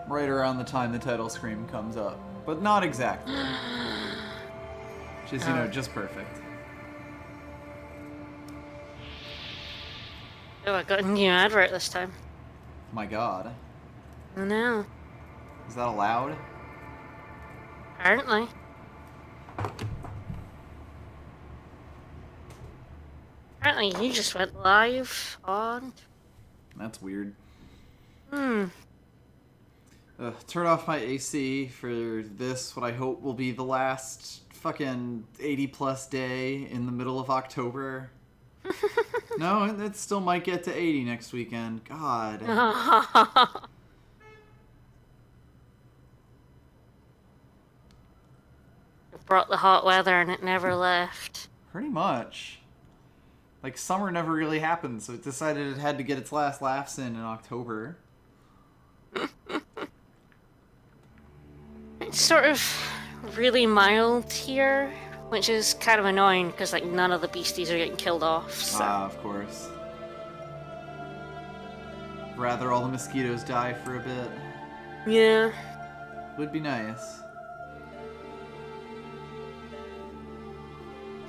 right around the time the title screen comes up. But not exactly. Just, you know, just perfect. Oh, I got a new advert this time. My god. I know. Is that allowed? Apparently. Apparently you just went live on... That's weird. Hmm. Turn off my AC for this, what I hope will be the last fucking 80-plus day in the middle of October. No, it still might get to 80 next weekend. God. It brought the hot weather and it never left. Pretty much. Like, summer never really happened, so it decided it had to get its last laughs in October. It's sort of really mild here, which is kind of annoying because like none of the beasties are getting killed off. So. Ah, of course. Rather all the mosquitoes die for a bit. Yeah. Would be nice.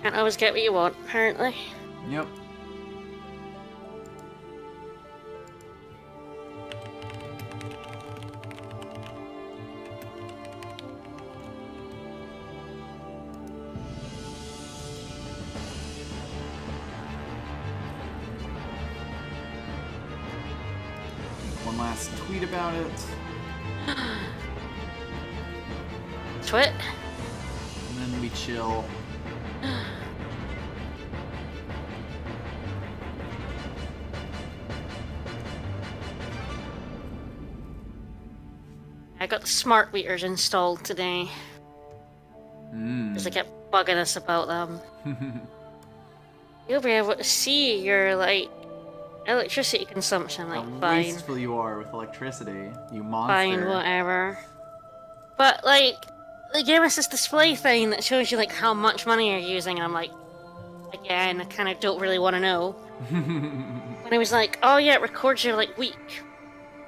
Can't always get what you want, apparently. Yep. One last tweet about it. Twit. And then we chill. I got the smart meters installed today. Because they kept bugging us about them. You'll be able to see your, like, electricity consumption, like, How fine. wasteful you are with electricity, you monster. Fine, whatever. But, like, they gave us this display thing that shows you, like, how much money you're using, and I'm like, again, I kind of don't really want to know. And it was like, oh yeah, it records your, like, week.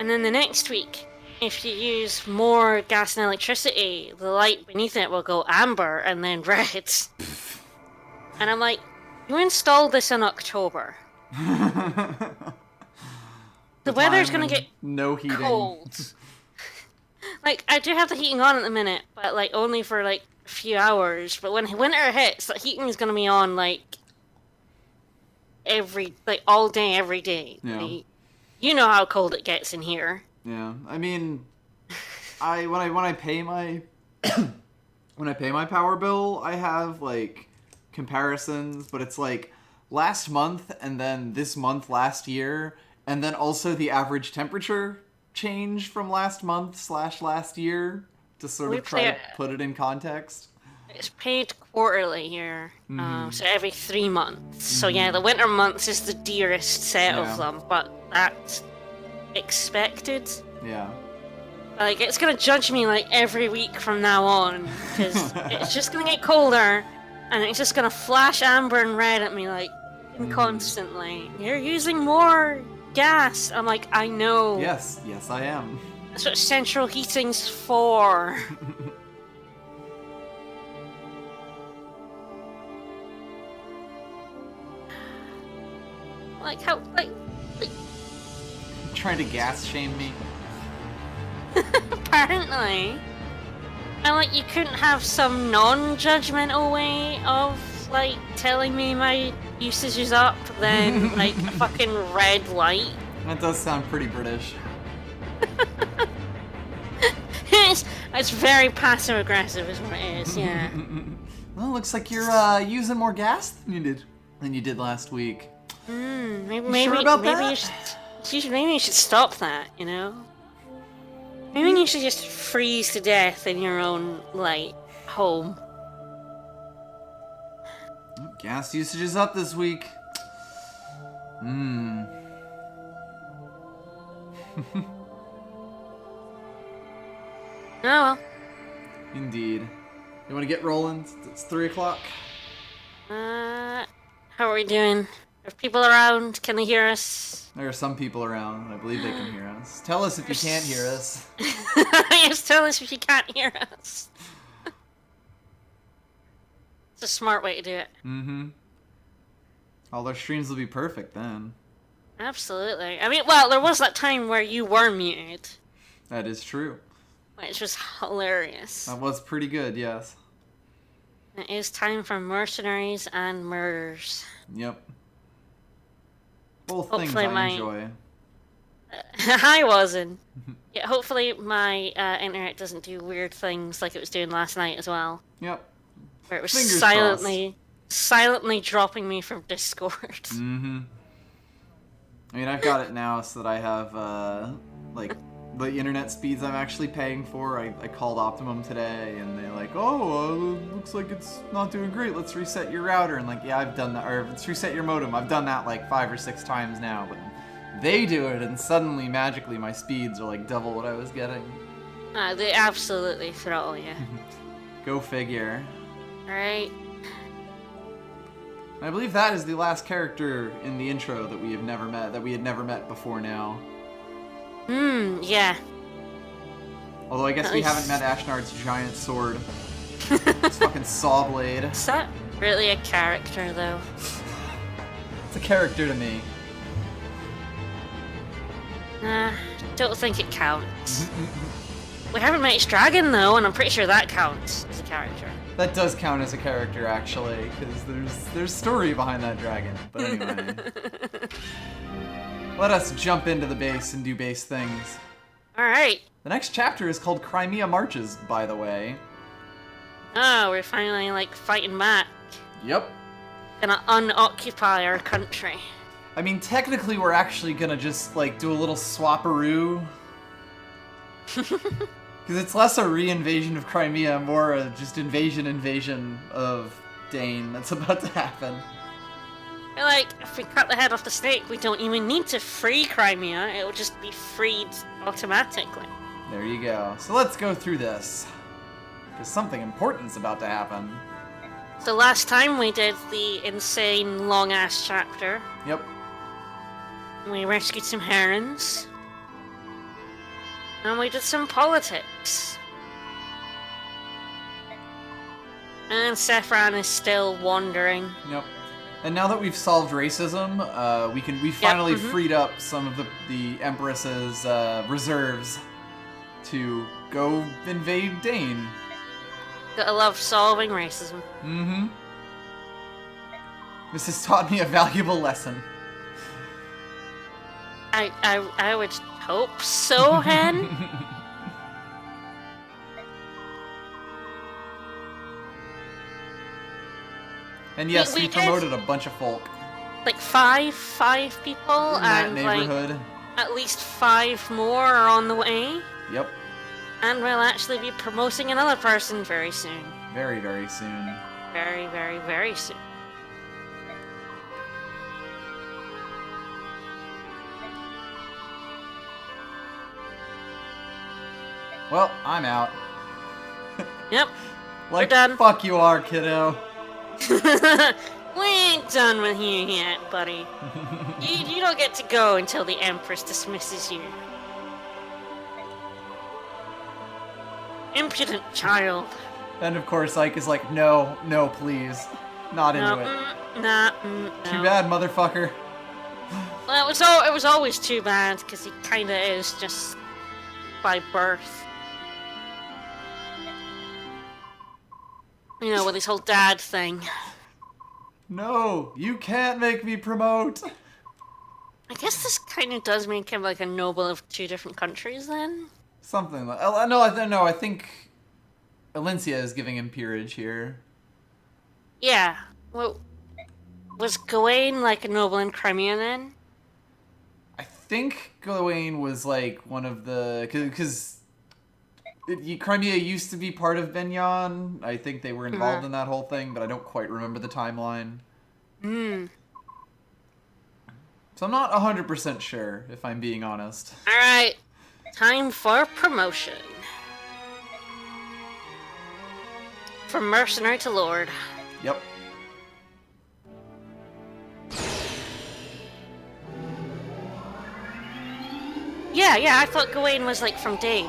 And then the next week, if you use more gas and electricity, the light beneath it will go amber and then red. And I'm like, you installed this in October. The weather's gonna get no heating. cold. Like, I do have the heating on at the minute, but, like, only for, like, a few hours. But when winter hits, the heating is gonna be on, like, all day, every day. Yeah. Like, you know how cold it gets in here. Yeah, I mean, when I pay my when I pay my power bill, I have like comparisons, but it's like last month and then this month last year, and then also the average temperature change from last month / last year to sort of try to put it in context. It's paid quarterly here, so every 3 months. So yeah, the winter months is the dearest set of them, but that's expected. Yeah. Like, it's gonna judge me, like, every week from now on, because it's just gonna get colder, and it's just gonna flash amber and red at me, like, constantly. You're using more gas. I'm like, I know. Yes, I am. That's what central heating's for. Like, how, like... Trying to gas shame me. Apparently. And, like, you couldn't have some non-judgmental way of, like, telling me my usage is up than, like, a fucking red light. That does sound pretty British. It's very passive-aggressive is what it is, yeah. Well, looks like you're using more gas than you did last week. Maybe sure about maybe that? maybe you should stop that, you know? Maybe you should just freeze to death in your own, like, home. Gas usage is up this week. Oh well. Indeed. You want to get rolling? It's 3 o'clock. How are we doing? Are people around? Can they hear us? There are some people around, and I believe they can hear us. Tell us if you can't hear us. Yes, tell us if you can't hear us. It's a smart way to do it. Mm-hmm. All our streams will be perfect then. Absolutely. I mean, well, there was that time where you were muted. That is true. Which was hilarious. That was pretty good, yes. It is time for mercenaries and murders. Yep. Both Hopefully things I enjoy. I wasn't. Yeah, hopefully my internet doesn't do weird things like it was doing last night as well. Yep. Where it was Fingers silently dropping me from Discord. Mm-hmm. I mean, I've got it now so that I have, like, the internet speeds I'm actually paying for. I called Optimum today, and they're like, oh, looks like it's not doing great. Let's reset your router. And like, yeah, I've done that. Or let's reset your modem. I've done that like 5 or 6 times now. But they do it, and suddenly, magically, my speeds are like double what I was getting. They absolutely throttle you. Go figure. Right. I believe that is the last character in the intro that we had never met before now. Yeah. Although I guess we haven't met Ashnard's giant sword. It's fucking saw blade. Is that really a character, though? It's a character to me. Don't think it counts. We haven't met his dragon, though, and I'm pretty sure that counts as a character. That does count as a character, actually, because there's story behind that dragon. But anyway. Let us jump into the base and do base things. Alright. The next chapter is called Crimea Marches, by the way. Oh, we're finally, like, fighting back. Yep. Gonna unoccupy our country. I mean, technically we're actually gonna just, like, do a little swapperoo. Because it's less a re-invasion of Crimea, more a just invasion of Dane that's about to happen. Like, if we cut the head off the snake, we don't even need to free Crimea. It'll just be freed automatically. There you go. So let's go through this. Because something important's about to happen. So last time we did the insane long-ass chapter. Yep. We rescued some herons. And we did some politics. And Saffron is still wandering. Yep. And now that we've solved racism, we finally freed up some of the Empress's reserves to go invade Dane. Gotta love solving racism. Mm-hmm. This has taught me a valuable lesson. I would hope so, Hen. And yes, we promoted a bunch of folk. Like five people, in that and neighborhood. like at least 5 more are on the way. Yep. And we'll actually be promoting another person very soon. Very, very soon. Very, very, very soon. Well, I'm out. Yep. Like, we're done. Fuck you are, kiddo. We ain't done with you yet, buddy. you don't get to go until the Empress dismisses you. Impudent child. And of course, Ike is like, no, please. Not into it. No. Too bad, motherfucker. Well, it was always too bad, because he kinda is just by birth. You know, with his whole dad thing. No, you can't make me promote. I guess this kind of does make him like a noble of 2 different countries, then? Something like... No, I think Alencia is giving him peerage here. Yeah. Well, was Gawain like a noble in Crimea, then? I think Gawain was like one of the... Because... Crimea used to be part of Benyon. I think they were involved in that whole thing, but I don't quite remember the timeline. So I'm not 100% sure, if I'm being honest. Alright, time for promotion. From mercenary to lord. Yep. Yeah, I thought Gawain was like from Dane.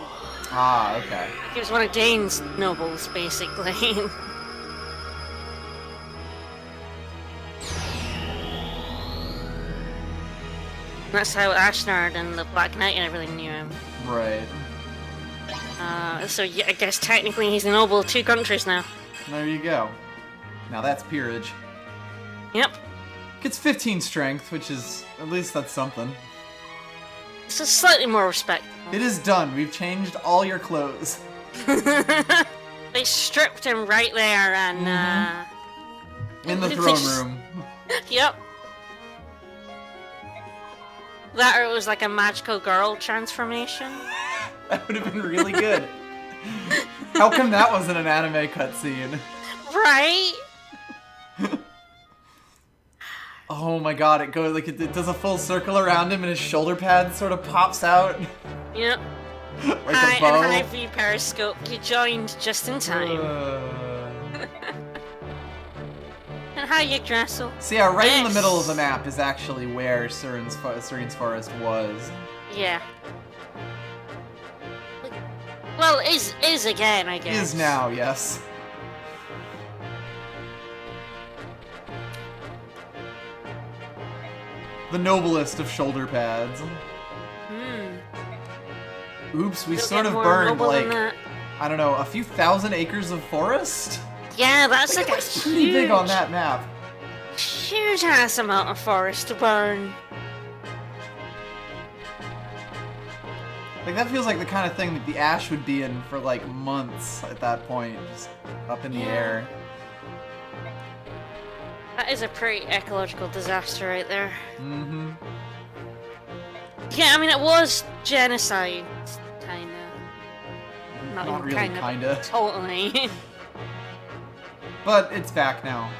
Ah, okay. He was one of Dane's nobles, basically. That's how Ashnard and the Black Knight and everything knew him. Right. So yeah, I guess technically he's a noble of 2 countries now. There you go. Now that's peerage. Yep. Gets 15 strength, which is, at least that's something. This is slightly more respectable. It is done. We've changed all your clothes. They stripped him right there and, In the throne room. Yep. That or it was like a magical girl transformation. That would have been really good. How come that wasn't an anime cutscene? Right? Oh my god, it goes like it does a full circle around him and his shoulder pad sort of pops out. Yep. Like Hi, a bow. and hi view periscope. You joined just in time. And hi, Yggdrasil. So yeah, right in the Yes. middle of the map is actually where Seren's Forest was. Yeah. Well, is again, I guess. Is now, yes. The noblest of shoulder pads. Oops, we You'll sort get of more burned noble than like, that. I don't know, a few thousand acres of forest? Yeah, that's like a It's pretty big on that map. huge ass amount of forest to burn. Like, that feels like the kind of thing that the Ash would be in for like months at that point, just up in the air. That is a pretty ecological disaster right there. Mm-hmm. Yeah, I mean, it was genocide, kinda. Not even really, kinda. Totally. But it's back now.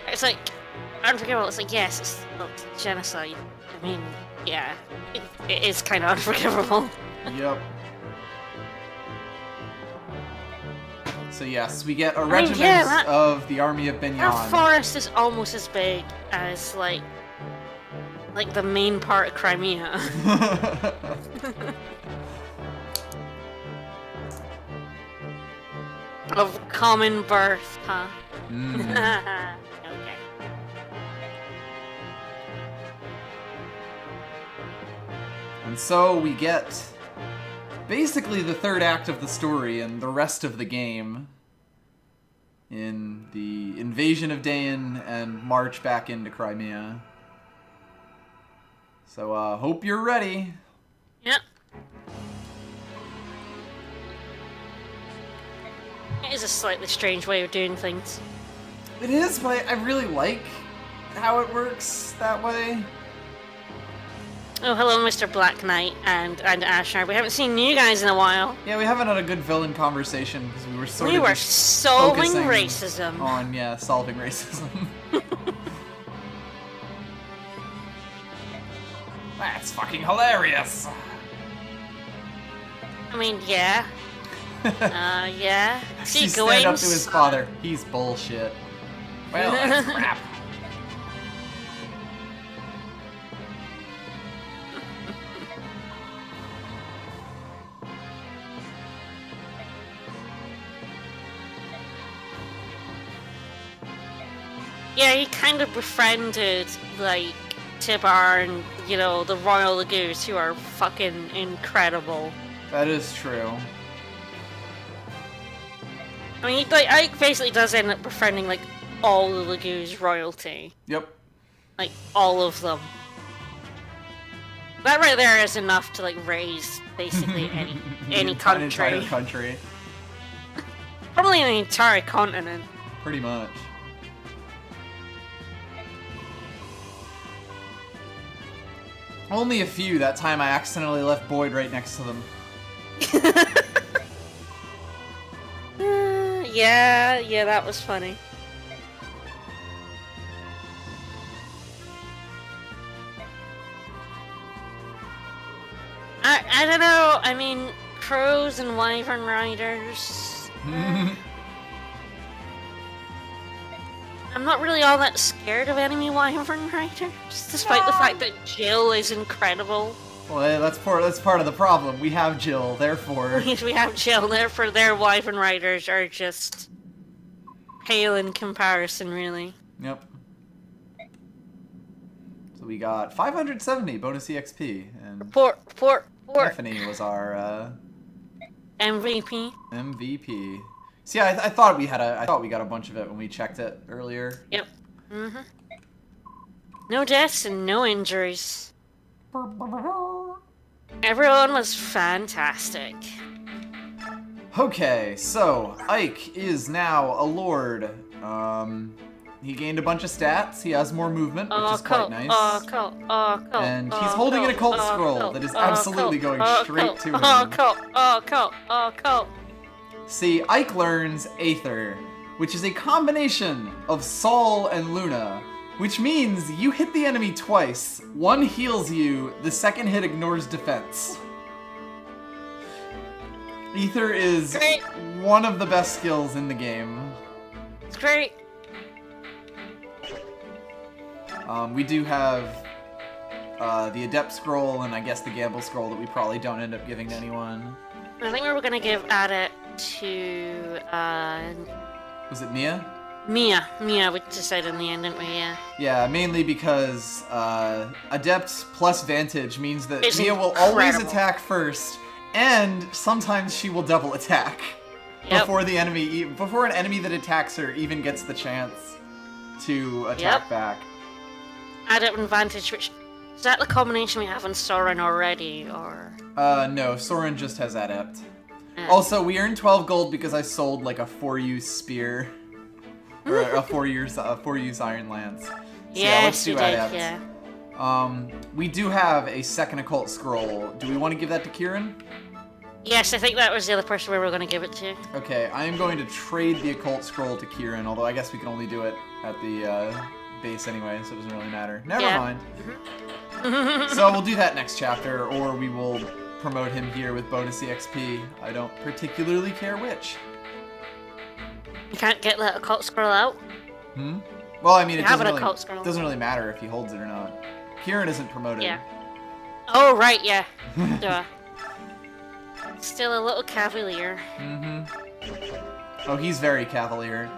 It's like, unforgivable. It's like, yes, it's genocide. I mean, yeah, it is kind of unforgivable. Yep. So yes, we get a mean, regiment yeah, that- of the army of Our Benyon. forest is almost as big as, like the main part of Crimea. Of common birth, huh? Okay. And so we get basically the third act of the story and the rest of the game in the invasion of Dain and march back into Crimea. So hope you're ready. Yep. It is a slightly strange way of doing things. It is, but I really like how it works that way. Oh, hello, Mr. Black Knight and Ashnard. We haven't seen you guys in a while. Yeah, we haven't had a good villain conversation because we were sort We of were just solving focusing racism. on, yeah, solving racism. That's fucking hilarious. I mean, yeah. Yeah. See, She stand up to Gawain's his father. He's bullshit. Well, that's crap. Yeah, he kind of befriended, like, Tibar and, you know, the Royal Lagoons, who are fucking incredible. That is true. I mean, like, Ike basically does end up befriending, like, all the Lagoons royalty. Yep. Like, all of them. That right there is enough to, like, raise, basically, any An country. entire country. Probably an entire continent. Pretty much. Only a few. That time I accidentally left Boyd right next to them. Yeah, that was funny. I don't know, I mean, crows and wyvern riders. I'm not really all that scared of enemy Wyvern Riders, despite the fact that Jill is incredible. Well, that's part of the problem. We have Jill, therefore. We have Jill, therefore their Wyvern Riders are just pale in comparison, really. Yep. So we got 570 bonus EXP, and Report. Stephanie was our MVP. MVP. See, I thought we got a bunch of it when we checked it earlier. Yep. No deaths and no injuries. Everyone was fantastic. Okay, so Ike is now a lord. He gained a bunch of stats. He has more movement, which is quite nice. And he's holding an occult scroll that is absolutely going straight to him. See, Ike learns Aether, which is a combination of Sol and Luna, which means you hit the enemy twice. One heals you, the second hit ignores defense. Aether is one of the best skills in the game. It's great. We do have the Adept Scroll and I guess the Gamble Scroll that we probably don't end up giving to anyone. I think we were gonna give Adept to, Was it Mia? Mia, we decided in the end, didn't we? Yeah. Yeah, mainly because Adept plus Vantage means that It's Mia will always incredible. attack first, and sometimes she will double attack before an enemy that attacks her even gets the chance to attack back. Adept and Vantage, which is that the combination we have on Soren already, or? No, Soren just has Adept. Also, we earned 12 gold because I sold like a 4-use spear. Or a 4-use Iron Lance. So Yes, let's do you did, Adept. yeah. We do have a second occult scroll. Do we want to give that to Kieran? Yes, I think that was the other person we were going to give it to. Okay, I am going to trade the occult scroll to Kieran, although I guess we can only do it at the base anyway, so it doesn't really matter. Never mind. So we'll do that next chapter, or we will promote him here with bonus EXP. I don't particularly care which. You can't get that occult scroll out? Well, I mean, it doesn't really matter if he holds it or not. Kieran isn't promoted. Yeah. Oh, right, yeah. Duh. Still a little cavalier. Oh, he's very cavalier.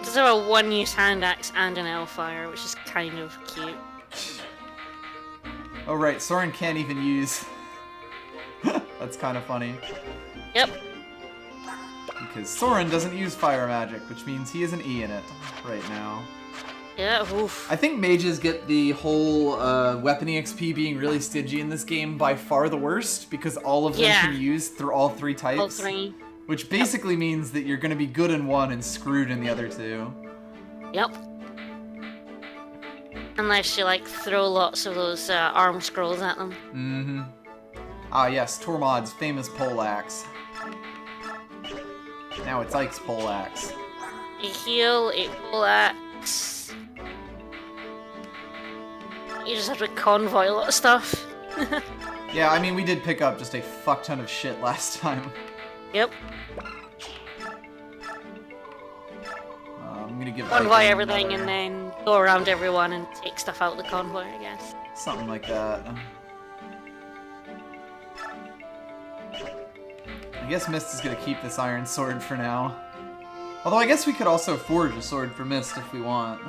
Does have a one-use hand axe and an Hellfire, which is kind of cute. Oh, right, Soren can't even use... That's kind of funny. Yep. Because Soren doesn't use fire magic, which means he is an E in it right now. Yeah, oof. I think mages get the whole weapon EXP being really stingy in this game by far the worst, because all of them can use through all 3 types. All 3. Which basically means that you're going to be good in one and screwed in the other 2. Yep. Unless you, like, throw lots of those arm scrolls at them. Ah, yes, Tormod's famous poleaxe. Now it's Ike's poleaxe. A heal, a poleaxe. You just have to convoy a lot of stuff. Yeah, I mean, we did pick up just a fuck ton of shit last time. Yep. I'm gonna give Convoy everything and then go around everyone and take stuff out of the convoy, I guess. Something like that. I guess Mist is gonna keep this iron sword for now. Although I guess we could also forge a sword for Mist if we want.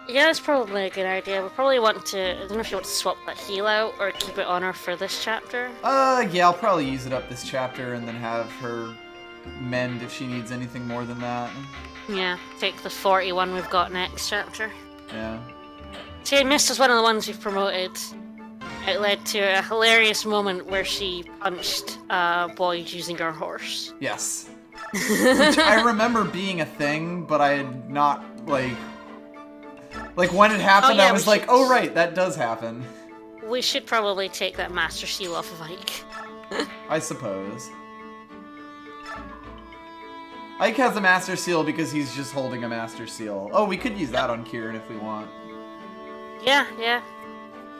Yeah, that's probably a good idea. We'll probably want to... I don't know if you want to swap that heal out or keep it on her for this chapter. Yeah, I'll probably use it up this chapter and then have her mend if she needs anything more than that. Yeah, take the 41 we've got next chapter. Yeah. See, Mist is one of the ones we've promoted. It led to a hilarious moment where she punched Boyd using her horse. Yes. Which I remember being a thing, but I had not, like when it happened, I was like, oh right, that does happen. We should probably take that Master Seal off of Ike. I suppose. Ike has a Master Seal because he's just holding a Master Seal. Oh, we could use that on Kieran if we want. Yeah.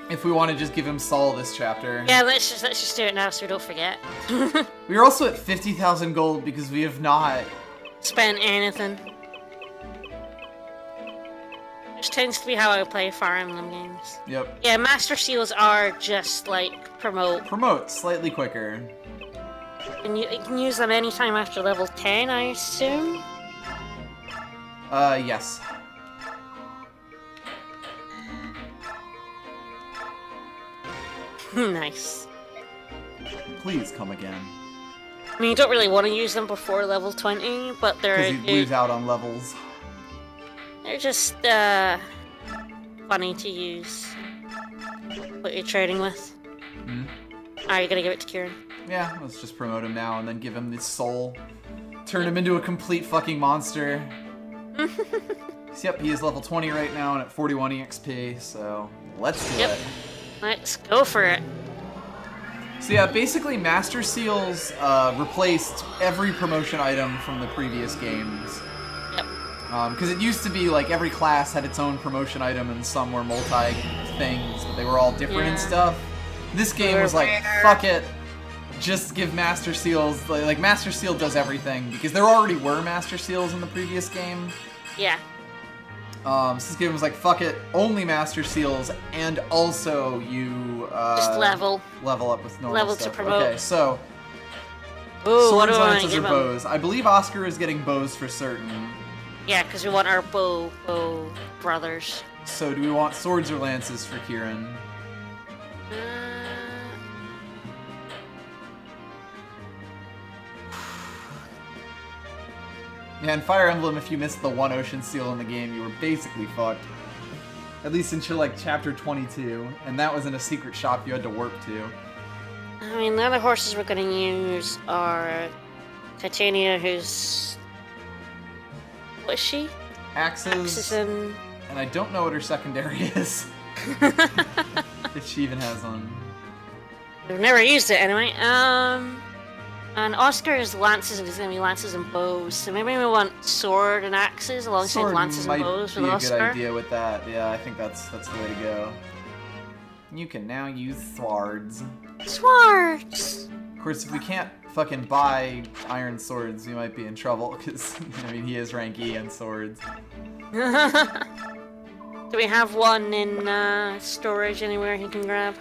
If we want to just give him Sol this chapter. Yeah, let's just do it now so we don't forget. We are also at 50,000 gold because we have not spent anything. Just tends to be how I play Fire Emblem games. Yep. Yeah, Master Seals are just like promote. Promote, slightly quicker. And you can use them anytime after level 10, I assume? Yes. Nice. Please come again. I mean, you don't really want to use them before level 20, but Because you lose out on levels. they're just, funny to use. What you're trading with. Hmm? Alright, you gotta give it to Kieran. Yeah, let's just promote him now and then give him this soul. Turn him into a complete fucking monster. So, yep, he is level 20 right now and at 41 EXP, so let's do it. Let's go for it. So yeah, basically Master Seals replaced every promotion item from the previous games. Yep. Because it used to be like every class had its own promotion item and some were multi-things, but they were all different and stuff. This game was like, fuck it, just give Master Seals, like Master Seal does everything, because there already were Master Seals in the previous game. Yeah. So this game was like, fuck it, only Master Seals, and also you Just level up with normal Level stuff. to promote. Okay, so Ooh, what swords, do I lances, or give him? bows. I believe Oscar is getting bows for certain. Yeah, because we want our bow brothers. So do we want swords or lances for Kieran? Yeah, in Fire Emblem, if you missed the one ocean seal in the game, you were basically fucked. At least until like chapter 22, and that was in a secret shop you had to work to. I mean, the other horses we're gonna use are Titania, who's... what is she? Axes, and... and I don't know what her secondary is. If she even has one. We've never used it anyway. And Oscar's lances, and he's gonna be lances and bows. So maybe we want sword and axes alongside Sword lances and bows with might be a Oscar. good idea with that. Yeah, I think that's the way to go. You can now use swords. Swords! Of course, if we can't fucking buy iron swords, we might be in trouble, because, I mean, he is rank E in swords. Do we have one in storage anywhere he can grab?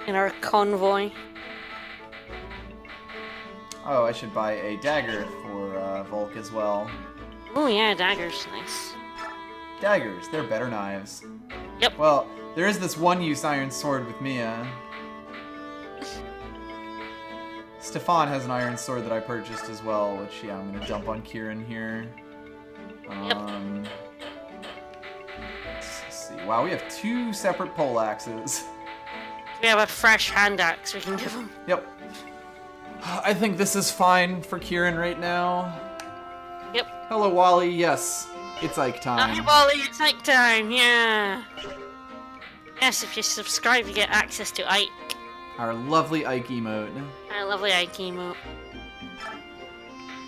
In our convoy? Oh, I should buy a dagger for Volk as well. Oh yeah, daggers, nice. Daggers, they're better knives. Yep. Well, there is this one-use iron sword with Mia. Stefan has an iron sword that I purchased as well, which, yeah, I'm gonna dump on Kieran here. Let's see. Wow, we have 2 separate pole axes. We have a fresh hand axe we can give him. Yep. I think this is fine for Kieran right now. Yep. Hello, Wally. Yes, it's Ike time. Hi, Wally, it's Ike time, yeah. Yes, if you subscribe, you get access to Ike. Our lovely Ike emote. Our lovely Ike emote.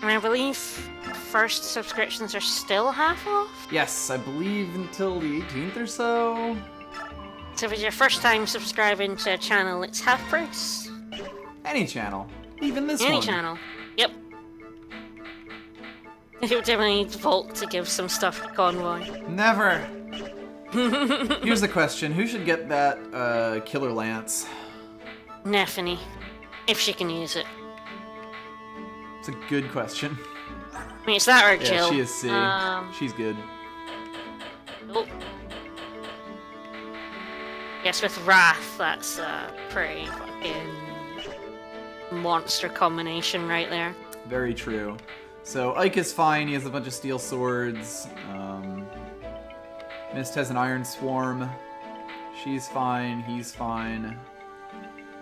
And I believe first subscriptions are still half off? Yes, I believe until the 18th or so. So if it's your first time subscribing to a channel, it's half price. Any channel. Even this one. Any channel. Yep. You definitely need Volt to give some stuff to Convoy. Never. Here's the question. Who should get that killer lance? Neffany. If she can use it. It's a good question. I mean, it's that or Jill. Yeah, she is C. She's good. Oh. Yes, with Wrath, that's a pretty fucking monster combination right there. Very true. So Ike is fine. He has a bunch of steel swords. Mist has an iron swarm. She's fine. He's fine.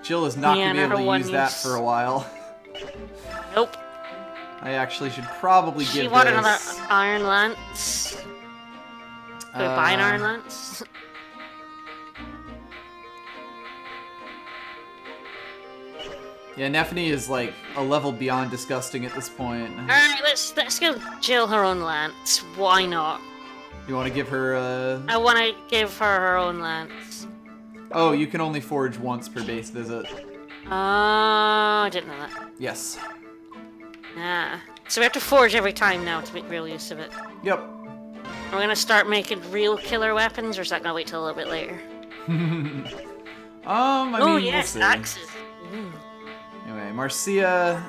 Jill is not going to be able to use that for a while. Nope. I actually should probably give She this... wanted another Iron Lance. Could we buy an Iron Lance? Yeah, Neffany is like a level beyond disgusting at this point. Alright, let's give Jill her own lance. Why not? You want to give her I want to give her her own lance. Oh, you can only forge once per base visit. Oh, I didn't know that. Yes. Ah. So we have to forge every time now to make real use of it. Yep. Are we gonna start making real killer weapons, or is that gonna wait till a little bit later? I mean, yes, we'll see. axes. Mm. Anyway, Marcia,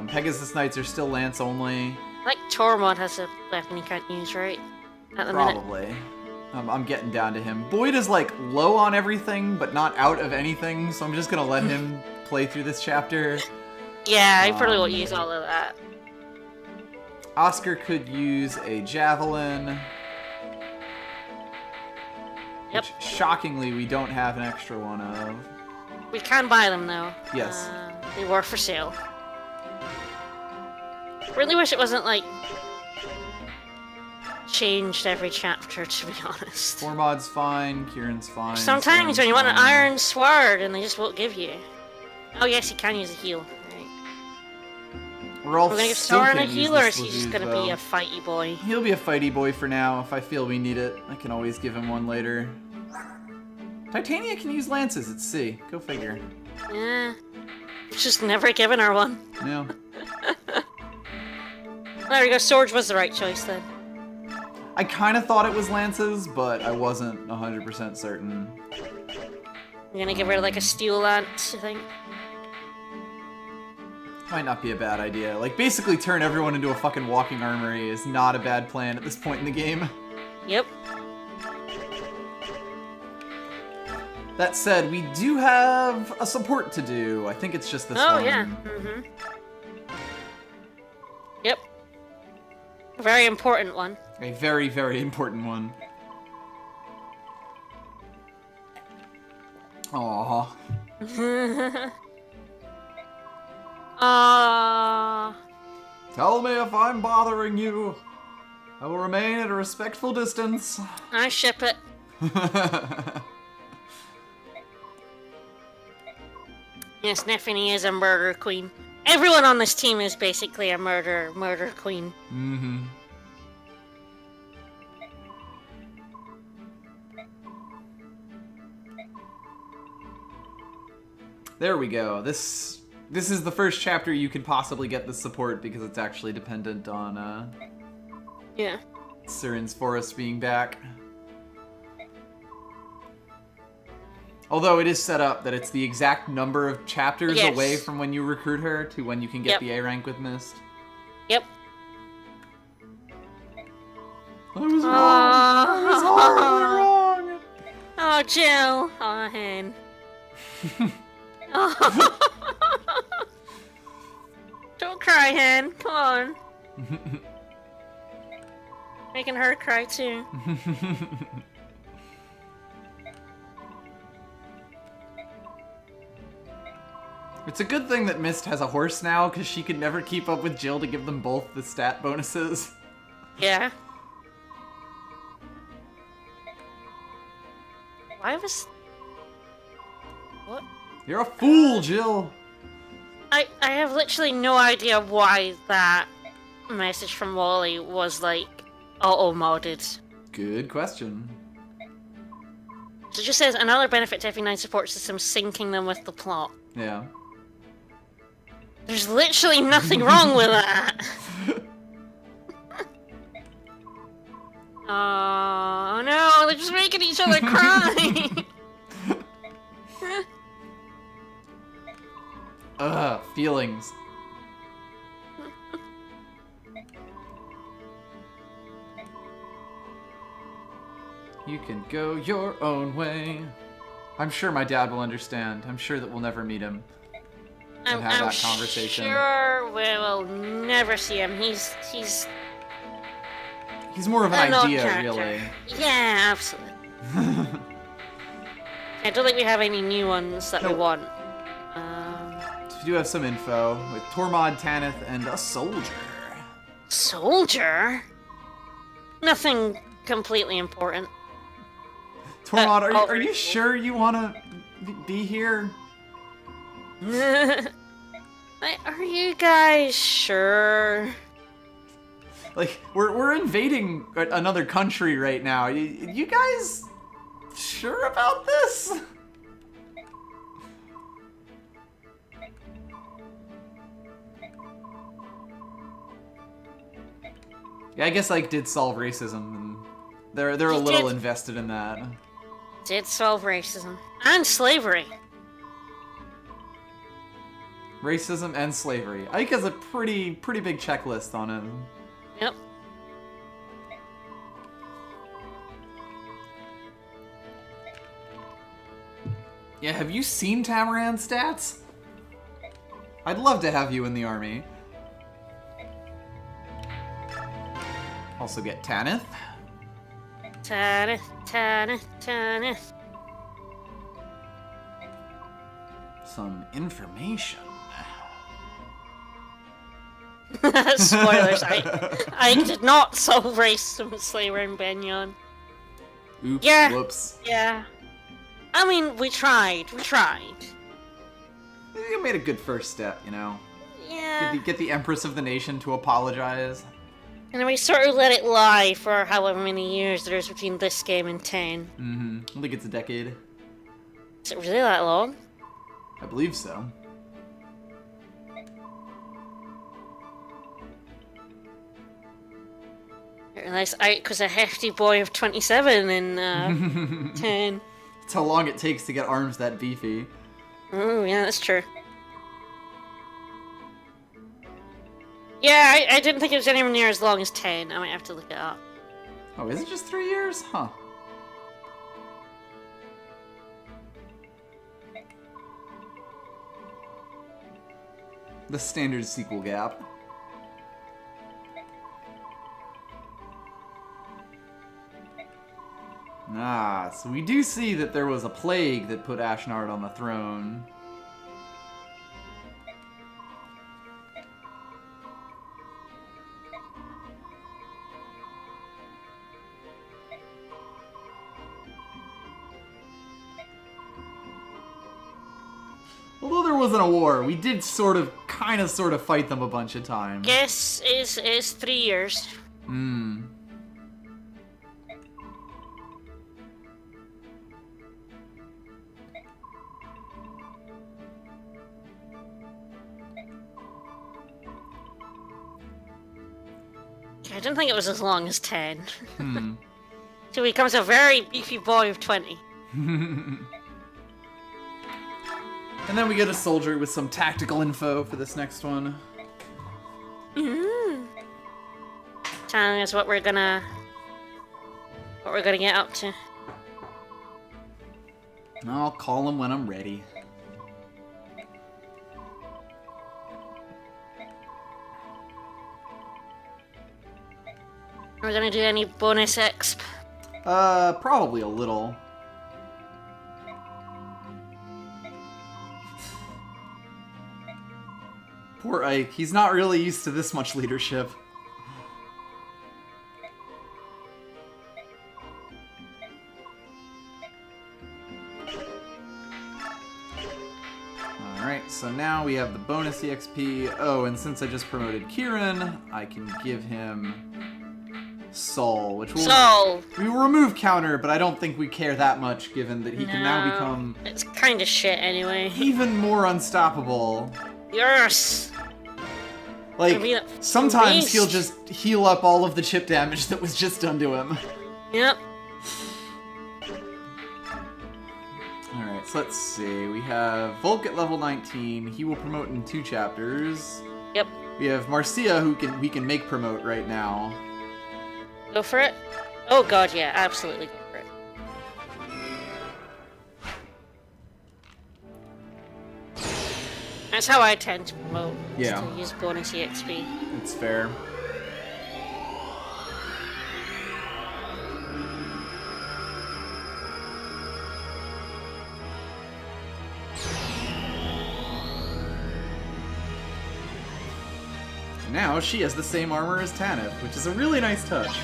Pegasus Knights are still lance only. Like Tormod has a weapon he can't use, right? At the minute. Probably. I'm getting down to him. Boyd is like low on everything, but not out of anything, so I'm just gonna let him play through this chapter. Yeah, I probably won't use all of that. Oscar could use a javelin. Yep. Which, shockingly, we don't have an extra one of. We can buy them though. Yes. They were for sale. Really wish it wasn't like changed every chapter, to be honest. Tormod's fine, Kieran's fine. Sometimes when you want an fine. iron sword and they just won't give you. Oh yes, you can use a heal. Right. We're all We're gonna give still Soren a can't use heal, or this is he just Lajouz gonna bow. be a fighty boy? He'll be a fighty boy for now. If I feel we need it, I can always give him one later. Titania can use lances at sea. Go figure. Yeah. Just never given her one. No. There we go, Swords was the right choice then. I kind of thought it was lances, but I wasn't 100% certain. You're gonna give her like a steel lance, I think. Might not be a bad idea. Like, basically turn everyone into a fucking walking armory is not a bad plan at this point in the game. Yep. That said, we do have a support to do. I think it's just this one. Oh yeah. Mm-hmm. Yep. A very important one. A very, very important one. Aww. Tell me if I'm bothering you. I will remain at a respectful distance. I ship it. Yes, Neffany is a murder queen. Everyone on this team is basically a murder queen. Mm-hmm. There we go. This is the first chapter you could possibly get the support because it's actually dependent on Yeah. Siren's Forest being back. Although it is set up that it's the exact number of chapters Yes. away from when you recruit her to when you can get Yep. the A rank with Mist. Yep. I was wrong. I was horribly wrong. Oh, Jill. Oh, Hen. Oh. Don't cry, Hen. Come on. Making her cry too. It's a good thing that Mist has a horse now, because she could never keep up with Jill to give them both the stat bonuses. Yeah. Why was... What? You're a fool, Jill! I have literally no idea why that message from Wally was, like, auto-modded. Good question. So it just says, another benefit to FE9 support system, syncing them with the plot. Yeah. There's literally nothing wrong with that! Oh no, they're just making each other cry! Ugh, feelings. You can go your own way. I'm sure my dad will understand. I'm sure that we'll never meet him. And have that conversation. Sure we will never see him. He's He's more of an old idea, character. really. Yeah, absolutely. I don't think we have any new ones that we Nope. want. We do have some info with Tormod, Tanith, and a soldier. Soldier? Nothing completely important. Tormod, are already- you sure you want to be here? Are you guys sure? Like, we're invading another country right now. You guys sure about this? Yeah, I guess I did solve racism and They're a He little did- invested in that. Did solve racism and slavery. Racism and slavery. Ike has a pretty big checklist on it. Yep. Yeah, have you seen Tamaran's stats? I'd love to have you in the army. Also get Tanith. Tanith. Some information. Spoilers, I did not solve racism, slavery, and Benyon. Oops, Yeah. whoops. Yeah. I mean, we tried. I think I made a good first step, you know? Yeah. Get the Empress of the Nation to apologize. And then we sort of let it lie for however many years there is between this game and 10. Mm-hmm. I think it's a decade. Is it really that long? I believe so. I realize Ike was a hefty boy of 27 in 10. That's how long it takes to get arms that beefy. Oh, yeah, that's true. Yeah, I didn't think it was anywhere near as long as 10. I might have to look it up. Oh, is it just 3 years? Huh. The standard sequel gap. Ah, so we do see that there was a plague that put Ashnard on the throne. Although there wasn't a war, we did kind of fight them a bunch of times. Guess is 3 years. Hmm. I didn't think it was as long as 10. Hmm. So he becomes a very beefy boy of 20. And then we get a soldier with some tactical info for this next one. Mm-hmm. Telling us what we're gonna get up to. I'll call him when I'm ready. We're gonna do any bonus exp. Probably a little. Poor Ike, he's not really used to this much leadership. Alright, so now we have the bonus EXP. Oh, and since I just promoted Kieran, I can give him Sol, which will we will remove counter, but I don't think we care that much given that he can now become it's kind of shit anyway. even more unstoppable. Yes. Like, I mean, sometimes beast. he'll just heal up all of the chip damage that was just done to him. Yep. Alright, so let's see. We have Volk at level 19. He will promote in 2 chapters. Yep. We have Marcia, who we can make promote right now. Go for it. Oh god, yeah, absolutely go for it. That's how I tend to promote. is Yeah. To use bonus EXP. It's fair. Now she has the same armor as Tanith, which is a really nice touch.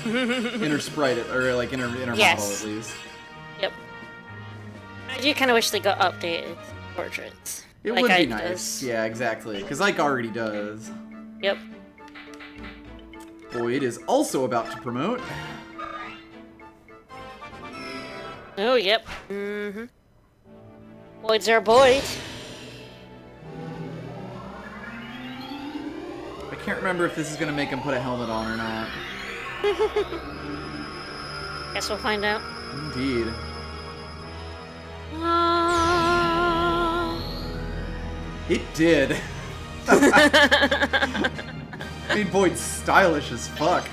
In her sprite, or like in her Yes. model at least. Yep. I do kind of wish they got updated portraits. It like would be Ike nice. does. Yeah, exactly. Because Ike already does. Yep. Boyd is also about to promote. Oh, yep. Mm-hmm. Boyd's our Boyd. I can't remember if this is going to make him put a helmet on or not. Guess we'll find out. Indeed. It did. Made Boyd stylish as fuck.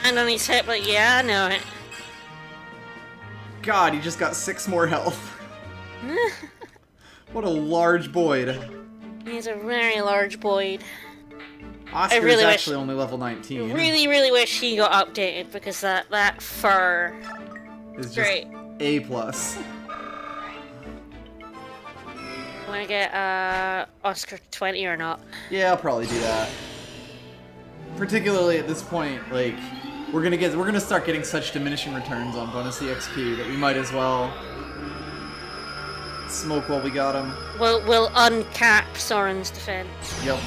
And on his hip, but yeah, I know it. God, he just got 6 more health. What a large Boyd. He's a very large Boyd. Oscar's really actually only level 19. Really, really wish he got updated because that fur is just great. A+. Want to get Oscar 20 or not? Yeah, I'll probably do that. Particularly at this point, like we're gonna start getting such diminishing returns on bonus EXP that we might as well smoke while we got him. We'll uncap Soren's defense. Yep.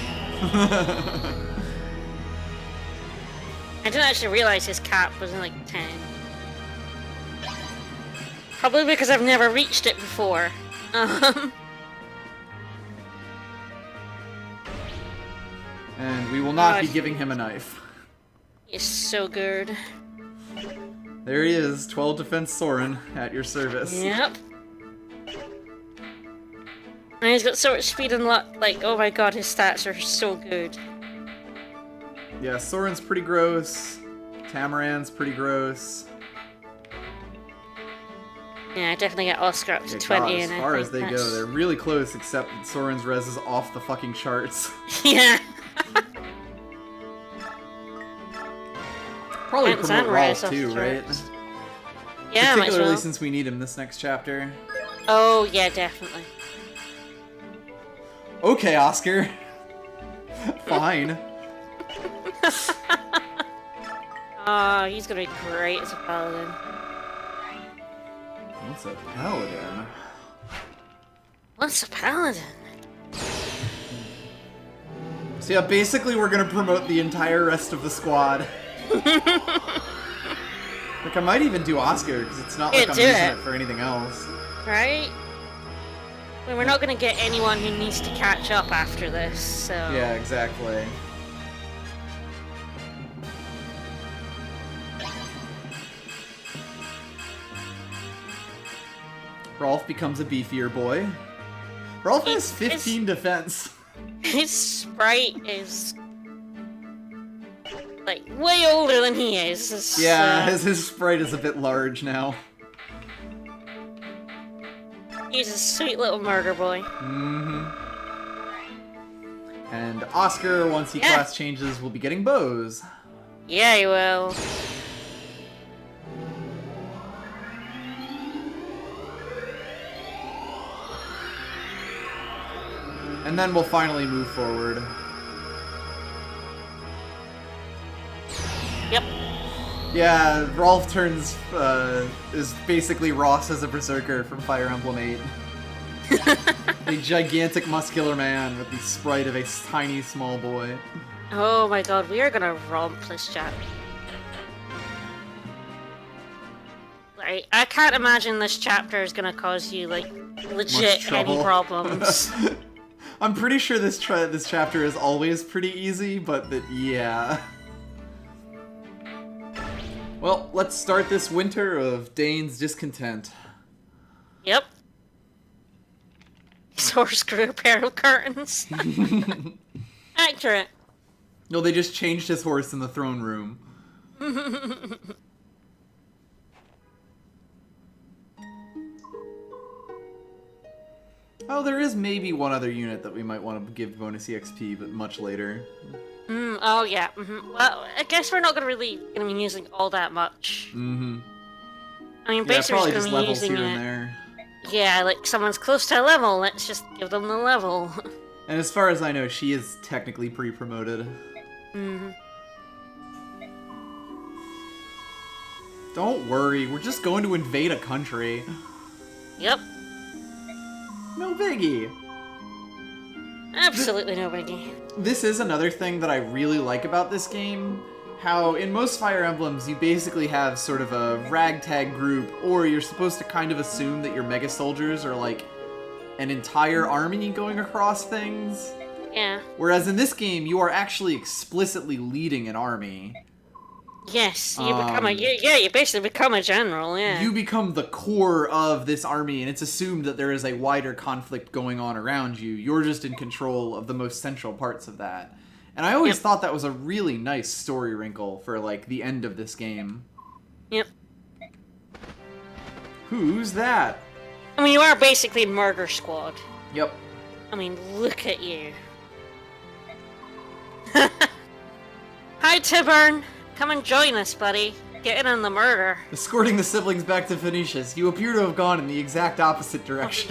I didn't actually realize his cap was in like 10. Probably because I've never reached it before. And we will not be giving him a knife. He's so good. There he is, 12 defense Soren at your service. Yep. And he's got so much speed and luck, like, oh my god, his stats are so good. Yeah, Soren's pretty gross. Tamaran's pretty gross. Yeah, I definitely get Oscar up to 20. God, and as far I as think they go, they're really close, except that Soren's res is off the fucking charts. Yeah. Probably promote Rolf too, right? Yeah, might as particularly well. since we need him this next chapter. Oh, yeah, definitely. Okay, Oscar. Fine. Oh, he's gonna be great as a paladin. What's a paladin? What's a paladin? So yeah, basically we're gonna promote the entire rest of the squad. Like, I might even do Oscar, because it's not like I'm using it for anything else. Right? I mean, we're not gonna get anyone who needs to catch up after this, so... Yeah, exactly. Rolf becomes a beefier boy. Rolf has 15 defense. His sprite is... like, way older than he is. Yeah, his sprite is a bit large now. He's a sweet little murder boy. Mm-hmm. And Oscar, once he class changes, will be getting bows. Yeah, he will. And then we'll finally move forward. Yep. Yeah, Rolf turns, is basically Ross as a berserker from Fire Emblem 8. A gigantic muscular man with the sprite of a tiny small boy. Oh my god, we are gonna romp this chapter. Like, I can't imagine this chapter is gonna cause you, like, legit any problems. I'm pretty sure this chapter is always pretty easy, but yeah. Well, let's start this winter of Dane's discontent. Yep. His horse grew a pair of curtains. Accurate. No, they just changed his horse in the throne room. Oh, there is maybe one other unit that we might want to give bonus EXP, but much later. Oh yeah. Well, I guess we're not gonna be using all that much. Mm-hmm. I mean, Yeah, basically probably just just gonna be levels using here it. and there. Yeah, like someone's close to a level, let's just give them the level. And as far as I know, she is technically pre-promoted. Mm-hmm. Don't worry, we're just going to invade a country. Yep. No biggie. Absolutely no biggie. This is another thing that I really like about this game. How in most Fire Emblems you basically have sort of a ragtag group, or you're supposed to kind of assume that your mega soldiers are like an entire army going across things. Yeah. Whereas in this game you are actually explicitly leading an army. Yes, you become you basically become a general, yeah. You become the core of this army, and it's assumed that there is a wider conflict going on around you. You're just in control of the most central parts of that. And I always thought that was a really nice story wrinkle for, like, the end of this game. Yep. Who's that? I mean, you are basically Murder Squad. Yep. I mean, look at you. Hi, Tiburn. Come and join us, buddy. Get in on the murder. Escorting the siblings back to Phoenicius, you appear to have gone in the exact opposite direction.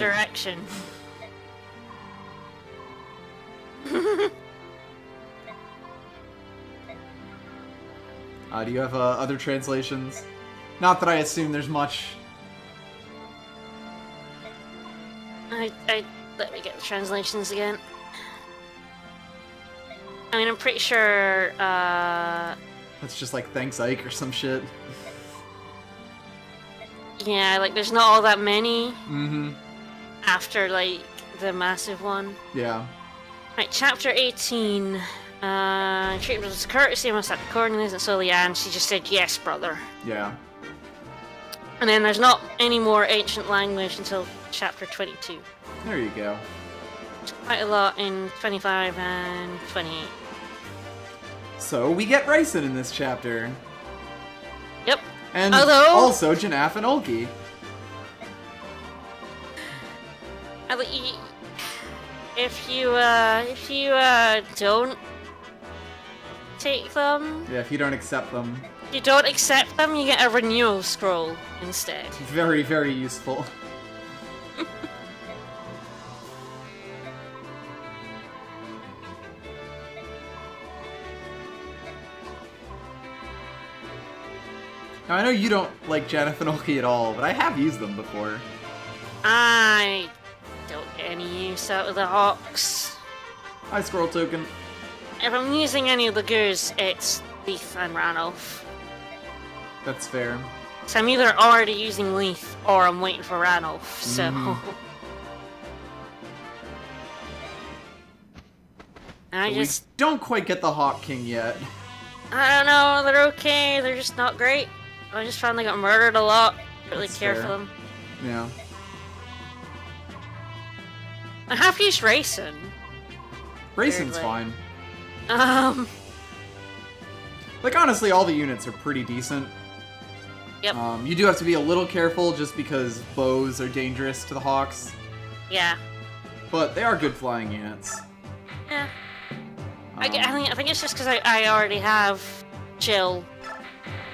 Do you have other translations? Not that I assume there's much. Let me get the translations again. I mean, I'm pretty sure, That's just like, thanks, Ike, or some shit. Yeah, like, there's not all that many. Mm-hmm. After, like, the massive one. Yeah. Right, chapter 18. Treatment was courtesy, I must act accordingly, and so Leanne, she just said, yes, brother. Yeah. And then there's not any more ancient language until chapter 22. There you go. Quite a lot in 25 and 28. So, we get Ryson in this chapter. Yep. And also Janaf and Ulgi. If you don't take them... Yeah, if you don't accept them. If you don't accept them, you get a renewal scroll instead. Very, very useful. Now, I know you don't like Janaf and Ulgi at all, but I have used them before. I don't get any use out of the Hawks. Hi, Squirrel Token. If I'm using any of the Goos, it's Leaf and Ranulph. That's fair. So I'm either already using Leaf, or I'm waiting for Ranulph, so... Mm-hmm. We don't quite get the Hawk King yet. I don't know, they're okay, they're just not great. I just found they got murdered a lot. Really care for them. Yeah. I have used Raisin. Raisin's fine. Like, honestly, all the units are pretty decent. Yep. You do have to be a little careful just because bows are dangerous to the Hawks. Yeah. But they are good flying units. Yeah. I think it's just because I already have Jill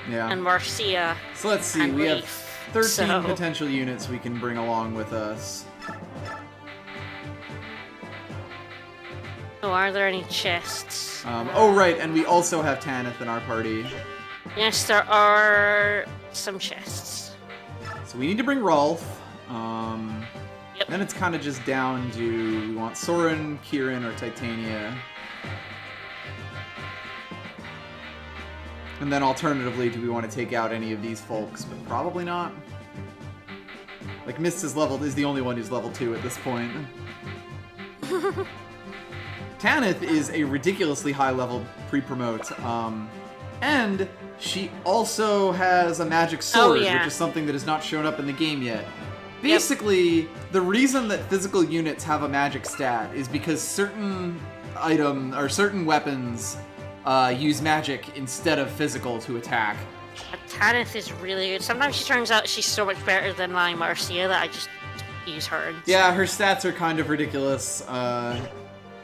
and Marcia. So let's see, we have 13 so... potential units we can bring along with us. Oh, are there any chests? Oh, right, and we also have Tanith in our party. Yes, there are some chests. So we need to bring Rolf. Then it's kind of just down to, we want Soren, Kieran, or Titania. And then alternatively, do we want to take out any of these folks? But probably not. Like, Mist is the only one who's level 2 at this point. Tanith is a ridiculously high level pre-promote. And she also has a magic sword, which is something that has not shown up in the game yet. Basically, the reason that physical units have a magic stat is because certain certain weapons use magic instead of physical to attack. Tanith is really good. Sometimes she turns out she's so much better than my Marcia that I just use her. Yeah, her stats are kind of ridiculous,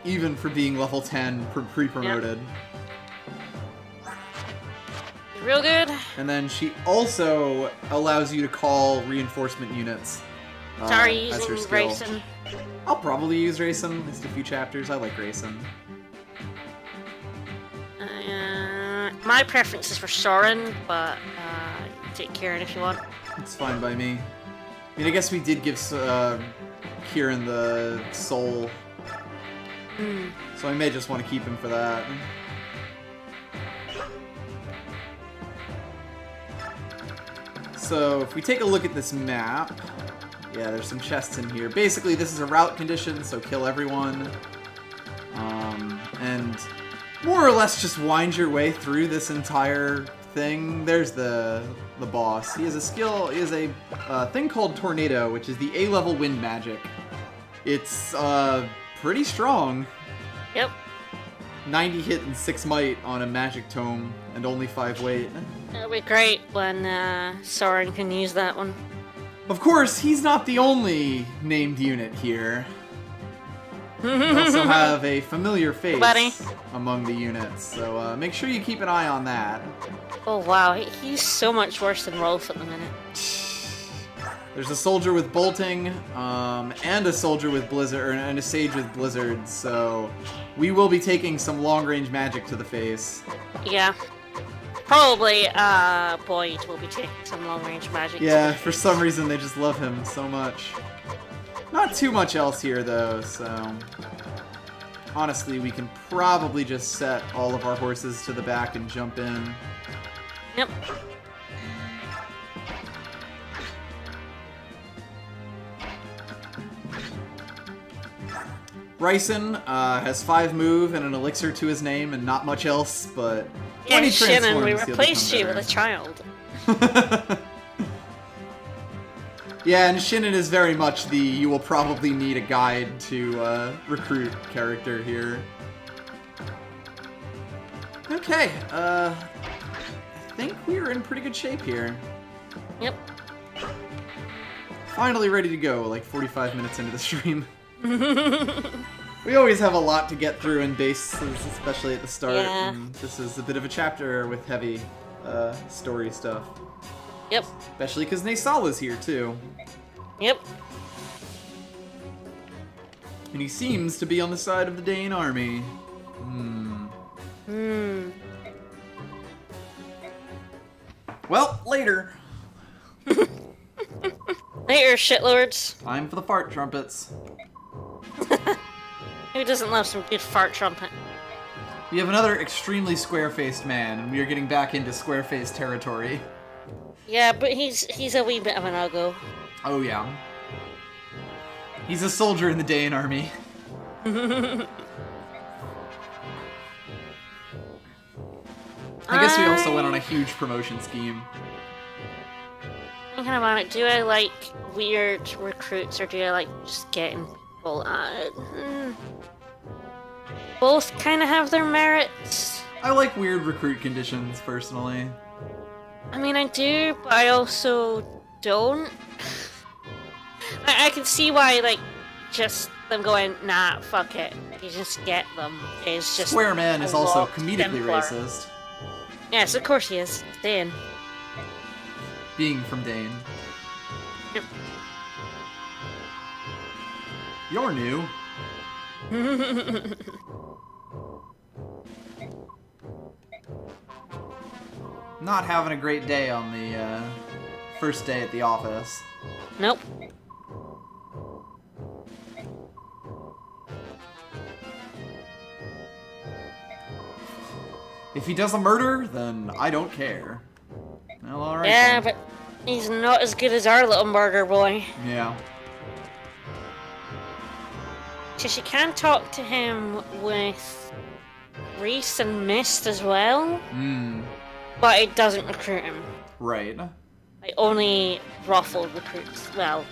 even for being level 10 pre-promoted. Real good. And then she also allows you to call reinforcement units. Sorry, as her using skill. Raisin. I'll probably use Raisin. Just a few chapters. I like Raisin. My preference is for Soren, but you can take Kieran if you want. It's fine by me. I mean, I guess we did give Kieran the soul. So I may just want to keep him for that. So if we take a look at this map, yeah, there's some chests in here. Basically, this is a route condition, so kill everyone. And more or less just wind your way through this entire thing. There's the boss. He has a skill. He has a thing called Tornado, which is the A-level wind magic. It's pretty strong. Yep. 90 hit and 6 might on a magic tome, and only 5 weight. It'll be great when Soren can use that one. Of course, he's not the only named unit here. We also have a familiar face among the units, so make sure you keep an eye on that. Oh wow, he's so much worse than Rolf at the minute. There's a soldier with bolting, and a soldier with blizzard, and a sage with blizzard, so we will be taking some long-range magic to the face. Yeah. Probably, Boyd will be taking some long-range magic. Yeah, for some reason they just love him so much. Not too much else here, though, so... Honestly, we can probably just set all of our horses to the back and jump in. Yep. Bryson has 5 move and an elixir to his name and not much else, but... Yeah, when he Shannon, we transforms, he'll replaced become you with a better. child. Yeah, and Shinnon is very much the you will probably need a guide to recruit character here. Okay, I think we're in pretty good shape here. Yep. Finally ready to go, like 45 minutes into the stream. We always have a lot to get through in bases, especially at the start, Yeah. and this is a bit of a chapter with heavy story stuff. Yep. Especially because Naesala's here, too. Yep. And he seems to be on the side of the Dane army. Well, later. Later, shitlords. Time for the fart trumpets. Who doesn't love some good fart trumpet? We have another extremely square-faced man, and we are getting back into square-faced territory. Yeah, but he's a wee bit of an uggo. Oh, yeah. He's a soldier in the Dane army. I guess we also went on a huge promotion scheme. Thinking about it, do I like weird recruits or do I like just getting people? Both kind of have their merits. I like weird recruit conditions, personally. I mean, I do, but I also don't. I can see why, like, just them going, nah, fuck it, you just get them, is just Square Man is also lot comedically simpler. racist. Yes, of course he is. Dan. Being from Dane. Yep. You're new. Not having a great day on the first day at the office. Nope. If he does a murder, then I don't care. Well, alright. Yeah, then. but he's not as good as our little murder boy. Yeah. Because you can talk to him with Reese and Mist as well, but it doesn't recruit him. Right. Like, only Ruffled recruits. Well,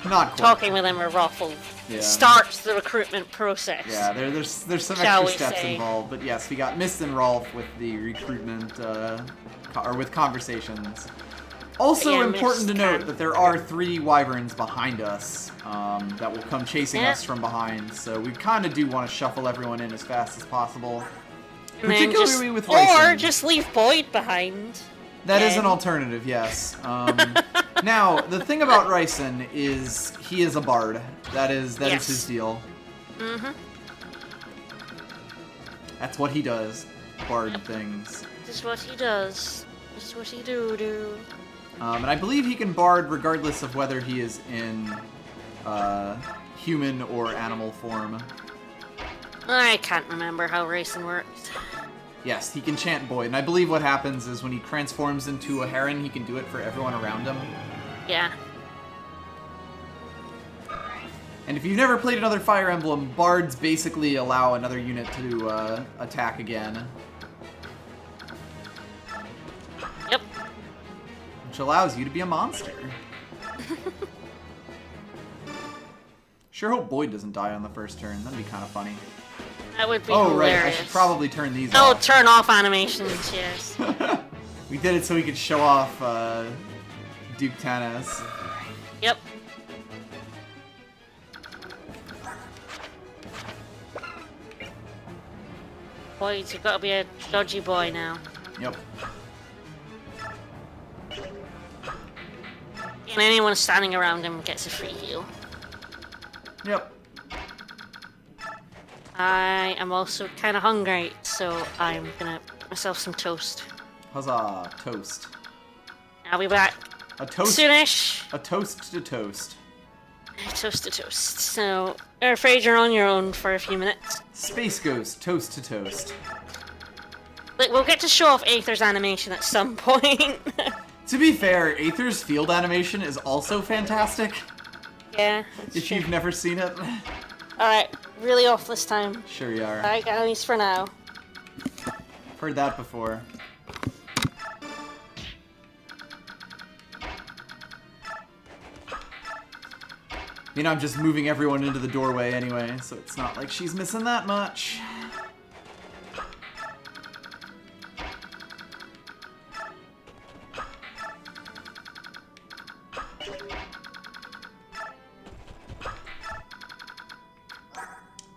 Not quite. talking with him or Ruffled starts the recruitment process. Yeah, there's some Shall extra we steps say. involved, but yes, we got Mist and Rolf with the recruitment, or with conversations. Also Yeah, important to Mist note can. that there are 3 wyverns behind us that will come chasing us from behind, so we kind of do want to shuffle everyone in as fast as possible. And then Particularly with or Ryson. just leave Boyd behind. That is an and- alternative, yes. Now, the thing about Ryson is he is a bard. That is Yes. his deal. Mm-hmm. That's what he does. Bard things. This is what he does. This is what he do. And I believe he can bard regardless of whether he is in human or animal form. I can't remember how racing works. Yes, he can chant Boyd, and I believe what happens is when he transforms into a heron, he can do it for everyone around him. Yeah. And if you've never played another Fire Emblem, bards basically allow another unit to attack again. which allows you to be a monster. Sure hope Boyd doesn't die on the first turn. That'd be kind of funny. That would be hilarious. hilarious. Right, I should probably turn these Oh, off. turn off animations, yes. We did it so we could show off Duke Tennis. Yep. Boyd, you've got to be a dodgy boy now. Yep. And anyone standing around him gets a free heal. Yep. I am also kind of hungry, so I'm gonna get myself some toast. Huzzah, toast. I'll be back A toast. soonish. A toast to toast. Toast to toast. So, I'm afraid you're on your own for a few minutes. Space Ghost, toast to toast. Like, we'll get to show off Aether's animation at some point. To be fair, Aether's field animation is also fantastic. Yeah. If you've never seen it. Alright, really off this time. Sure you are. Alright, at least for now. Heard that before. You know, I'm just moving everyone into the doorway anyway, so it's not like she's missing that much.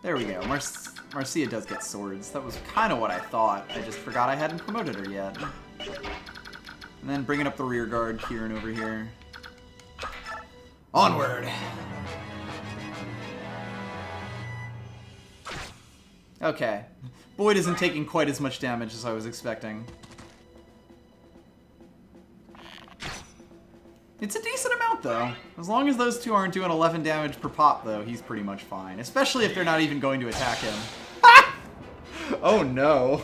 There we go. Marcia does get swords. That was kind of what I thought. I just forgot I hadn't promoted her yet. And then bringing up the rear guard, Kieran over here. Onward! Okay. Boyd isn't taking quite as much damage as I was expecting. It's a decent amount, though. As long as those two aren't doing 11 damage per pop, though, he's pretty much fine. Especially if they're not even going to attack him. Oh, no.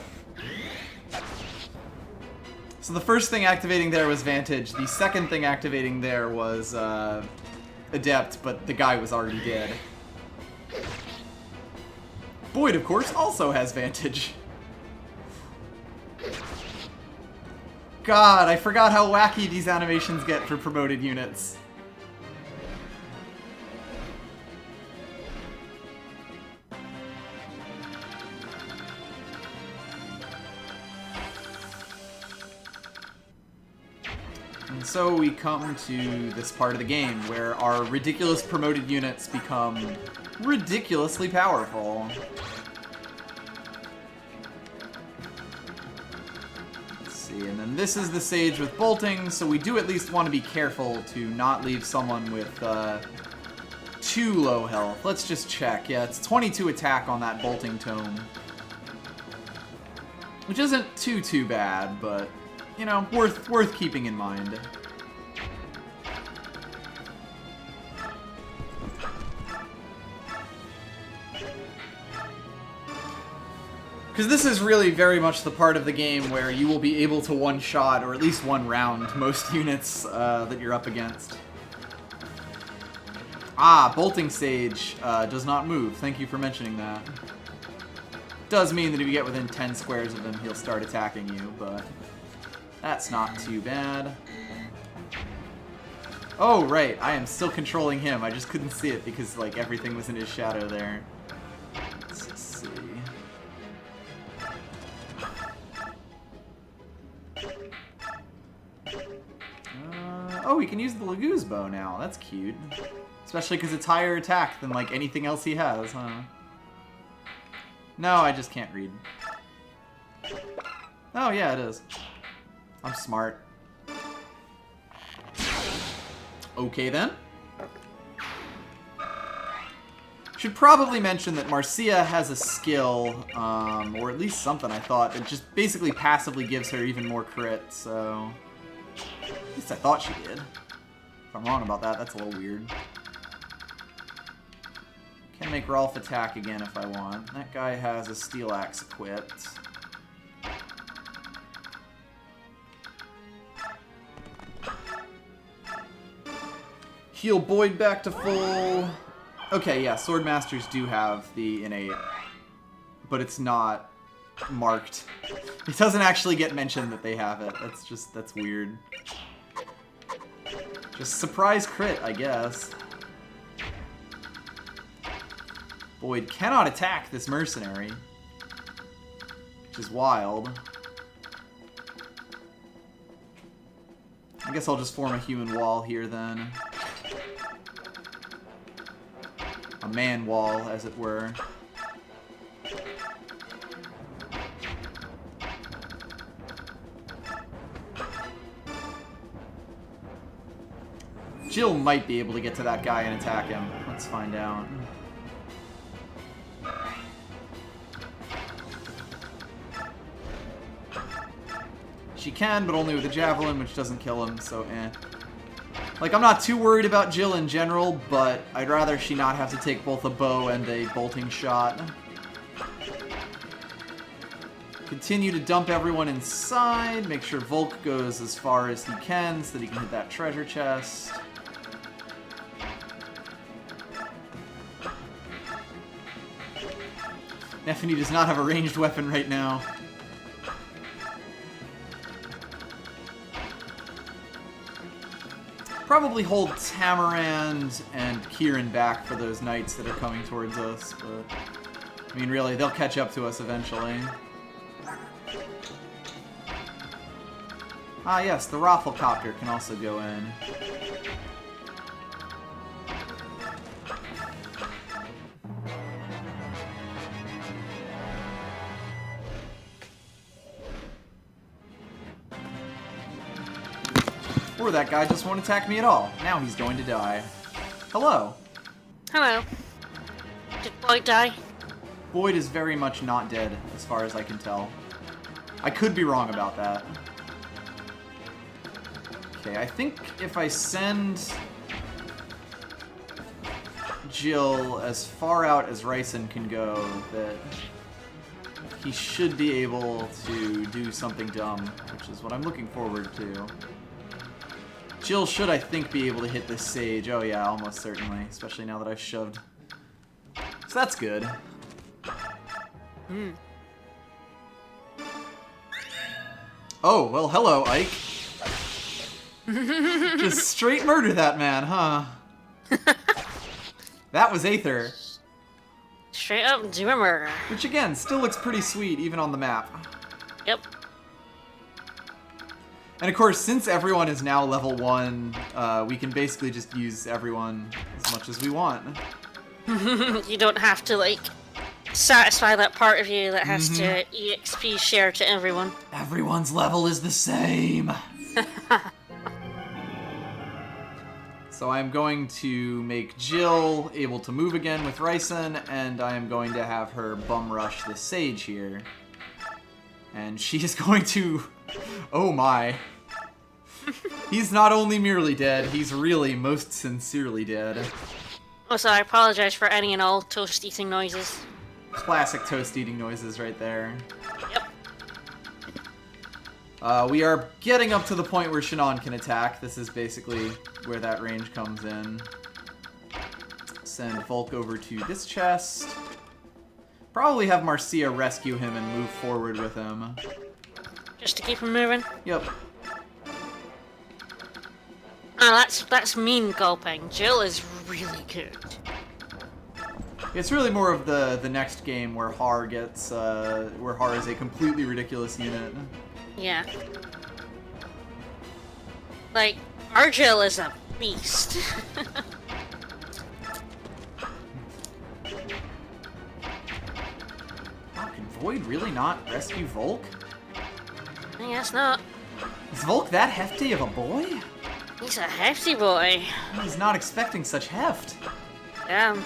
So the first thing activating there was Vantage. The second thing activating there was Adept, but the guy was already dead. Boyd, of course, also has Vantage. God, I forgot how wacky these animations get for promoted units. And so we come to this part of the game where our ridiculous promoted units become ridiculously powerful. And then this is the Sage with bolting, so we do at least want to be careful to not leave someone with too low health. Let's just check. Yeah, it's 22 attack on that bolting tome. Which isn't too bad, but, you know, worth keeping in mind. Because this is really very much the part of the game where you will be able to one-shot, or at least one-round, most units that you're up against. Ah, Bolting Sage does not move. Thank you for mentioning that. Does mean that if you get within 10 squares of him, he'll start attacking you, but that's not too bad. Oh, right, I am still controlling him. I just couldn't see it because, like, everything was in his shadow there. Let's see. Oh, he can use the Laguz bow now. That's cute. Especially because it's higher attack than, like, anything else he has, huh? No, I just can't read. Oh, yeah, it is. I'm smart. Okay, then. Should probably mention that Marcia has a skill, or at least something, I thought, that just basically passively gives her even more crit, so... At least I thought she did. If I'm wrong about that, that's a little weird. Can make Rolf attack again if I want. That guy has a Steel Axe equipped. Heal Boyd back to full. Okay, yeah, Swordmasters do have the innate, but it's not marked. It doesn't actually get mentioned that they have it. That's weird. Just surprise crit, I guess. Boyd cannot attack this mercenary, which is wild. I guess I'll just form a human wall here then. A man wall, as it were. Jill might be able to get to that guy and attack him. Let's find out. She can, but only with a javelin, which doesn't kill him, so eh. Like, I'm not too worried about Jill in general, but I'd rather she not have to take both a bow and a bolting shot. Continue to dump everyone inside, make sure Volk goes as far as he can so that he can hit that treasure chest. Nefany does not have a ranged weapon right now. Probably hold Tamarand and Kieran back for those knights that are coming towards us, but I mean, really, they'll catch up to us eventually. Ah, yes, the Rafflecopter can also go in. Or that guy just won't attack me at all. Now he's going to die. Hello. Hello. Did Boyd die? Boyd is very much not dead, as far as I can tell. I could be wrong about that. Okay, I think if I send Jill as far out as Ryson can go, that he should be able to do something dumb, which is what I'm looking forward to. Jill should, I think, be able to hit this sage. Oh yeah, almost certainly, especially now that I've shoved. So that's good. Oh, well, hello, Ike. Just straight murder that man, huh? That was Aether. Straight up do a murder. Which, again, still looks pretty sweet, even on the map. Yep. And of course, since everyone is now level 1, we can basically just use everyone as much as we want. You don't have to, like, satisfy that part of you that has to EXP share to everyone. Everyone's level is the same. So I'm going to make Jill able to move again with Ryson, and I am going to have her bum rush the sage here. And she is going to... Oh my. He's not only merely dead, he's really most sincerely dead. Also, I apologize for any and all toast eating noises. Classic toast eating noises right there. Yep. We are getting up to the point where Shannon can attack. This is basically where that range comes in. Send Volk over to this chest. Probably have Marcia rescue him and move forward with him. Just to keep him moving? Yep. Oh, that's mean gulping. Jill is really good. It's really more of the next game where Har gets, where Har is a completely ridiculous unit. Yeah. Like, our Jill is a beast. How can Void really not rescue Volk? I guess not. Is Volk that hefty of a boy? He's a hefty boy. I was not expecting such heft. Damn.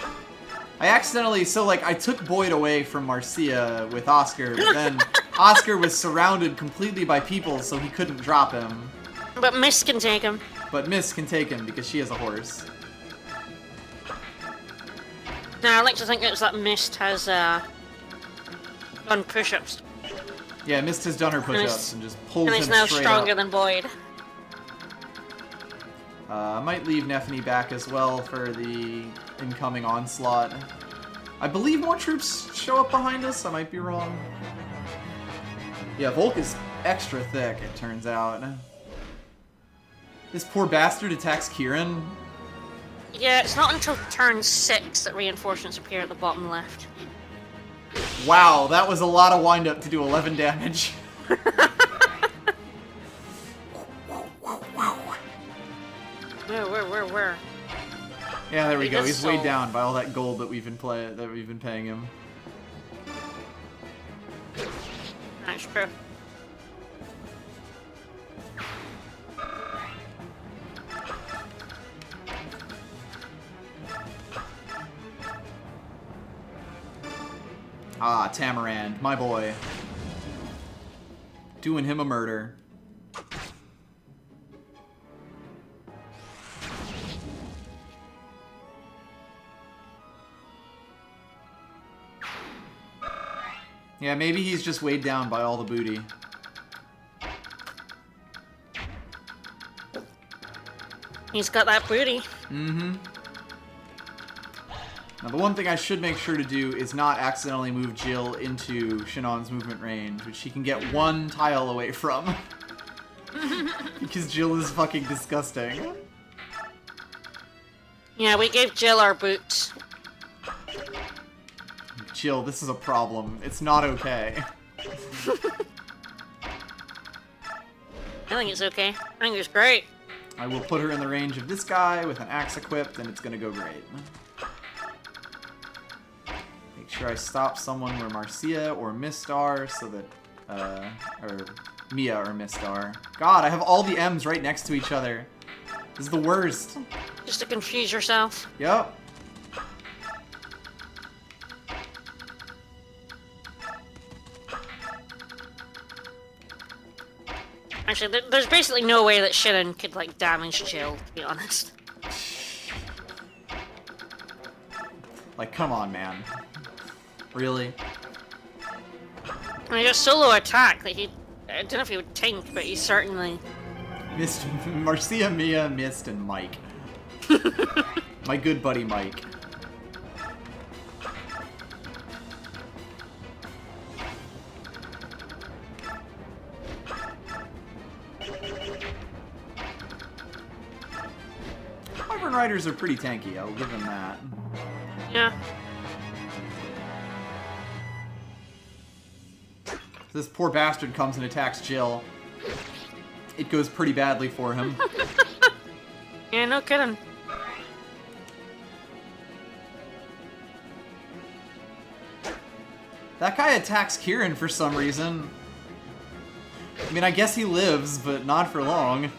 I accidentally, so like, I took Boyd away from Marcia with Oscar, but then Oscar was surrounded completely by people, so he couldn't drop him. But Miss can take him. But Miss can take him because she has a horse. Now, I like to think it's that Mist has, done push-ups. Yeah, Mist has done her push-ups and just pulls him And straight he's now stronger up. than Boyd. I might leave Nefany back as well for the incoming onslaught. I believe more troops show up behind us, I might be wrong. Yeah, Volk is extra thick, it turns out. This poor bastard attacks Kieran. Yeah, it's not until turn 6 that reinforcements appear at the bottom left. Wow, that was a lot of wind-up to do 11 damage. Where? Yeah, there we go. does He's weighed so. down by all that gold that we've been paying him. That's true. Ah, Tamarand, my boy. Doing him a murder. Yeah, maybe he's just weighed down by all the booty. He's got that booty. Mm-hmm. Now, the one thing I should make sure to do is not accidentally move Jill into Shannon's movement range, which she can get one tile away from. Because Jill is fucking disgusting. Yeah, we gave Jill our boots. Jill, this is a problem. It's not okay. I think it's okay. I think it's great. I will put her in the range of this guy with an axe equipped, and it's gonna go great. Make sure I stop someone where Marcia or Mistar, so that, or Mia or Mistar. God, I have all the M's right next to each other. This is the worst. Just to confuse yourself. Yup. Actually, there's basically no way that Shannon could, like, damage Jill, to be honest. Like, come on, man. Really? I mean, just solo attack, like, I don't know if he would tank, but he certainly... Missed Marcia, Mia, Mist, and Mike. My good buddy Mike. Wyvern Riders are pretty tanky, I'll give them that. Yeah. This poor bastard comes and attacks Jill. It goes pretty badly for him. Yeah, no kidding. That guy attacks Kieran for some reason. I mean, I guess he lives, but not for long.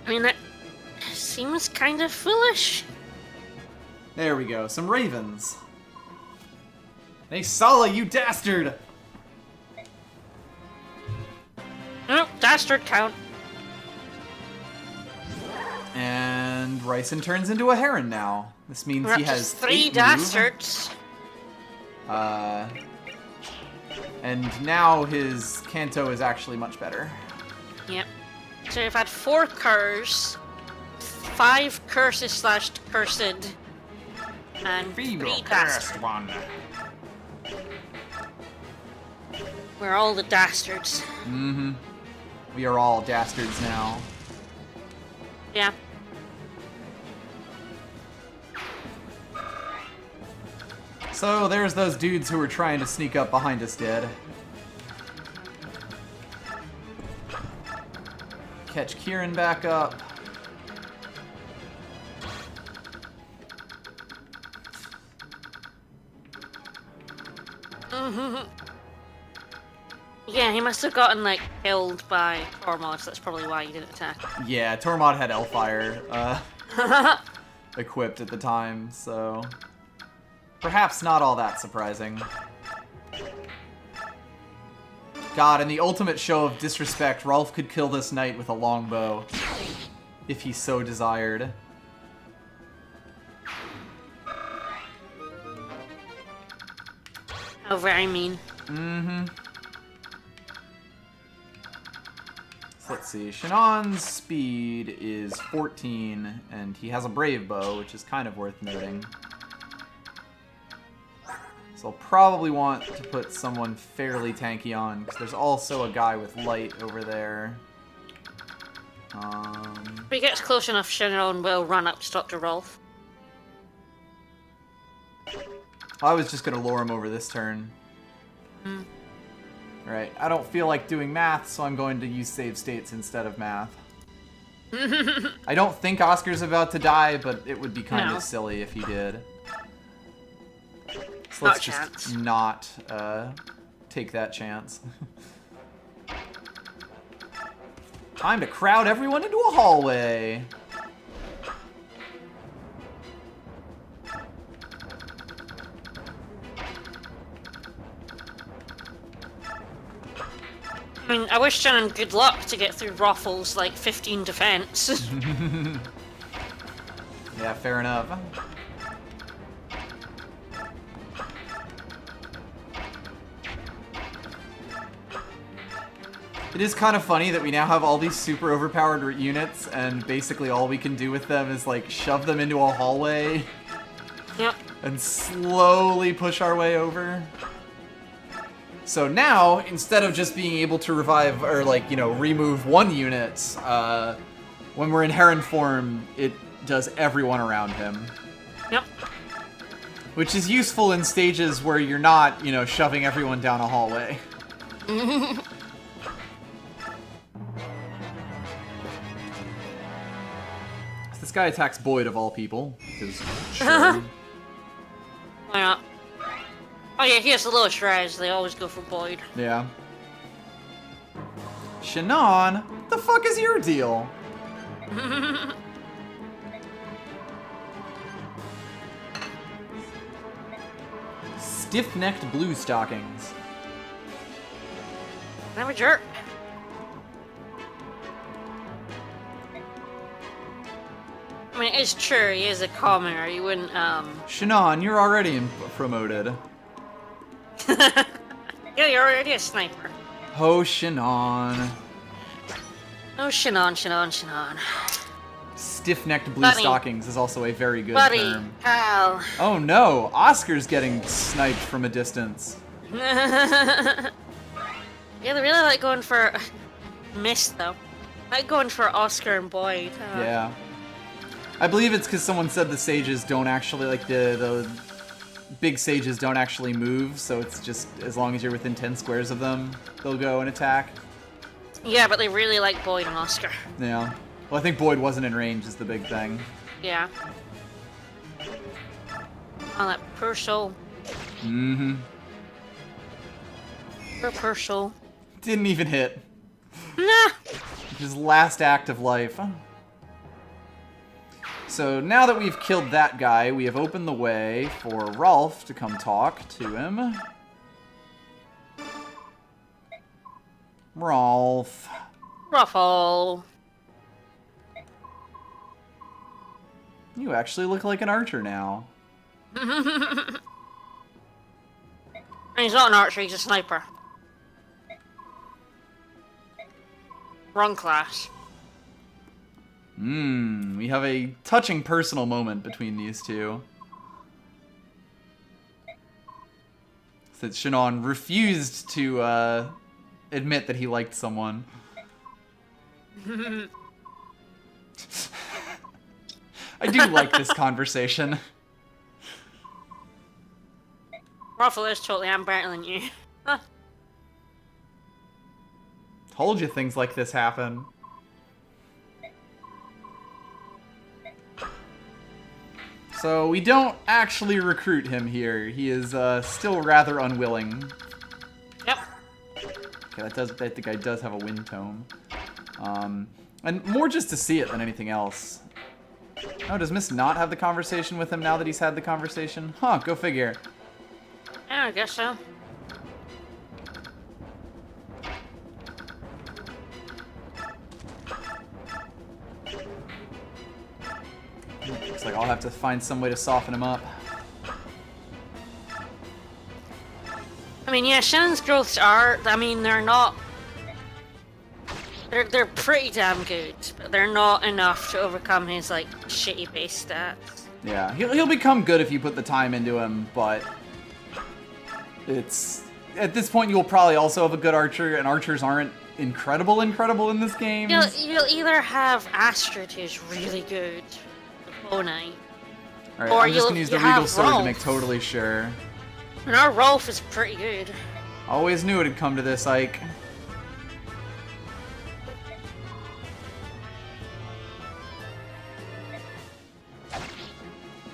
I mean, that seems kind of foolish. There we go, some ravens. Naesala, you dastard! Oh, dastard count. And Ryson turns into a heron now. This means We're he up to has 3 8 move. dastards. And now his Kanto is actually much better. Yep. So we've had 4 curs, 5 curses slash cursed, and 3 dastards. one. We're all the dastards. Mm-hmm. We are all dastards now. Yeah. So there's those dudes who were trying to sneak up behind us dead. Catch Kieran back up. Yeah, he must have gotten, like, killed by Tormod, so that's probably why he didn't attack. Yeah, Tormod had Elfire equipped at the time, so perhaps not all that surprising. God, in the ultimate show of disrespect, Rolf could kill this knight with a longbow, if he so desired. How very mean. Mm-hmm. So let's see. Shannon's speed is 14, and he has a brave bow, which is kind of worth noting. So I'll probably want to put someone fairly tanky on, because there's also a guy with light over there. If he gets close enough, Shannon will run up to Dr. Rolf. I was just gonna lure him over this turn. Right. I don't feel like doing math, so I'm going to use save states instead of math. I don't think Oscar's about to die, but it would be kind of silly if he did. So let's just not take that chance. Time to crowd everyone into a hallway. I mean, I wish Shannon good luck to get through Ruffles, like, 15 defense. Yeah, fair enough. It is kind of funny that we now have all these super overpowered units, and basically all we can do with them is, like, shove them into a hallway. Yep. And slowly push our way over. So now, instead of just being able to revive, or like, you know, remove one unit, when we're in Heron form, it does everyone around him. Yep. Which is useful in stages where you're not, you know, shoving everyone down a hallway. This guy attacks Boyd of all people, because sure. Why not? Oh yeah, he has the lowest rise. They always go for Boyd. Yeah. Shannon, what the fuck is your deal? Stiff-necked blue stockings. I'm a jerk. I mean, it's true, he is a commoner. You wouldn't, Shannon, you're already promoted. Yeah, you're already a sniper. Oh, Shannon. Oh, Shannon. Stiff-necked blue Buddy. stockings is also a very good Buddy, term. pal. Oh no, Oscar's getting sniped from a distance. Yeah, they really like going for... Missed, though. Like going for Oscar and Boyd. Yeah. I believe it's because someone said the sages don't actually, like, the big sages don't actually move, so it's just, as long as you're within 10 squares of them, they'll go and attack. Yeah, but they really like Boyd and Oscar. Yeah. Well, I think Boyd wasn't in range is the big thing. Yeah. Oh, that poor soul. Mm-hmm. Poor soul. Didn't even hit. Nah! His last act of life. So now that we've killed that guy, we have opened the way for Rolf to come talk to him. Rolf. Ruffle. You actually look like an archer now. And he's not an archer, he's a sniper. Wrong class. We have a touching personal moment between these two. That Shannon refused to admit that he liked someone. I do like this conversation. Ruffle is totally, I'm better than you. Told you things like this happen. So we don't actually recruit him here. He is still rather unwilling. Yep. Okay, I think the guy does have a wind tome. And more just to see it than anything else. Oh, does Miss not have the conversation with him now that he's had the conversation? Huh, go figure. Yeah, I guess so. Looks like I'll have to find some way to soften him up. I mean, yeah, Shannon's growths are, I mean, they're not... They're pretty damn good, but they're not enough to overcome his, like, shitty base stats. Yeah, he'll become good if you put the time into him, but... It's... At this point, you'll probably also have a good archer, and archers aren't incredible in this game. You'll either have Astrid, who's really good, with Bonai. Alright, or I'm just gonna use the Regal Sword Rolf. to make totally sure. And our Rolf is pretty good. Always knew it'd come to this, Ike.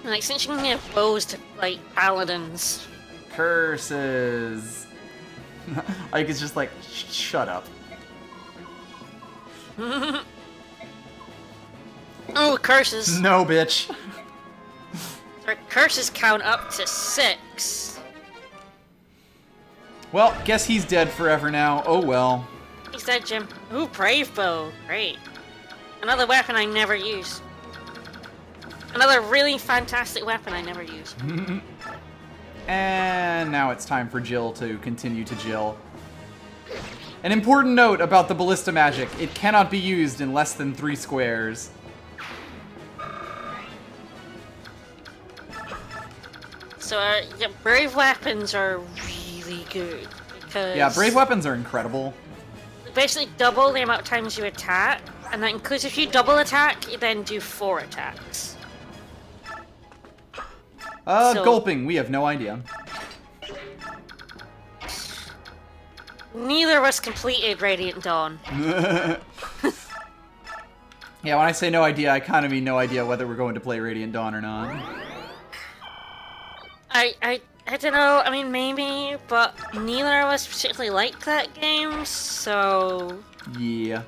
Like, since you can give bows to, like, paladins. Curses. Ike is just like, shut up. Oh, curses. No, bitch. Our curses count up to 6. Well, guess he's dead forever now. Oh well. He's dead, Jim. Ooh, Brave Bow. Great. Another weapon I never use. Another really fantastic weapon I never use. And now it's time for Jill to continue to Jill. An important note about the ballista magic. It cannot be used in less than 3 squares. So, yeah, brave weapons are really good. Because Yeah, brave weapons are incredible. basically double the amount of times you attack. And that includes if you double attack, you then do 4 attacks. So- Gulping, we have no idea. Neither of us completed Radiant Dawn. Yeah, when I say no idea, I kind of mean no idea whether we're going to play Radiant Dawn or not. I don't know, I mean, maybe, but neither of us particularly like that game, so... Yeah.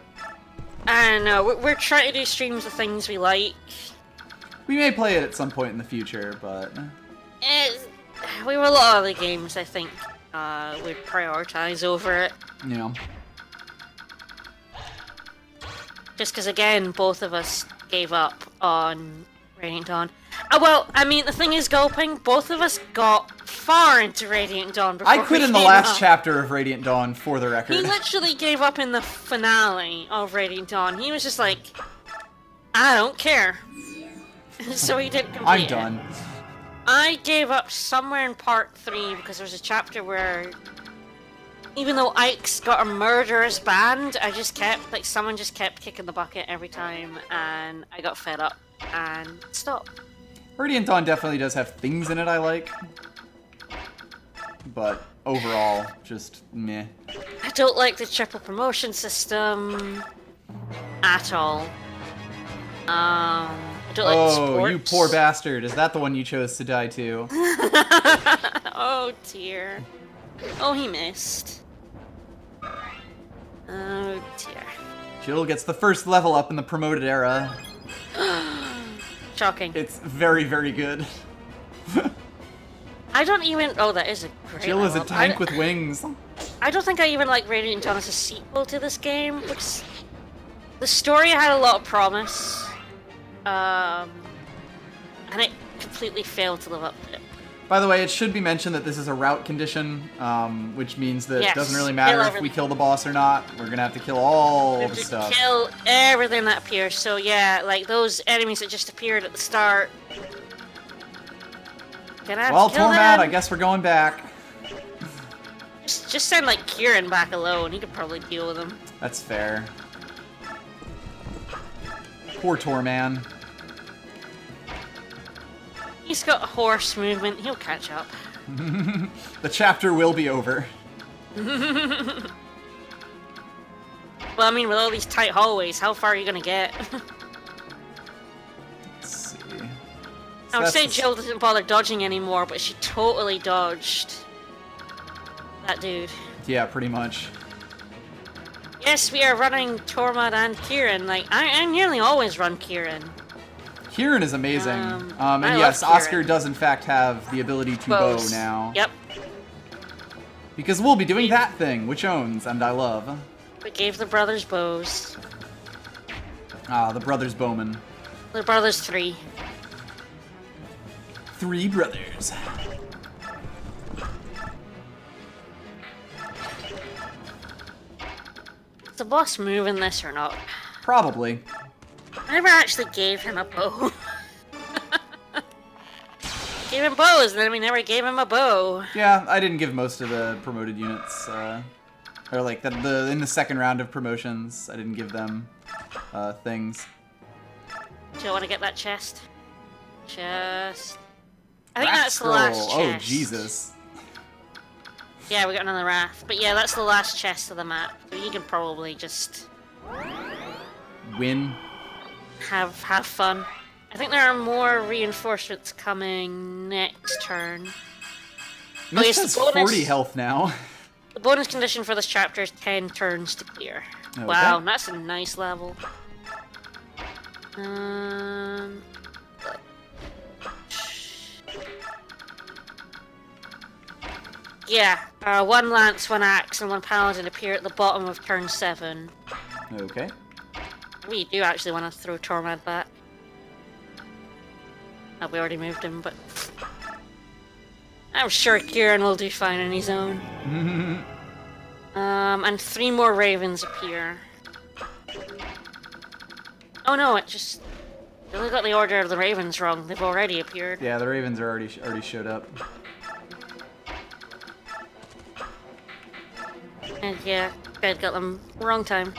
I don't know, we're trying to do streams of things we like. We may play it at some point in the future, but... We have a lot of other games, I think, we'd prioritize over it. You know. Just because, again, both of us gave up on Radiant Dawn. Well, I mean, the thing is, Gulping, both of us got far into Radiant Dawn before I quit in the last chapter of Radiant Dawn, for the record. He literally gave up in the finale of Radiant Dawn. He was just like, I don't care. So he didn't complete I'm done. I gave up somewhere in part 3 because there was a chapter where, even though Ike's got a murderous band, I just kept, like, someone just kept kicking the bucket every time, and I got fed up and stopped. Radiant Dawn definitely does have things in it I like. But overall, just meh. I don't like the triple promotion system at all. I don't like the sports. You poor bastard. Is that the one you chose to die to? Oh dear. Oh, he missed. Oh dear. Jill gets the first level up in the promoted era. Shocking. It's very, very good. I don't even... Oh, that is a great Jill is a level. tank with wings. I don't think I even like Radiant Dawn as a sequel to this game, because the story had a lot of promise, and it completely failed to live up to it. By the way, it should be mentioned that this is a route condition, which means that Yes, it doesn't really matter kill if we everything. kill the boss or not. We're gonna have to kill all We the have to stuff. kill everything that appears, so yeah, like those enemies that just appeared at the start. Gonna have Well, to kill Tormad, them. I guess we're going back. Just send, like, Kieran back alone. He could probably deal with him. That's fair. Poor Torman. He's got horse movement. He'll catch up. The chapter will be over. Well, I mean, with all these tight hallways, how far are you gonna get? Let's see. I would that's say the- Jill doesn't bother dodging anymore, but she totally dodged that dude. Yeah, pretty much. Yes, we are running Tormod and Kieran. Like, I nearly always run Kieran. Kieran is amazing. I And love yes, Oscar Kieran. does in fact have the ability to Bows. bow now. Yep. Because we'll be doing that thing, which owns, and I love. We gave the brothers bows. Ah, the brothers Bowman. The brothers 3. 3 brothers. Is the boss moving this or not? Probably. I never actually gave him a bow. Gave him bows, and then we never gave him a bow. Yeah, I didn't give most of the promoted units Or like in the second round of promotions, I didn't give them things. Do you want to get that chest? Chest. I think Wrath that's scroll. the last chest. Oh, Jesus. Yeah, we got another Wrath. But yeah, that's the last chest of the map. So you can probably just... Win. Have fun. I think there are more reinforcements coming next turn. Mist has 40 health now. The bonus condition for this chapter is 10 turns to clear. Okay. Wow, that's a nice level. Yeah, one lance, one axe, and one paladin appear at the bottom of turn 7. Okay. We do actually want to throw Tormad back. Oh, we already moved him, but... I'm sure Kieran will do fine on his own. And 3 more ravens appear. Oh no, it just... You really got the order of the ravens wrong. They've already appeared. Yeah, the ravens are already showed up. And yeah, Fed got them wrong time.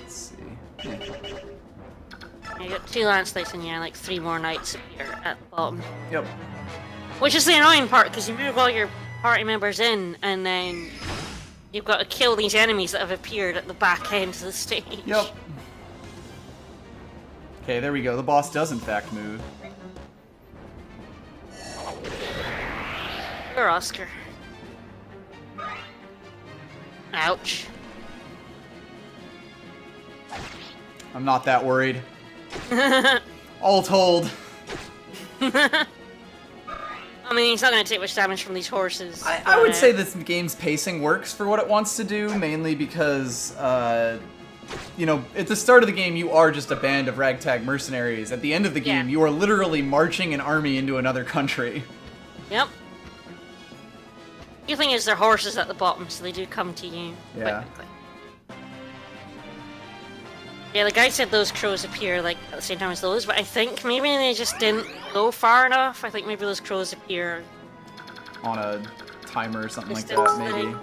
Let's see. Yeah. You got 2 lance knights and yeah, like 3 more knights appear at the bottom. Yep. Which is the annoying part, because you move all your party members in, and then you've got to kill these enemies that have appeared at the back end of the stage. Yep. Okay, there we go. The boss does in fact move. Poor Oscar. Ouch. I'm not that worried. All told. I mean, he's not going to take much damage from these horses. I would say this game's pacing works for what it wants to do, mainly because, you know, at the start of the game, you are just a band of ragtag mercenaries. At the end of the game, you are literally marching an army into another country. Yep. The thing is, they're horses at the bottom, so they do come to you quite quickly. Yeah, the guy said those crows appear like at the same time as those, but I think maybe they just didn't go far enough. I think maybe those crows appear on a timer or something like that, maybe.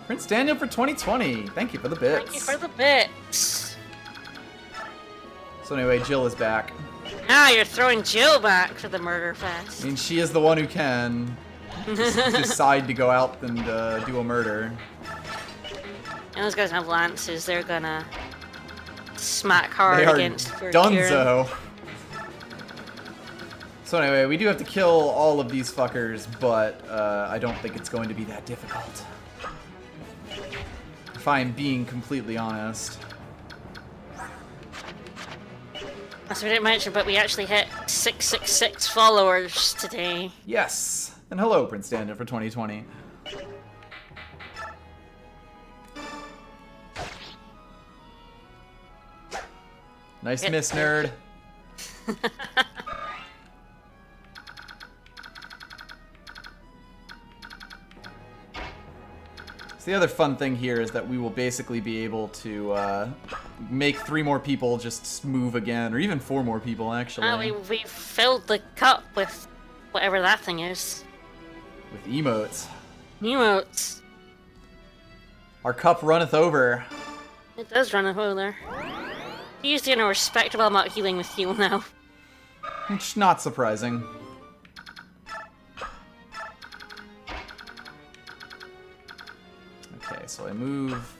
Prince Daniel for 2020. Thank you for the bits. Thank you for the bits. So anyway, Jill is back. Ah, you're throwing Jill back for the murder fest. I mean, she is the one who can decide to go out and do a murder. And those guys have lances. They're gonna smack hard they are against Dunzo. So anyway, we do have to kill all of these fuckers, but I don't think it's going to be that difficult. If I'm being completely honest. As we didn't mention, but we actually hit 666 followers today. Yes. And hello, Prince Daniel for 2020. Nice miss, nerd. So the other fun thing here is that we will basically be able to make 3 more people just move again, or even 4 more people, actually. We filled the cup with whatever that thing is. With emotes. Emotes. Our cup runneth over. It does run over. He's doing a respectable amount of healing with heal now. Which, not surprising. Okay, so I move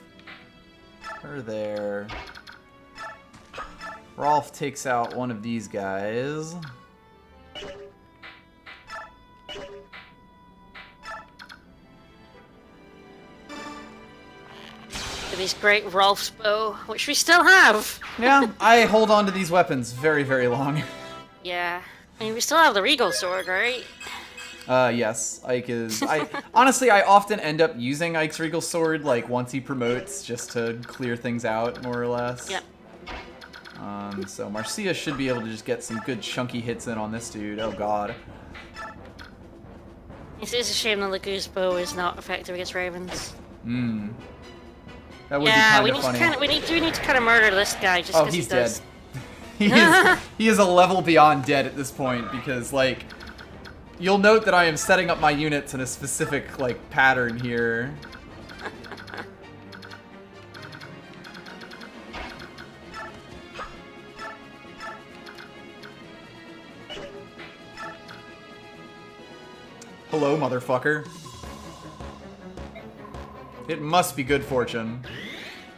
her there. Rolf takes out one of these guys. These great Rolf's bow, which we still have. Yeah, I hold on to these weapons very, very long. Yeah. I mean, we still have the Regal Sword, right? Yes. Ike is... honestly, I often end up using Ike's Regal Sword, like, once he promotes, just to clear things out, more or less. Yep. So Marcia should be able to just get some good chunky hits in on this dude. Oh, God. It is a shame the Lagoose bow is not effective against ravens. Hmm. That would be kind of funny. We do need to kind of murder this guy just because he's dead. He is a level beyond dead at this point because, like, you'll note that I am setting up my units in a specific, like, pattern here. Hello, motherfucker. It must be good fortune.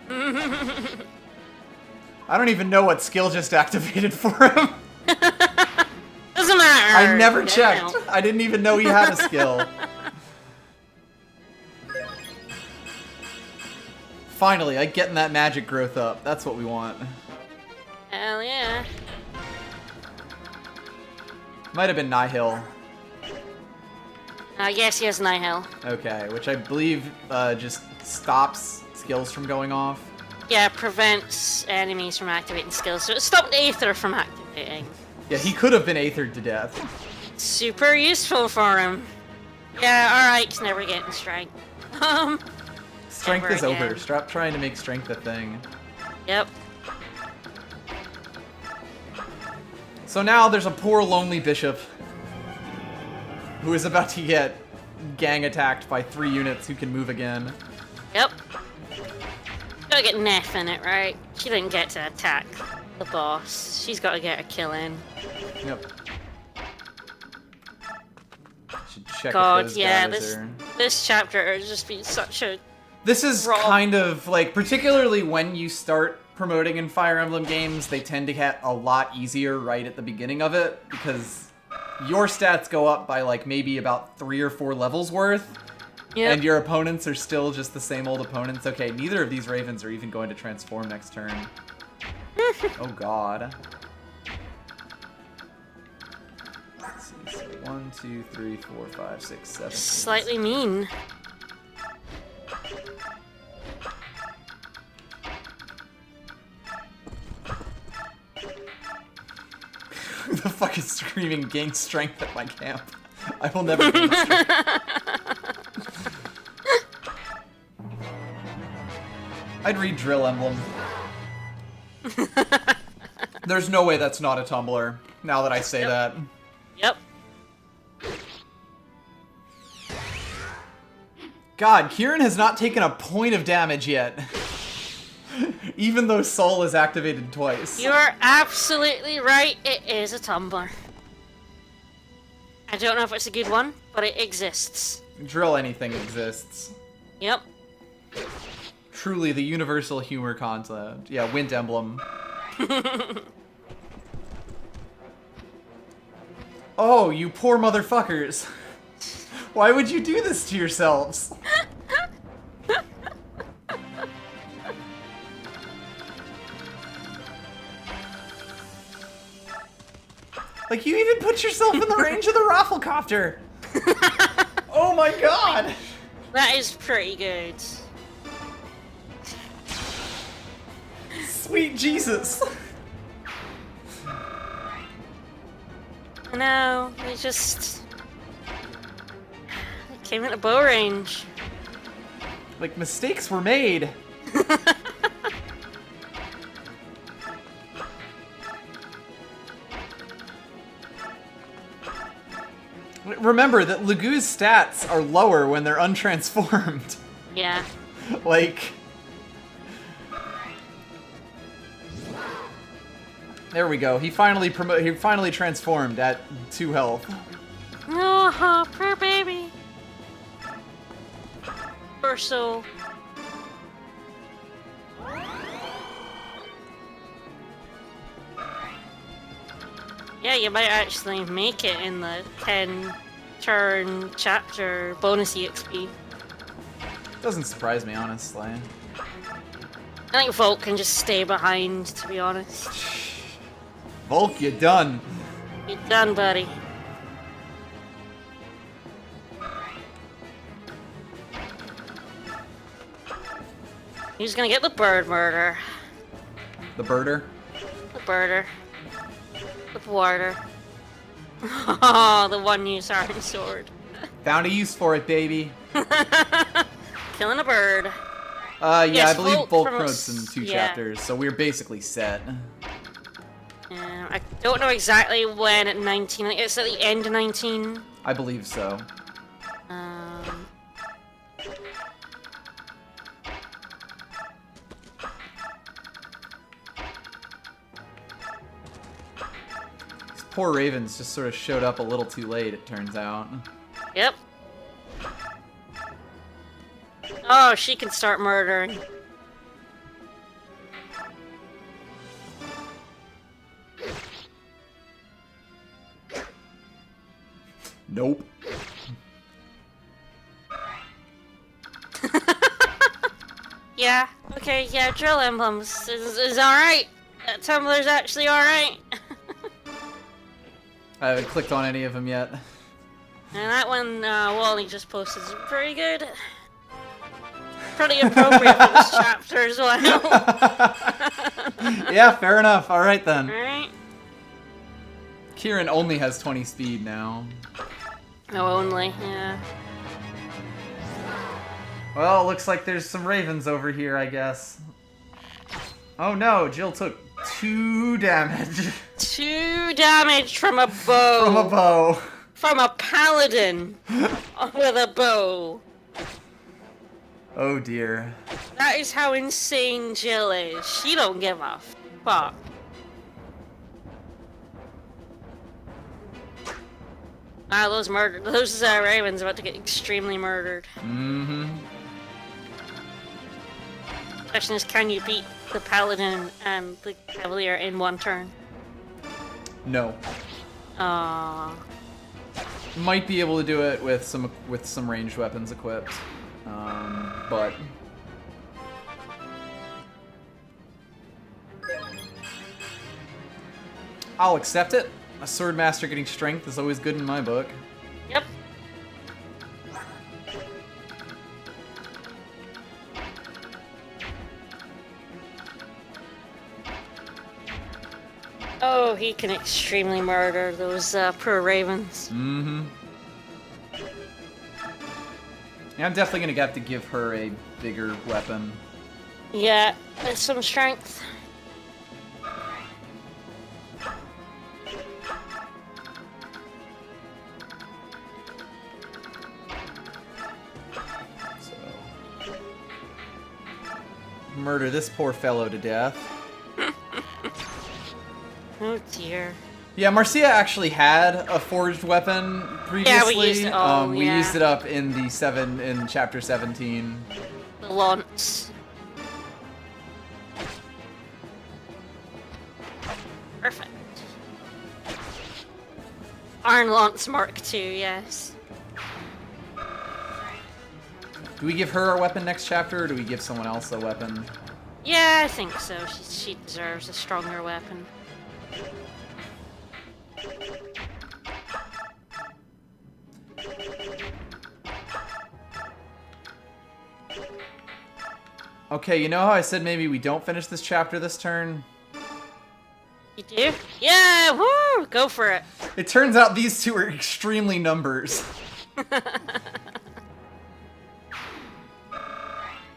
I don't even know what skill just activated for him. Doesn't matter. I never checked. I didn't even know he had a skill. Finally, I getting that magic growth up. That's what we want. Hell yeah. Might have been Nihil. Yes, he has Nihil. Okay, which I believe just stops skills from going off. Yeah, prevents enemies from activating skills, so it stopped Aether from activating. Yeah, he could have been aethered to death. Super useful for him. Yeah, alright, he's never getting strength. Strength is again. over. Stop trying to make strength a thing. Yep. So now there's a poor lonely bishop who is about to get gang attacked by 3 units who can move again. Yep. Gotta get Neff in it, right? She didn't get to attack the boss. She's gotta get a kill in. Yep. Should check God, if those yeah, guys are... this chapter has just been such a... This is kind of, like, particularly when you start promoting in Fire Emblem games, they tend to get a lot easier right at the beginning of it, because your stats go up by, like, maybe about 3 or 4 levels worth, and your opponents are still just the same old opponents. Okay, neither of these ravens are even going to transform next turn. Oh god. Let's see, so 1, 2, 3, 4, 5, 6, 7. Slightly mean. Who the fuck is screaming gain strength at my camp? I will never gain strength. I'd read Drill Emblem. There's no way that's not a Tumblr, now that I say that. Yep. God, Kieran has not taken a point of damage yet. Even though Soul is activated twice. You are absolutely right, it is a Tumblr. I don't know if it's a good one, but it exists. Drill anything exists. Yep. Truly the universal humor concept. Yeah, Wind Emblem. Oh, you poor motherfuckers. Why would you do this to yourselves? Like, you even put yourself in the range of the Rafflecopter! Oh my god! That is pretty good. Sweet Jesus! No, they just... They came into bow range. Like, mistakes were made. Remember that Lagu's stats are lower when they're untransformed. Yeah. Like... There we go. He finally transformed at 2 health. Oh, poor baby. Poor soul. Yeah, you might actually make it in the 10-turn chapter bonus EXP. Doesn't surprise me, honestly. I think Volk can just stay behind, to be honest. Volk, you're done. You're done, buddy. Who's gonna get the bird murder? The birder? The birder. The warder. Oh, the one-use iron sword. Found a use for it, baby. Killing a bird. Yeah, Yes, I believe Volk Volk promotes- promotes in 2 yeah. chapters, so we're basically set. I don't know exactly when at 19. I think it's at the end of 19. I believe so. These poor ravens just sort of showed up a little too late, it turns out. Yep. Oh, she can start murdering. Nope. Yeah, okay, yeah, drill emblems is alright. That Tumblr's actually alright. I haven't clicked on any of them yet. And that one Wally just posted is pretty good. Pretty appropriate for this chapter as well. Yeah, fair enough. Alright then. Alright. Kieran only has 20 speed now. Oh, only, yeah. Well, looks like there's some ravens over here, I guess. Oh no, Jill took 2 damage. 2 damage from a bow. From a bow. From a paladin with a bow. Oh dear. That is how insane Jill is. She don't give a fuck. Ah, those ravens about to get extremely murdered. Mm-hmm. Question is, can you beat the paladin and the cavalier in one turn? No. Aww. Might be able to do it with some ranged weapons equipped, but I'll accept it. A sword master getting strength is always good in my book. Yep. Oh, he can extremely murder those poor ravens. Mm-hmm. Yeah, I'm definitely gonna have to give her a bigger weapon. Yeah, with some strength. So, murder this poor fellow to death. Oh dear. Yeah, Marcia actually had a forged weapon previously. Yeah, we used it. Oh, we yeah. used it up in in chapter 17. The lance. Perfect. Iron Lance Mark II, yes. Do we give her a weapon next chapter, or do we give someone else a weapon? Yeah, I think so. She deserves a stronger weapon. Okay, you know how I said maybe we don't finish this chapter this turn? You do? Yeah, woo! Go for it. It turns out these two are extremely numbers.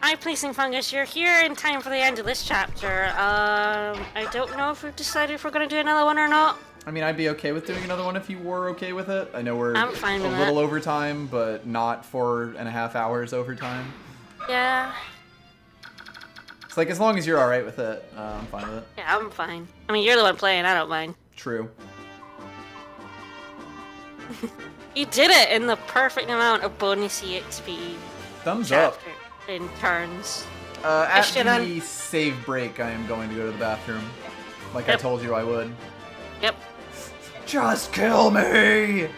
Hi, Placing Fungus. You're here in time for the end of this chapter. I don't know if we've decided if we're gonna do another one or not. I mean, I'd be okay with doing another one if you were okay with it. I know we're I'm fine with a little that. overtime, but not 4.5 hours overtime. Yeah. It's like, as long as you're alright with it, I'm fine with it. Yeah, I'm fine. I mean, you're the one playing. I don't mind. True. You did it in the perfect amount of bonus EXP Thumbs up. chapter in turns. At should the save break, I am going to go to the bathroom. Like I Yep. told you I would. Yep. Just kill me!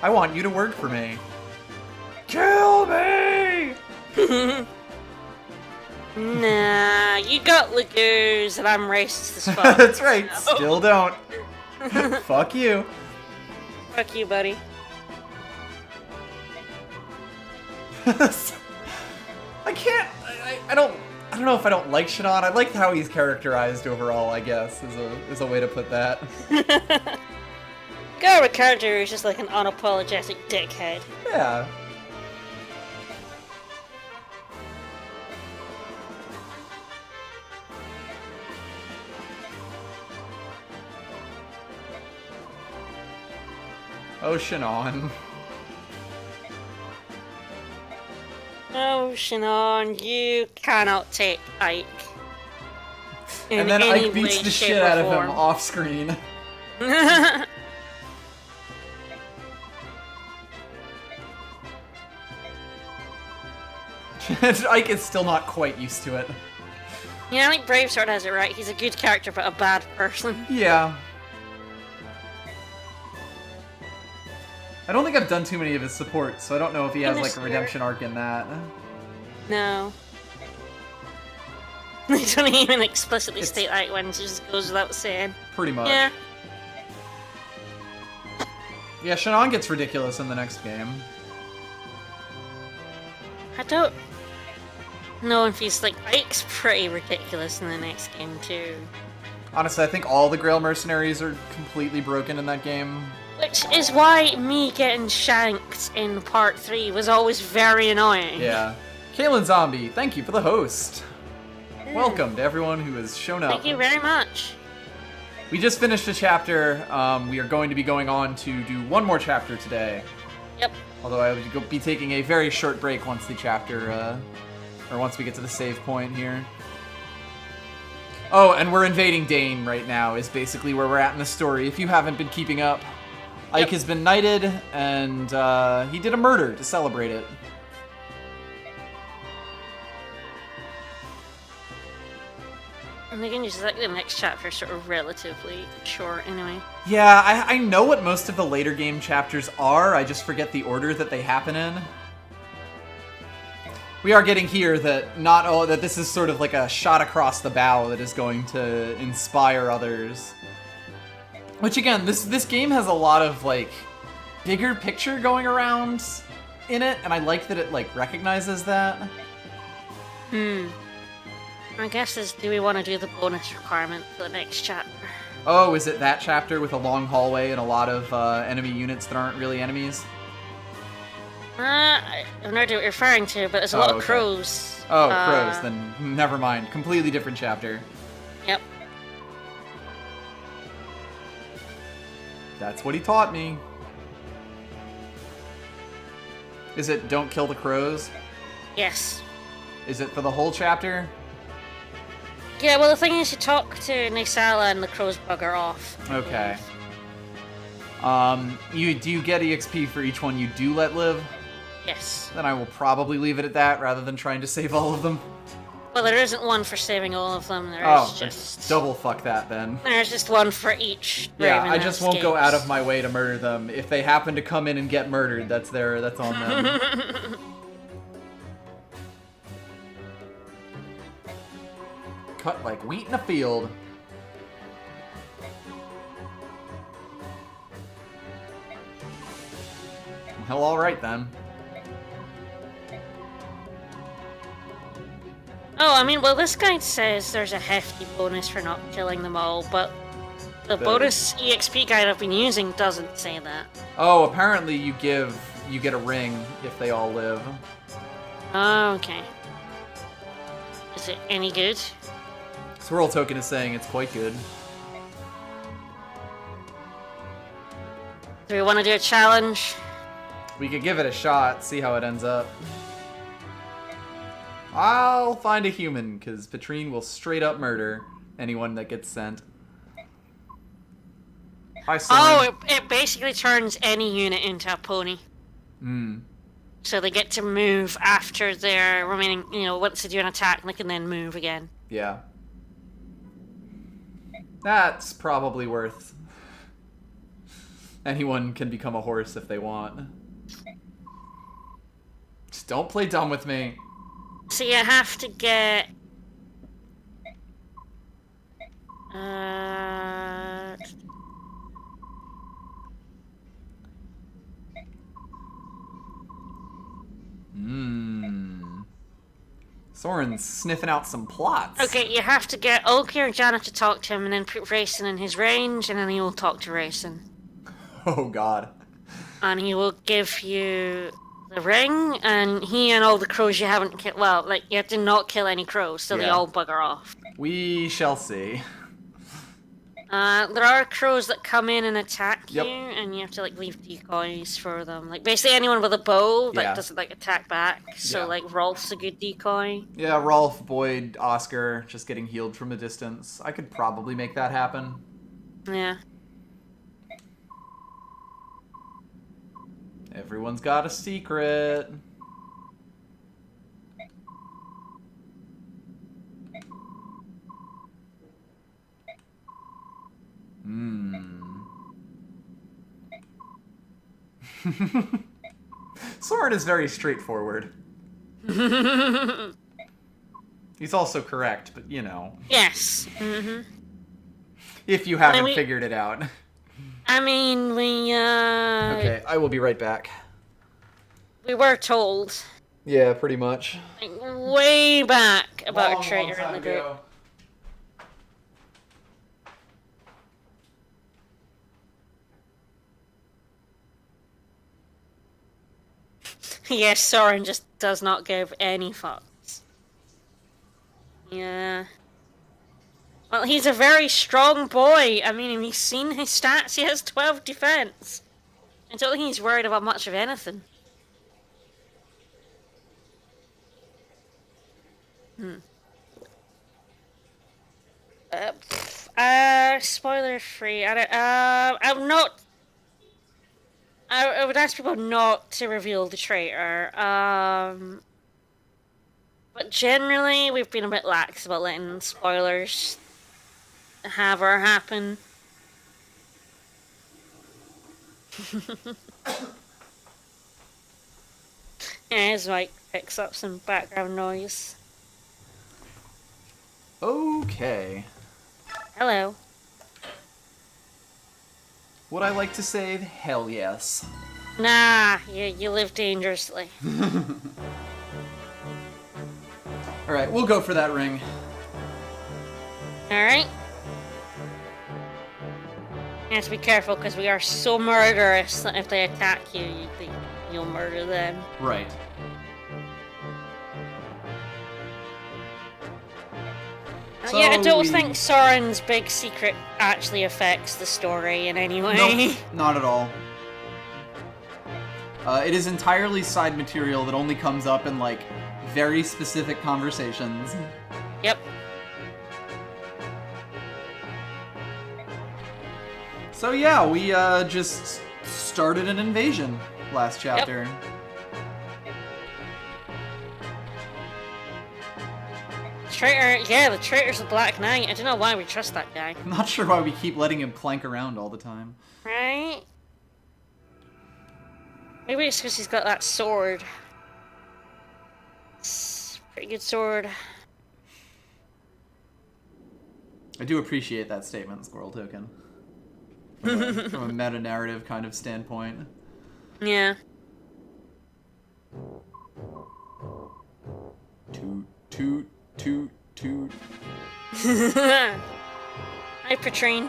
I want you to work for me. Kill me! Nah, you got Lagoos and I'm racist as fuck. That's right, So- still don't. Fuck you. Fuck you, buddy. I can't. I don't know if I don't like Shannon. I like how he's characterized overall. I guess is a way to put that. Got a character who's just like an unapologetic dickhead. Yeah. Oh, Shannon. Oh, Shannon, you cannot take Ike. In And then any Ike beats way, the shape, shit or out of him form. off screen. Ike is still not quite used to it. Yeah, I think Bravesword has it right. He's a good character, but a bad person. Yeah. I don't think I've done too many of his supports, so I don't know if he has like a redemption arc in that. No. They don't even explicitly state that when it just goes without saying. Pretty much. Yeah. Yeah, Shannon gets ridiculous in the next game. I don't know if he's like Ike's pretty ridiculous in the next game too. Honestly, I think all the Grail mercenaries are completely broken in that game. Which is why me getting shanked in part 3 was always very annoying. Yeah. Kaylin Zombie, thank you for the host. Welcome to everyone who has shown up. Thank you very much. We just finished a chapter. We are going to be going on to do one more chapter today. Yep. Although I will be taking a very short break once the chapter, or once we get to the save point here. Oh, and we're invading Dane right now is basically where we're at in the story, if you haven't been keeping up. Ike has been knighted, and he did a murder to celebrate it. And again, just like the next chapter is sort of relatively short anyway. Yeah, I know what most of the later game chapters are, I just forget the order that they happen in. We are getting here that that this is sort of like a shot across the bow that is going to inspire others. Which again, this game has a lot of like bigger picture going around in it, and I like that it like recognizes that. I guess do we want to do the bonus requirement for the next chapter? Oh, is it that chapter with a long hallway and a lot of enemy units that aren't really enemies? I don't know what you're referring to, but there's a lot of crows. Oh, crows, then never mind. Completely different chapter. Yep. That's what he taught me. Is it don't kill the crows? Yes. Is it for the whole chapter? Yeah, well the thing is you talk to Naesala and the crows bugger off. Okay. Do you get EXP for each one you do let live? Yes. Then I will probably leave it at that rather than trying to save all of them. Well, there isn't one for saving all of them. There's just double fuck that then. There's just one for each. Yeah, I just won't go out of my way to murder them. If they happen to come in and get murdered, that's on them. Cut like wheat in a field. Well, all right then. Oh, I mean, well, this guide says there's a hefty bonus for not killing them all, but the bonus EXP guide I've been using doesn't say that. Oh, apparently you get a ring if they all live. Oh, okay. Is it any good? Swirl Token is saying it's quite good. Do we want to do a challenge? We could give it a shot, see how it ends up. I'll find a human, because Petrine will straight up murder anyone that gets sent. Hi, Soren. It basically turns any unit into a pony. So they get to move after their remaining, once they do an attack, they can then move again. Yeah. That's probably worth... Anyone can become a horse if they want. Just don't play dumb with me. So you have to get... Soren's sniffing out some plots. Okay, you have to get Olkir and Janet to talk to him, and then put Rayson in his range, and then he will talk to Rayson. Oh god. And he will give you the ring, and he and all the crows you haven't killed... Well, you have to not kill any crows, so they all bugger off. We shall see. There are crows that come in and attack you, and you have to leave decoys for them. Basically anyone with a bow doesn't attack back. So Rolf's a good decoy. Yeah, Rolf, Boyd, Oscar, just getting healed from a distance. I could probably make that happen. Yeah. Everyone's got a secret. Soren is very straightforward. He's also correct, but you know. Yes. Mm-hmm. If you haven't figured it out. I mean, Okay, I will be right back. We were told. Yeah, pretty much. Like, way back about a traitor in the group. Ago. Yes, Soren just does not give any fucks. Yeah. Well, he's a very strong boy. I mean, have you seen his stats? He has 12 defense. I don't think he's worried about much of anything. Spoiler free. I'm not. I would ask people not to reveal the traitor. But generally, we've been a bit lax about letting spoilers have or happen. Yeah, his mic picks up some background noise. Okay. Hello. Would I like to save? Hell yes. Nah, you live dangerously. Alright, we'll go for that ring. Alright. You have to be careful because we are so murderous that if they attack you, you'll murder them. Right. So yeah, I don't think Soren's big secret actually affects the story in any way. Nope, not at all. It is entirely side material that only comes up in, like, very specific conversations. Yep. So yeah, we just started an invasion last chapter. Yep. Traitor, yeah, the traitor's a Black Knight. I don't know why we trust that guy. I'm not sure why we keep letting him plank around all the time. Right? Maybe it's because he's got that sword. It's a pretty good sword. I do appreciate that statement, Squirrel Token. From a meta-narrative kind of standpoint. Yeah. Toot, toot, toot, toot. Hi, Patrine.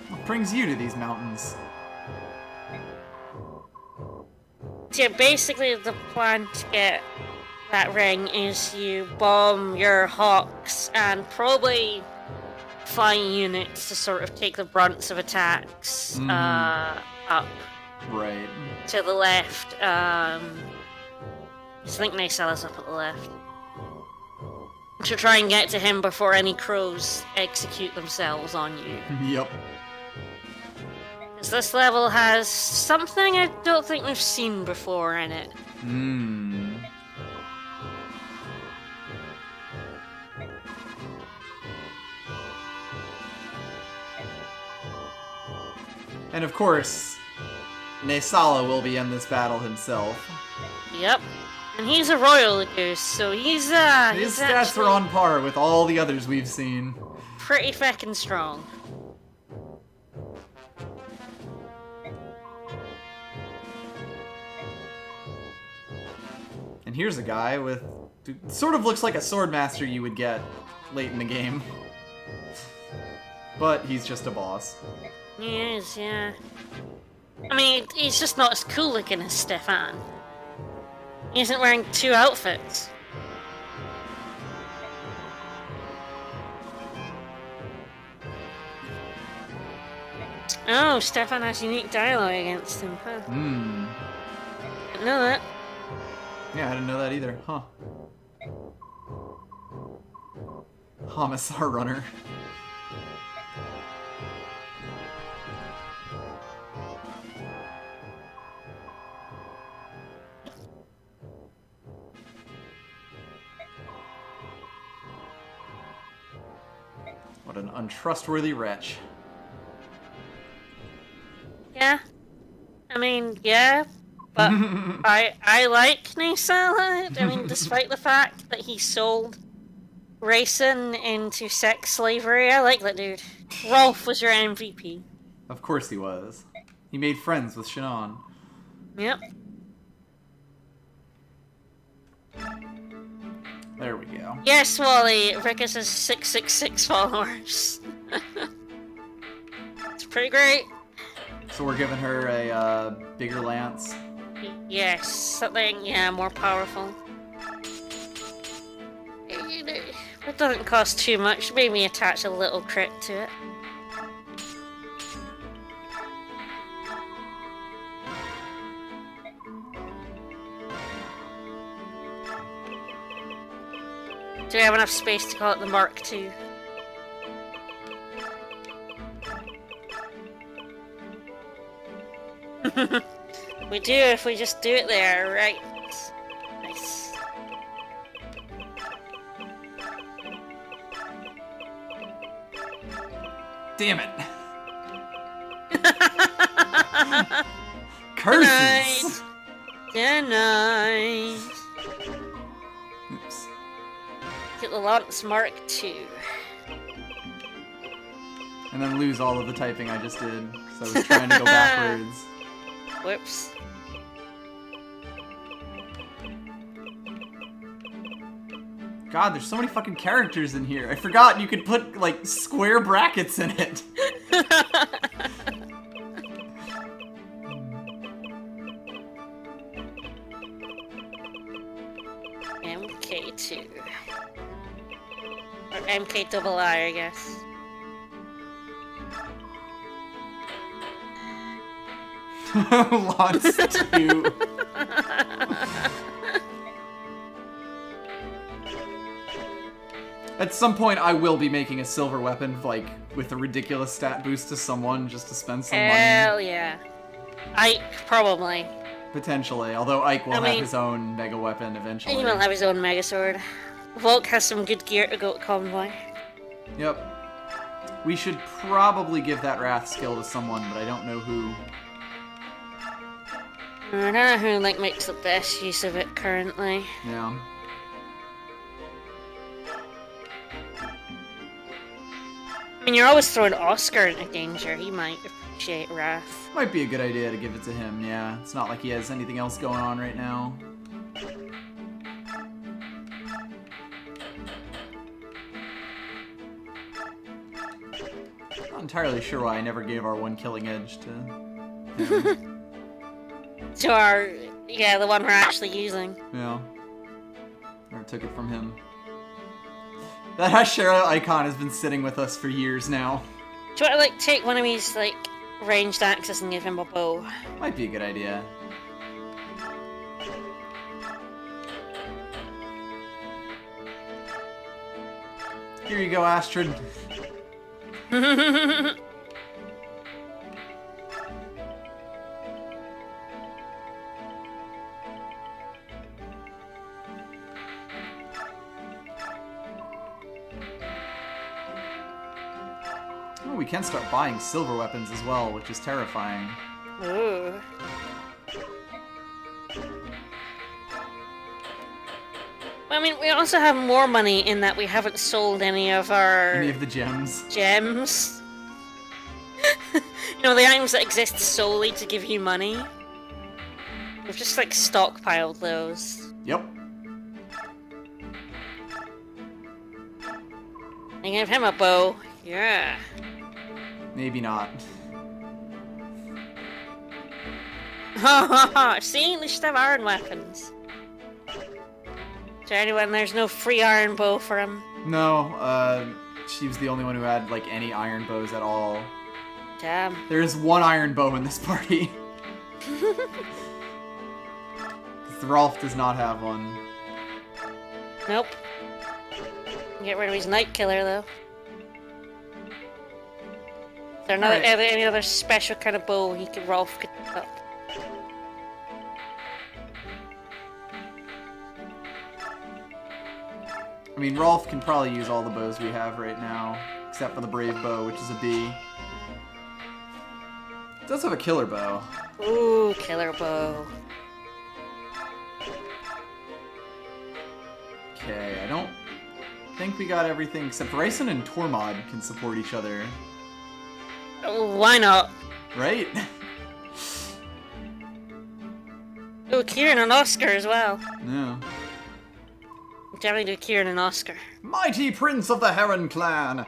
What brings you to these mountains? So yeah, basically the plan to get that ring is you bomb your hawks and probably fly units to sort of take the brunts of attacks up Right. to the left. I think Naesala's up at the left. To try and get to him before any crows execute themselves on you. Yep. Because this level has something I don't think we've seen before in it. Hmm. And of course, Naesala will be in this battle himself. Yep. And he's a royal goose, so he's His stats actually are on par with all the others we've seen. pretty feckin' strong. And here's a guy with... sort of looks like a swordmaster you would get late in the game. But he's just a boss. He is, yeah. I mean, he's just not as cool looking as Stefan. He isn't wearing two outfits. Oh, Stefan has unique dialogue against him, huh? Hmm. Didn't know that. Yeah, I didn't know that either. Huh. Homicide Runner. What an untrustworthy wretch. Yeah. I mean, yeah, but I like Naesala. I mean, despite the fact that he sold racing into sex slavery, I like that dude. Rolf was your MVP. Of course he was. He made friends with Shannon. Yep. There we go. Yes, Wally. Vicas has 666 followers. It's pretty great. So we're giving her a bigger lance. Yes, something, yeah, more powerful. It doesn't cost too much. Maybe attach a little crit to it. Do we have enough space to call it the Mark II? We do if we just do it there, right? Nice. Damn it! Curses! Denied. Oops. Get the Lance Mark II. And then lose all of the typing I just did, because I was trying to go backwards. Whoops. God, there's so many fucking characters in here. I forgot you could put, like, square brackets in it. MK2. Or MK I guess. Lots to. At some point, I will be making a silver weapon, like, with a ridiculous stat boost to someone, just to spend some money. Hell yeah. Ike, probably. Potentially, although Ike will have his own mega weapon eventually. He will have his own mega sword. Volk has some good gear to go to convoy. Yep. We should probably give that Wrath skill to someone, but I don't know who. I don't know who, like, makes the best use of it currently. Yeah. I mean, you're always throwing Oscar into danger. He might appreciate Wrath. Might be a good idea to give it to him, yeah. It's not like he has anything else going on right now. Not entirely sure why I never gave our one killing edge to him. To our, yeah, the one we're actually using. Yeah. Or took it from him. That Hashira icon has been sitting with us for years now. Do you want to, like, take one of these, like, ranged axes and give him a bow? Might be a good idea. Here you go, Astrid. Oh, we can start buying silver weapons as well, which is terrifying. Ooh. I mean, we also have more money in that we haven't sold any of the gems. Gems. You know, the items that exist solely to give you money. We've just, like, stockpiled those. Yep. And give him a bow. Yeah. Maybe not. See? They should have iron weapons. To anyone, there's no free iron bow for him. No, she was the only one who had, like, any iron bows at all. Damn. There is one iron bow in this party. Thralf does not have one. Nope. Get rid of his Night Killer, though. Is there another, any other special kind of bow Rolf could pick up? I mean, Rolf can probably use all the bows we have right now, except for the Brave Bow, which is a B. It does have a killer bow. Ooh, killer bow. Okay, I don't think we got everything except Ryson and Tormod can support each other. Why not? Right? Oh, Kieran and Oscar as well. Yeah. Definitely do Kieran and Oscar. Mighty Prince of the Heron Clan!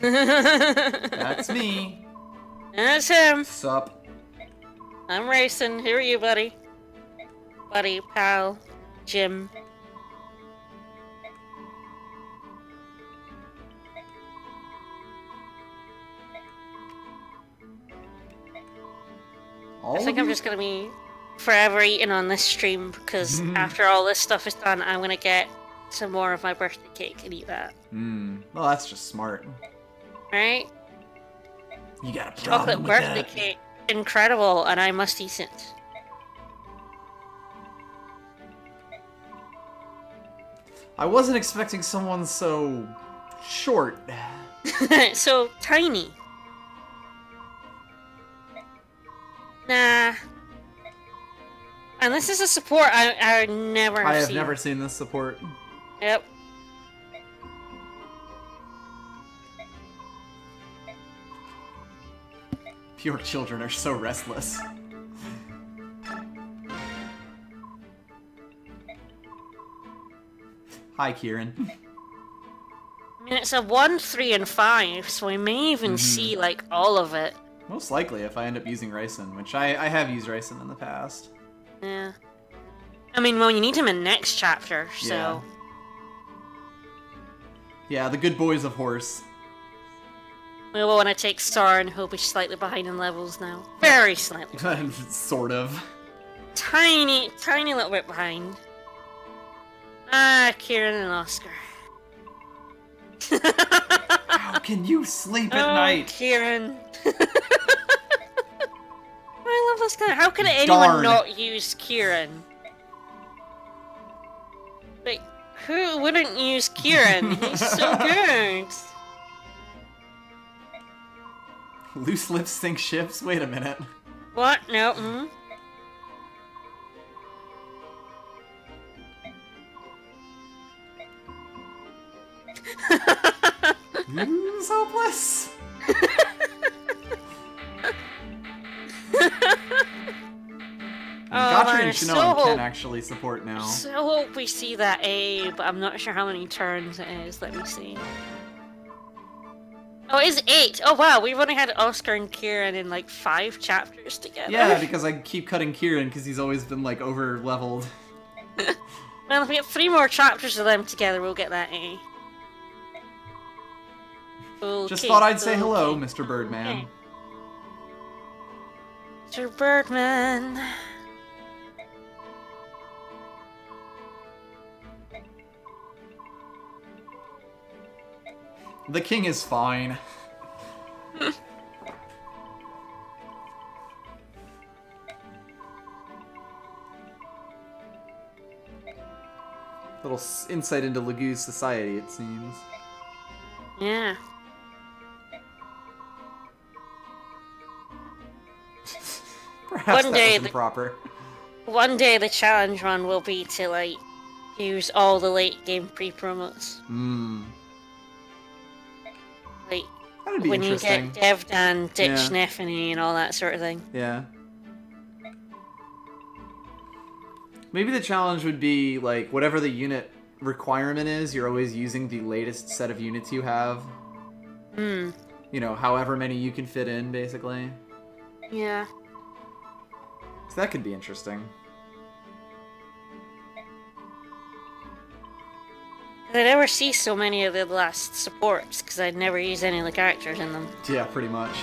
That's me. That's him. Sup? I'm racing. Who are you, buddy? Buddy, pal, Jim. I think I'm just gonna be forever eating on this stream because after all this stuff is done, I'm gonna get some more of my birthday cake and eat that. Well, that's just smart. Right? You got a Chocolate problem with birthday that? cake. Incredible, and I must eat it. I wasn't expecting someone so short. So tiny. Nah. And this is a support I never have I have seen. never seen this support. Yep. Your children are so restless. Hi, Kieran. I mean, it's a 1, 3, and 5, so we may even see, like, all of it. Most likely if I end up using Ryson, which I have used Ryson in the past. Yeah. I mean, well, you need him in next chapter, so... Yeah. Yeah, the good boys of Horse. We will want to take Star and Hope is slightly behind in levels now. Very slightly. Sort of. Tiny little bit behind. Ah, Kieran and Oscar. How can you sleep at Oh, night? Kieran. I love this guy. How can anyone Darn. not use Kieran? Like, who wouldn't use Kieran? He's so good. Loose lips sink ships? Wait a minute. What? No. Who's hopeless? Gotcha man, and I so Shinon hope- can actually support now. So hope we see that A, but I'm not sure how many turns it is. Let me see. Oh, it is 8. Oh wow, we've only had Oscar and Kieran in like 5 chapters together. Yeah, because I keep cutting Kieran because he's always been like over leveled. Well, if we get 3 more chapters of them together, we'll get that A. Just Okay, thought I'd say hello, okay. Mr. Birdman. Mr. Birdman. The king is fine. Little insight into Lagu's society, it seems. Yeah. Perhaps One that day was the- improper. One day the challenge run will be to like use all the late game pre-promos. Like That'd be when you interesting. get Devdan, Ditch Yeah. Neffany, and all that sort of thing. Yeah. Maybe the challenge would be, like, whatever the unit requirement is, you're always using the latest set of units you have. You know, however many you can fit in, basically. Yeah. So that could be interesting. I never see so many of the last supports because I'd never use any of the characters in them. Yeah, pretty much.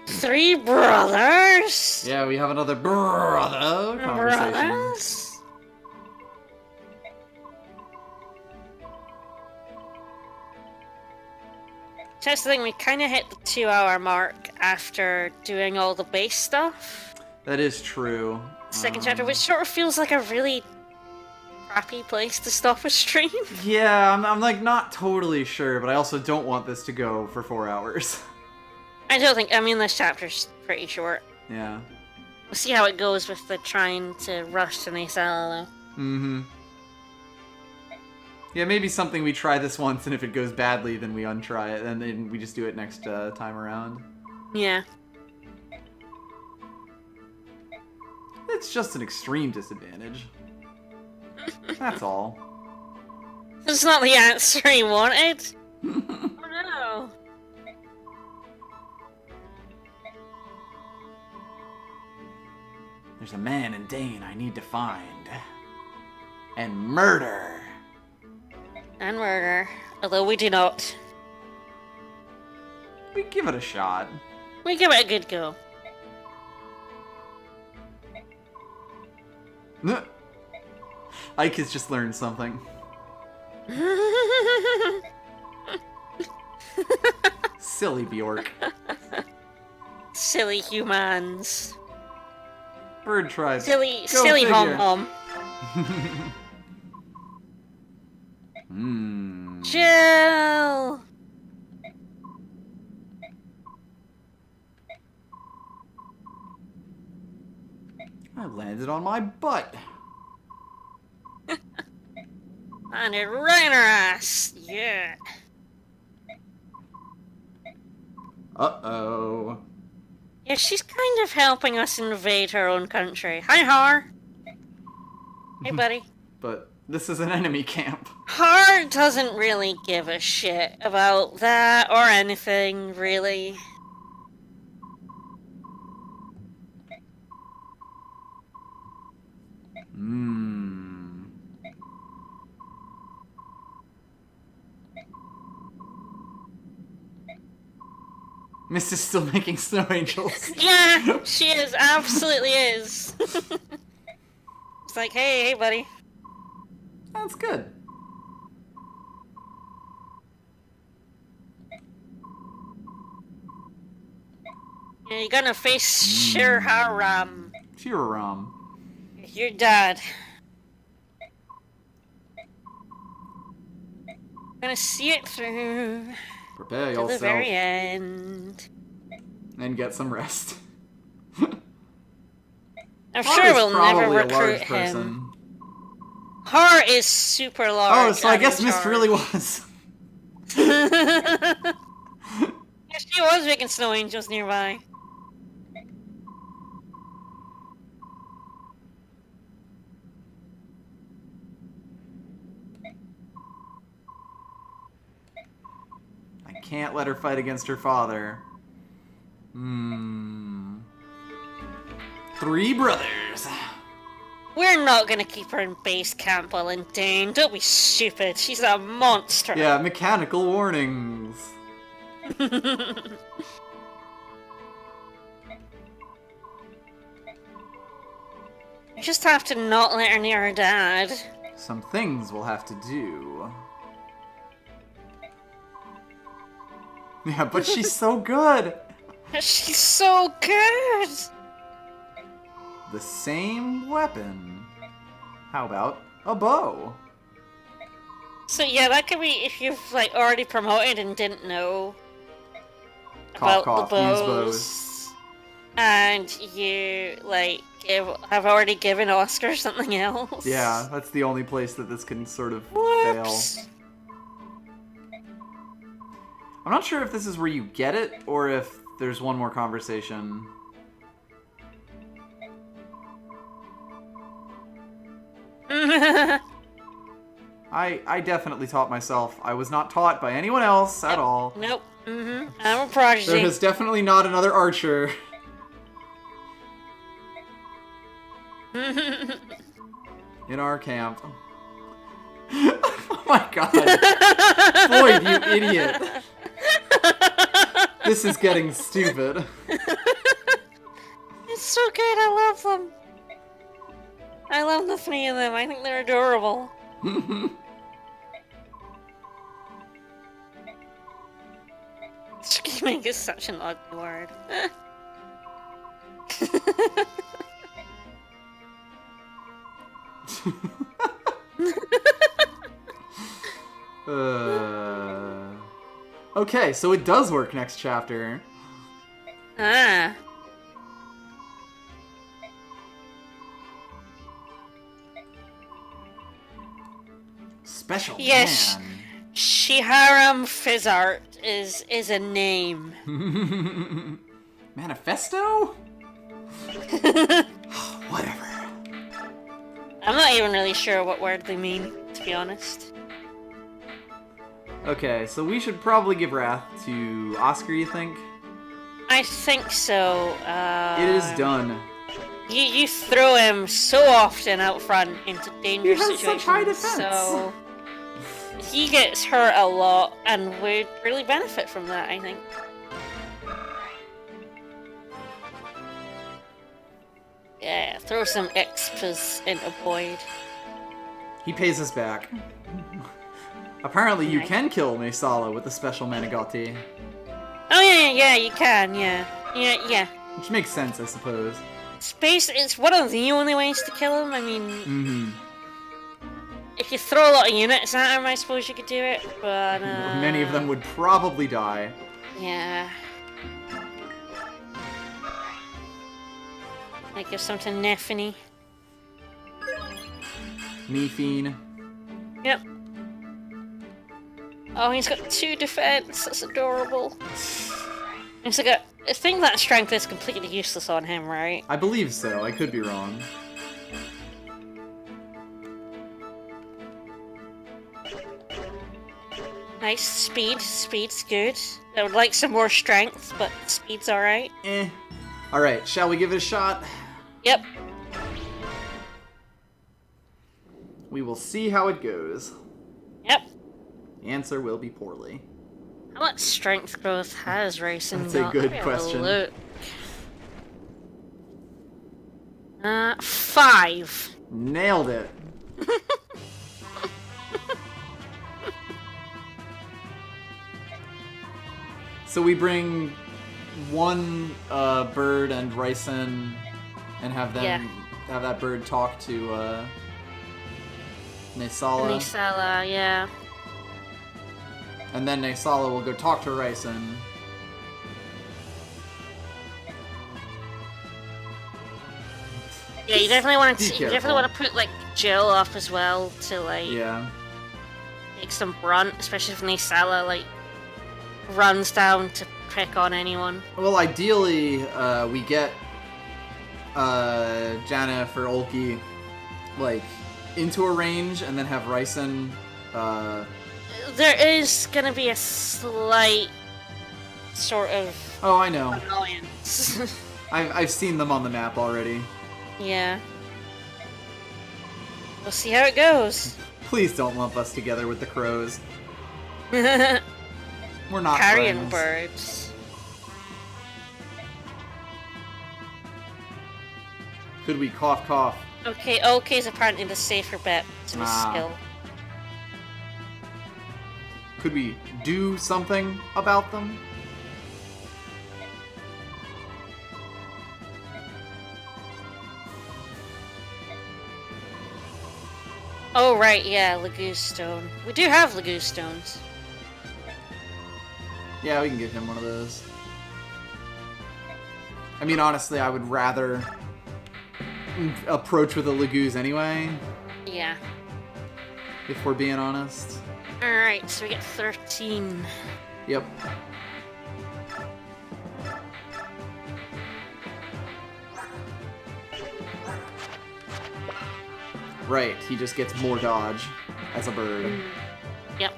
3 brothers. Yeah, we have another brother conversation. Brothers. Just the thing, we kind of hit the 2-hour mark after doing all the base stuff. That is true. Second chapter, which sort of feels like a really crappy place to stop a stream. Yeah, I'm like not totally sure, but I also don't want this to go for 4 hours. I don't think. I mean, this chapter's pretty short. Yeah. We'll see how it goes with the trying to rush to Naesala. Mm-hmm. Yeah, maybe something we try this once, and if it goes badly, then we untry it, and then we just do it next time around. Yeah. It's just an extreme disadvantage. That's all. That's not the answer he wanted. Oh no. There's a man in Dane I need to find. And murder. And murder. Although we do not. We give it a shot. We give it a good go. Ike has just learned something. Silly Bjork. Silly humans. Bird tribe. Silly figure. hom-hom. Chill! I landed on my butt. Landed right in her ass. Yeah. Uh-oh. Yeah, she's kind of helping us invade her own country. Hi, Har. Hey, buddy. But this is an enemy camp. Har doesn't really give a shit about that or anything, really. Mist is still making snow angels. Yeah, she is. Absolutely is. It's like, hey, buddy. That's good. Yeah, you're gonna face Shirharam. Shiraram. Your dad. Gonna see it through Prepare to the yourself very end. and get some rest. I'm Har sure is we'll never probably a recruit large him. person. Har is super large. Oh, so I and guess in Mist charge. really was. Yeah, she was making snow angels nearby. I can't let her fight against her father. 3 brothers. We're not gonna keep her in base camp while in Dane. Don't be stupid. She's a monster. Yeah, mechanical warnings. You just have to not let her near her dad. Some things we'll have to do. Yeah, but she's so good. She's so good. The same weapon. How about a bow? So yeah, that could be if you've like already promoted and didn't know Cough, about cough, the use bows, and you like have already given Oscar something else. Yeah, that's the only place that this can sort of Whoops. fail. I'm not sure if this is where you get it, or if there's one more conversation. I definitely taught myself. I was not taught by anyone else at all. Nope. I'm a prodigy. There is definitely not another archer. In our camp. Oh my god. Floyd, you idiot. This is getting stupid. It's so good. I love them. I love the 3 of them. I think they're adorable. Scheming is such an ugly word. Okay, so it does work next chapter. Ah. Special Yes. man. Shiharam Fizzart is a name. Manifesto? Whatever. I'm not even really sure what word they mean, to be honest. Okay, so we should probably give Wrath to Oscar, you think? I think so. It is done. You throw him so often out front into dangerous He has situations, such high defense. so he gets hurt a lot, and would really benefit from that, I think. Yeah, throw some expas into Boyd. He pays us back. Apparently you can kill Naesala with the special Manigati. Oh yeah, you can, yeah. Which makes sense, I suppose. It's one of the only ways to kill him. I mean, Mm-hmm. if you throw a lot of units at him, I suppose you could do it, but Many of them would probably die. yeah. Might give some to Nefany. Nephine. Yep. Oh, he's got 2 defense. That's adorable. It's like I think that strength is completely useless on him, right? I believe so, I could be wrong. Nice speed. Speed's good. I would like some more strength, but speed's alright. Alright, shall we give it a shot? Yep. We will see how it goes. Yep. The answer will be poorly. How much strength growth has Racing That's a got? good Let me have a question. look. 5. Nailed it. So we bring one bird and Ryson and have them have that bird talk to Naesala. Naesala, yeah. And then Naesala will go talk to Ryson. Yeah, you definitely want Be to. You definitely careful. want to put like Jill up as well to like Yeah. take some brunt, especially if Naesala like runs down to pick on anyone. Well, ideally, we get Janeth or Olki like into a range, and then have Ryson. There is gonna be a slight sort of Oh, I know. annoyance. I've seen them on the map already. Yeah. We'll see how it goes. Please don't lump us together with the crows. Carrion We're not friends. birds. Could we cough cough? Okay, okay's apparently the safer bet to his skill. Could we do something about them? Oh right, yeah, Lagoose Stone. We do have Lagoose Stones. Yeah, we can give him one of those. I mean, honestly, I would rather approach with a Lagoose anyway, Yeah. if we're being honest. Alright, so we get 13. Yep. Right, he just gets more dodge as a bird. Yep.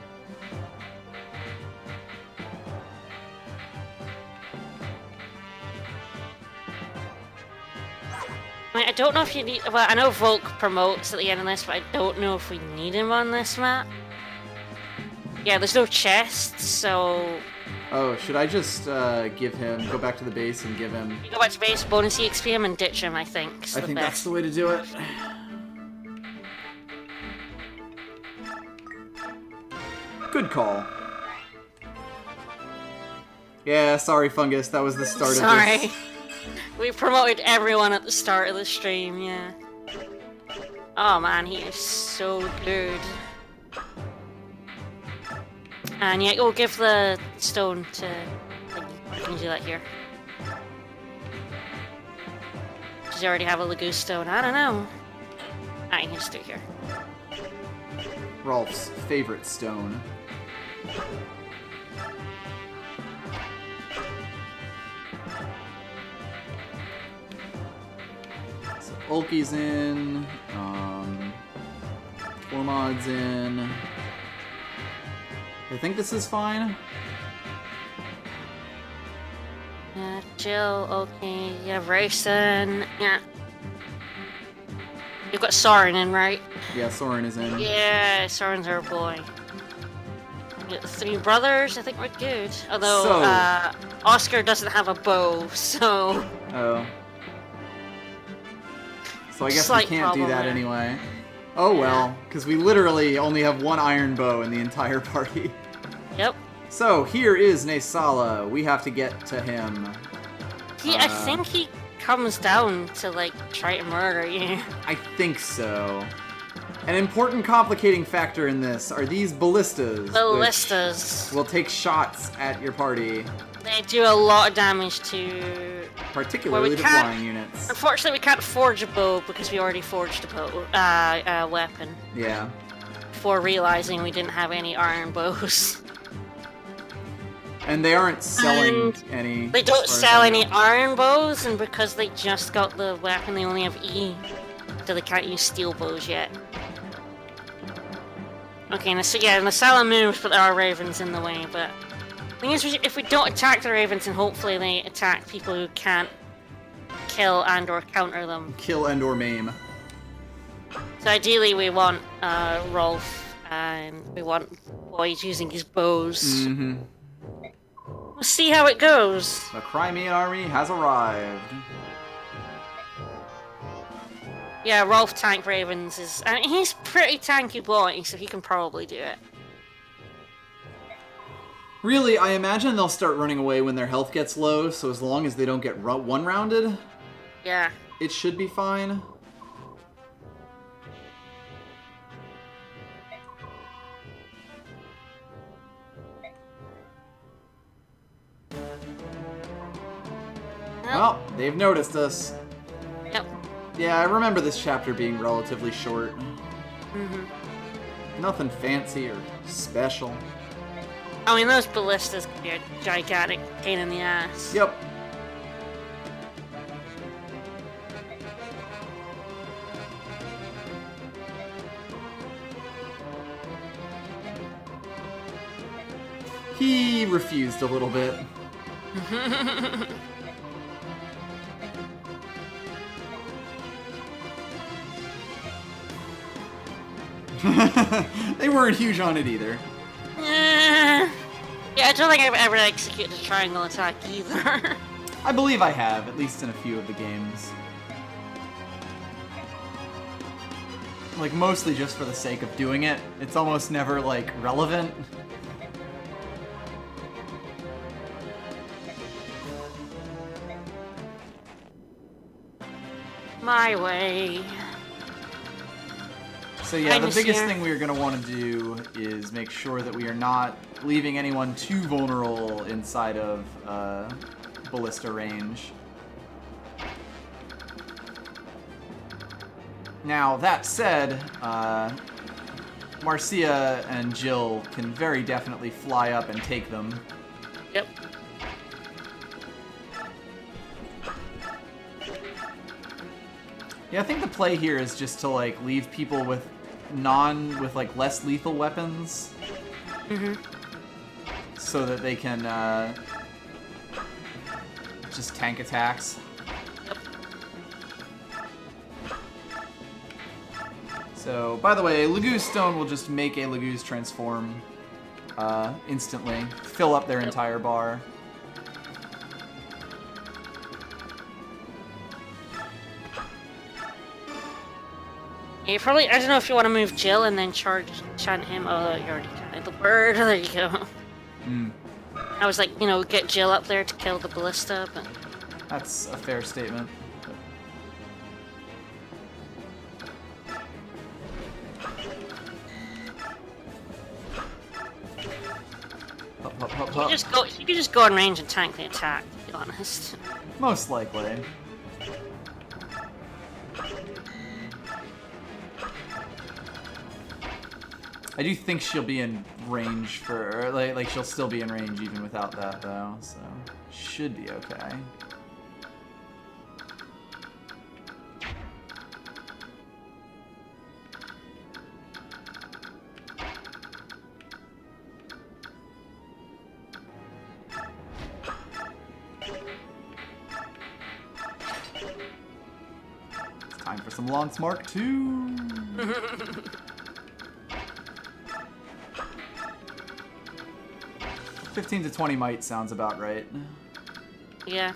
I mean, I don't know if you need. Well, I know Volk promotes at the end of this, but I don't know if we need him on this map. Yeah, there's no chests, so Oh, should I just go back to the base and give him... you go back to base, bonus EXP him, and ditch him, I think. I think that's the way to do it. Good call. Yeah, sorry, Fungus. That was the start of Sorry. this. We promoted everyone at the start of the stream, yeah. Oh man, he is so good. And yeah, go give the stone to... Like, can you do that here? Does he already have a Lagoo Stone? I don't know. Ah, he can stay here. Rolf's favorite stone. So Ulki's in. Tormod's in. I think this is fine. Yeah, Jill, okay. Yeah, Rayson. Yeah. You've got Soren in, right? Yeah, Soren is in. Yeah, Soren's our boy. We got the 3 brothers, I think we're good. Although, So- Oscar doesn't have a bow, so... Oh. So I guess we Slight can't do problem that there. anyway. Oh well, because we literally only have 1 iron bow in the entire party. Yep. So here is Naesala. We have to get to him. I think he comes down to, like, try to murder you. I think so. An important complicating factor in this are these ballistas. Ballistas. Which will take shots at your party, They do a lot of damage to... particularly we the can't- flying units. Unfortunately, we can't forge a bow because we already forged a bow, weapon Yeah. before realizing we didn't have any iron bows. And they aren't selling And any. They as don't far as sell I any know. iron bows, and because they just got the weapon, they only have E, so they can't use steel bows yet. Okay, so yeah, Naesala moves, but there are ravens in the way, but... The thing is, if we don't attack the ravens, and hopefully they attack people who can't kill and or counter them. Kill and or maim. So ideally we want Rolf, and we want boys using his bows. Mm-hmm. We'll see how it goes. The Crimean army has arrived. Yeah, Rolf tank ravens is... I mean, he's pretty tanky boy, so he can probably do it. Really, I imagine they'll start running away when their health gets low, so as long as they don't get one-rounded, Yeah. it should be fine. Well, they've noticed us. Yep. Yeah, I remember this chapter being relatively short. Mm-hmm. Nothing fancy or special. I mean, those ballistas can be a gigantic pain in the ass. Yep. He refused a little bit. They weren't huge on it either. Yeah, I don't think I've ever executed a triangle attack either. I believe I have, at least in a few of the games. Like, mostly just for the sake of doing it. It's almost never, like, relevant. My way. So yeah, the Kindness biggest here. thing we're going to want to do is make sure that we are not leaving anyone too vulnerable inside of ballista range. Now, that said, Marcia and Jill can very definitely fly up and take them. Yep. Yeah, I think the play here is just to, like, leave people with like, less lethal weapons. Mm-hmm. So that they can, just tank attacks. So, by the way, Lagoo Stone will just make a Lagoo's transform, instantly. Fill up their entire bar. You probably, I don't know if you want to move Jill and then chant him. Oh, you already counted the bird. There you go. Mm, I was like, you know, get Jill up there to kill the ballista, but... that's a fair statement. Hup, hup, hup, hup. You could just go in range and tank the attack, to be honest. Most likely. I do think she'll be in range for, like she'll still be in range even without that though, so should be okay. It's time for some Lance Mark II. 15 to 20 might sounds about right. Yeah.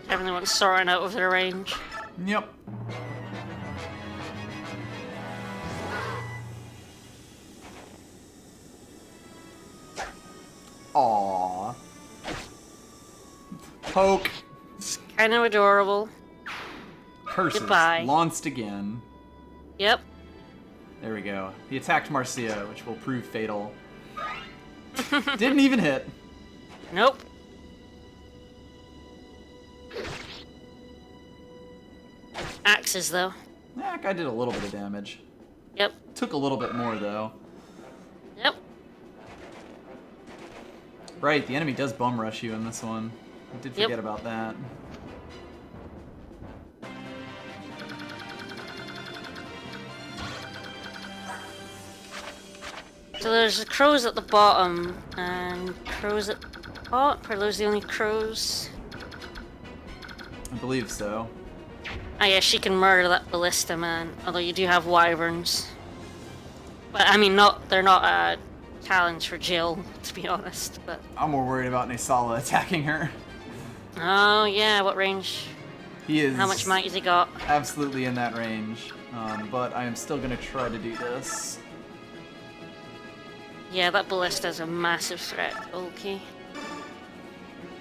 Everyone's sorting out of their range. Yep. Aww. Poke. It's kind of adorable. Curses. Goodbye. Launched again. Yep. There we go. He attacked Marcia, which will prove fatal. Didn't even hit. Nope. Axes, though. That guy did a little bit of damage. Yep. Took a little bit more, though. Yep. Right, the enemy does bum rush you in this one. I did forget about that. So there's crows at the bottom, and crows at the top. Are those the only crows? I believe so. I guess she can murder that ballista man, although you do have wyverns. But I mean, they're not a challenge for Jill, to be honest. But I'm more worried about Naesala attacking her. oh yeah, what range? He is. How much might has he got? Absolutely in that range. But I am still gonna try to do this. Yeah, that ballista's a massive threat. Okay.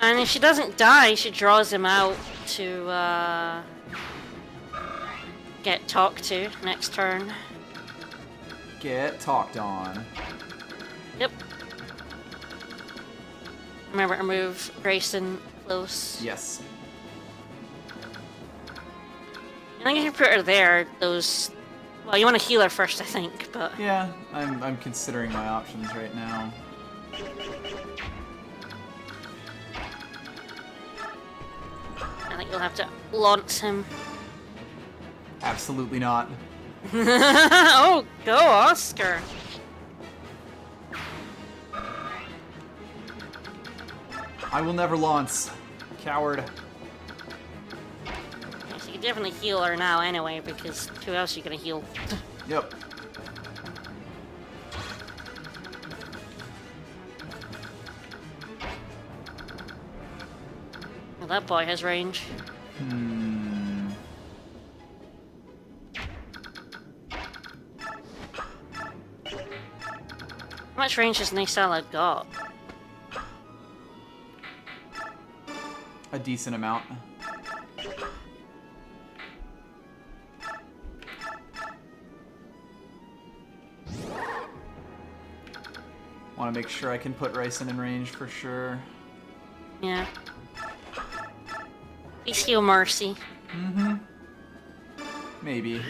And if she doesn't die, she draws him out to get talked to next turn. Get talked on. Yep. Remember to move Grayson close. Yes. I think if you put her there, those... Well, you want to heal her first, I think, but... Yeah, I'm considering my options right now. I think you'll have to launch him. Absolutely not. Oh, go Oscar! I will never launch. Coward. So you can definitely heal her now anyway, because who else are you gonna heal? Yep. Well, that boy has range. How much range has Naesala got? A decent amount. Want to make sure I can put Ryson in range for sure. Yeah. Please heal Mercy. Mm-hmm. Maybe.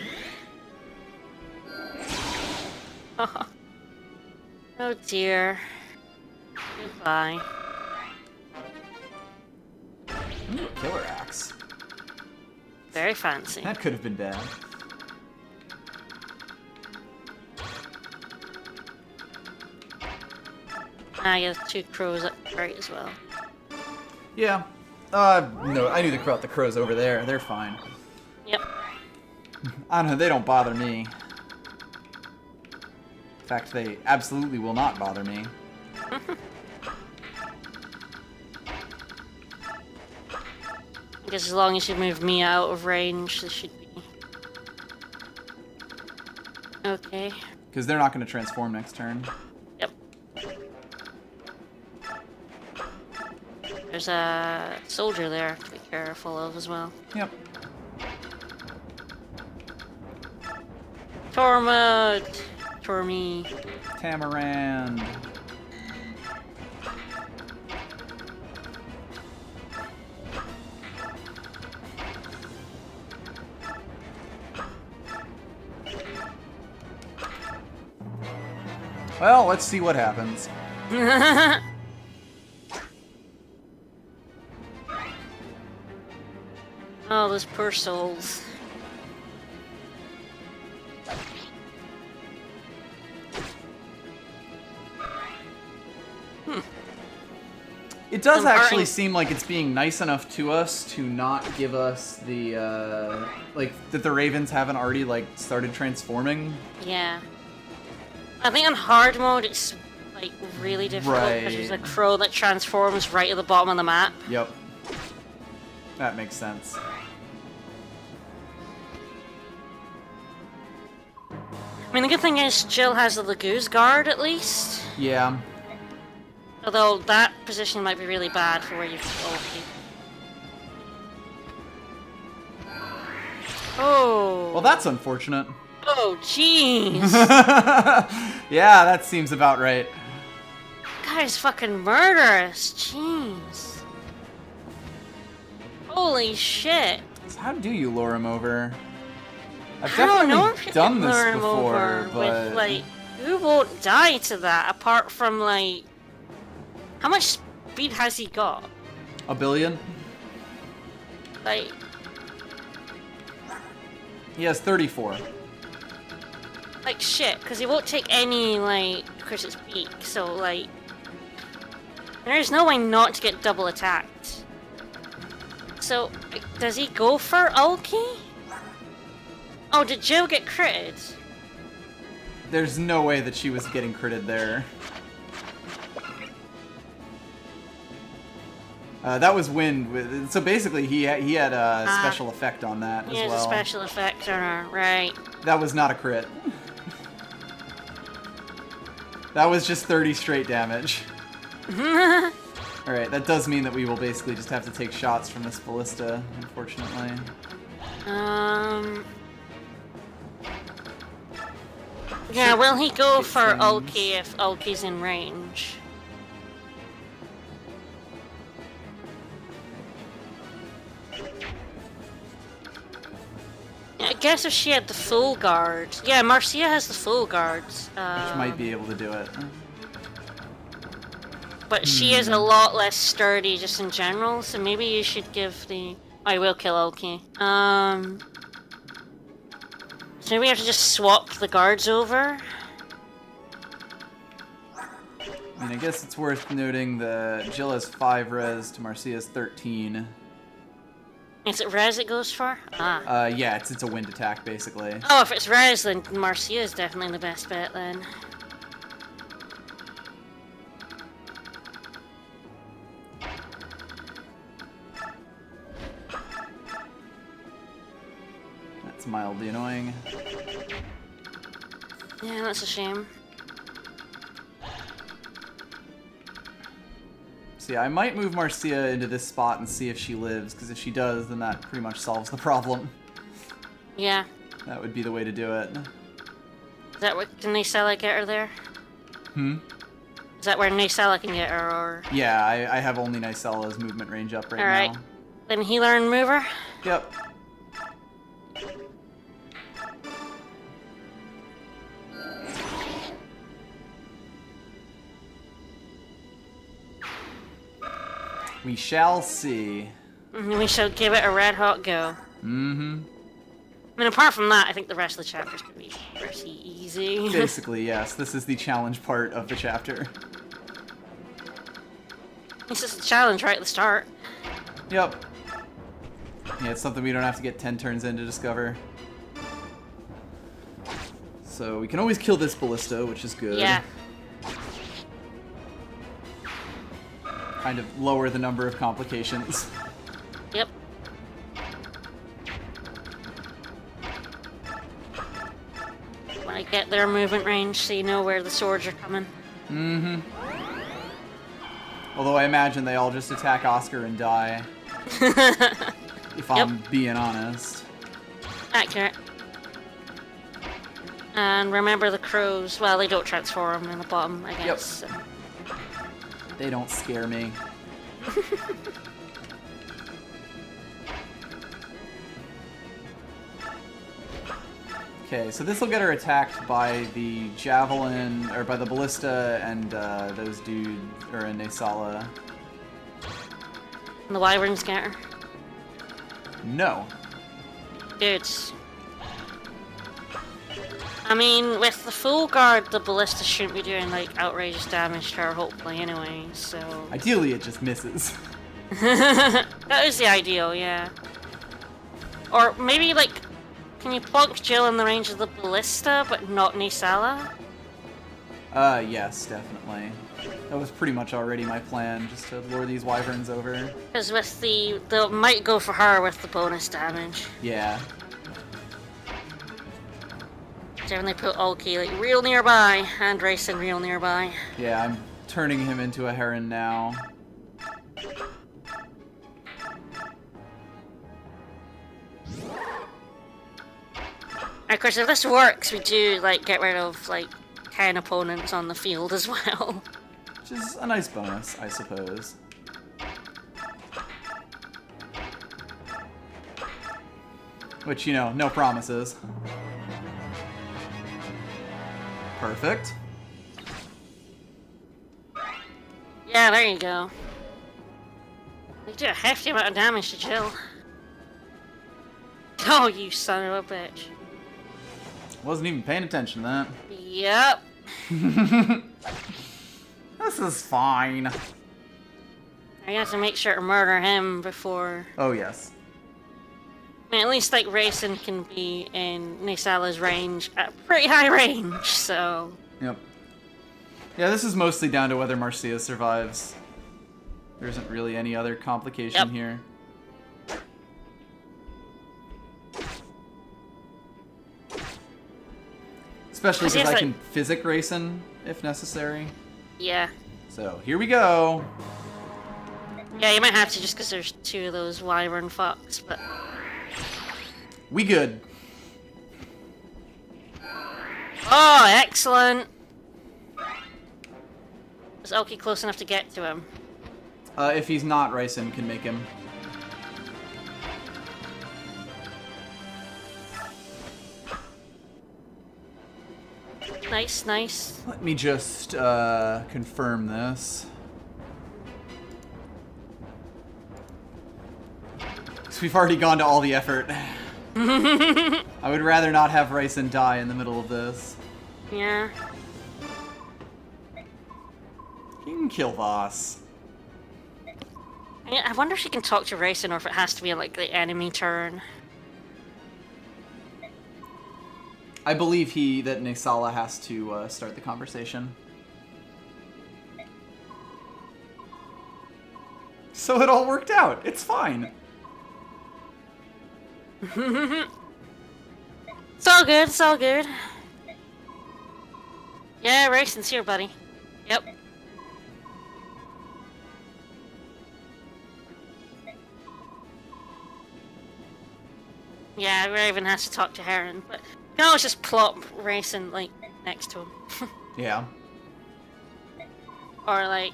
Oh dear. Goodbye. Ooh, a killer axe. Very fancy. That could have been bad. Ah, yeah, 2 crows up right as well. Yeah. No, I knew about the crows over there. They're fine. Yep. I don't know, they don't bother me. In fact, they absolutely will not bother me. I guess as long as you move me out of range, this should be... okay. Because they're not going to transform next turn. Yep. There's a soldier there to be careful of as well. Yep. Tormod! Tormy. Tamarand. Well, let's see what happens. Oh, those poor souls. It does actually seem like it's being nice enough to us to not give us the, like, that the ravens haven't already, like, started transforming. Yeah. I think on hard mode it's, like, really difficult because there's a crow that transforms right at the bottom of the map. Yep. That makes sense. I mean, the good thing is Jill has the Lagoose Guard, at least. Yeah. Although that position might be really bad for where you can Oh. Well, that's unfortunate. Oh, jeez. Yeah, that seems about right. Guy's fucking murderous. Jeez. Holy shit. So how do you lure him over? I've I don't know definitely if you done can this lure him before, over but with, like, who won't die to that apart from, like, how much speed has he got? 1 billion? Like, he has 34. like shit, because he won't take any, like, Chris's beak, so, like, there's no way not to get double attacked. So, does he go for Ulki? Oh, did Jill get critted? There's no way that she was getting critted there. That was wind. So basically, he had a special effect on that as well. He has a special effect on her, right? That was not a crit. That was just 30 straight damage. Alright, that does mean that we will basically just have to take shots from this ballista, unfortunately. Yeah, will he go for Ulki if Ulki's in range? I guess if she had the full guard. Yeah, Marcia has the full guards. Which might be able to do it. But she is a lot less sturdy just in general, so maybe you should give the... I will kill Ulki. So maybe we have to just swap the guards over? I mean, I guess it's worth noting that Jill has 5 res to Marcia's 13. Is it res it goes for? Ah. Yeah, it's a wind attack, basically. Oh, if it's res, then Marcia is definitely the best bet, then. That's mildly annoying. Yeah, that's a shame. So yeah, I might move Marcia into this spot and see if she lives, because if she does, then that pretty much solves the problem. Yeah. That would be the way to do it. Is that what, can Naesala get her there? Hmm? Is that where Naesala can get her, or...? Yeah, I have only Naesala's movement range up right now. Then healer and mover? Yep. We shall see. We shall give it a red hot go. Mm-hmm. I mean, apart from that, I think the rest of the chapter's gonna be pretty easy. Basically, yes. This is the challenge part of the chapter. This is the challenge right at the start. Yep. Yeah, it's something we don't have to get 10 turns in to discover. So we can always kill this ballista, which is good. Yeah. Kind of lower the number of complications. Yep. When I get their movement range, so you know where the swords are coming. Mm-hmm. Although I imagine they all just attack Oscar and die. If I'm being honest. Accurate. And remember the crows. Well, they don't transform in the bottom, I guess. Yep. They don't scare me. Okay, so this will get her attacked by the javelin, or by the ballista, and those dudes, or a Naesala. And the wyverns get her. No. Good. I mean, with the full guard, the ballista shouldn't be doing, like, outrageous damage to her, hopefully, anyway, so... Ideally, it just misses. That is the ideal, yeah. Or maybe, like, can you plonk Jill in the range of the ballista, but not Naesala? Yes, definitely. That was pretty much already my plan, just to lure these wyverns over. Because with the might go for her with the bonus damage. Yeah. Definitely put Ulki, like, real nearby, and Racing real nearby. Yeah, I'm turning him into a heron now. Of course, if this works, we do, like, get rid of, like, 10 opponents on the field as well. Which is a nice bonus, I suppose. Which, you know, no promises. Perfect. Yeah, there you go. You do a hefty amount of damage to Jill. Oh, you son of a bitch. Wasn't even paying attention to that. Yep. This is fine. I have to make sure to murder him before... Oh, yes. I mean, at least, like, Racing can be in Naesala's range at pretty high range, so... Yep. Yeah, this is mostly down to whether Marcia survives. There isn't really any other complication here. Especially because I can physic Racing if necessary. Yeah. So, here we go. Yeah, you might have to just because there's two of those wyvern fucks, but... We good. Oh, excellent! Is Ulki close enough to get to him? If he's not, Racing can make him. Nice, nice. Let me just confirm this. Because we've already gone to all the effort. I would rather not have Racing die in the middle of this. Yeah. You can kill Voss. I wonder if she can talk to Racing or if it has to be like the enemy turn. I believe that Naesala has to start the conversation. So it all worked out. It's fine. It's all good, it's all good. Yeah, Racing's here, buddy. Yep. Yeah, Raven has to talk to Heron, but you can always just plop Racing, like, next to him. Yeah. Or, like,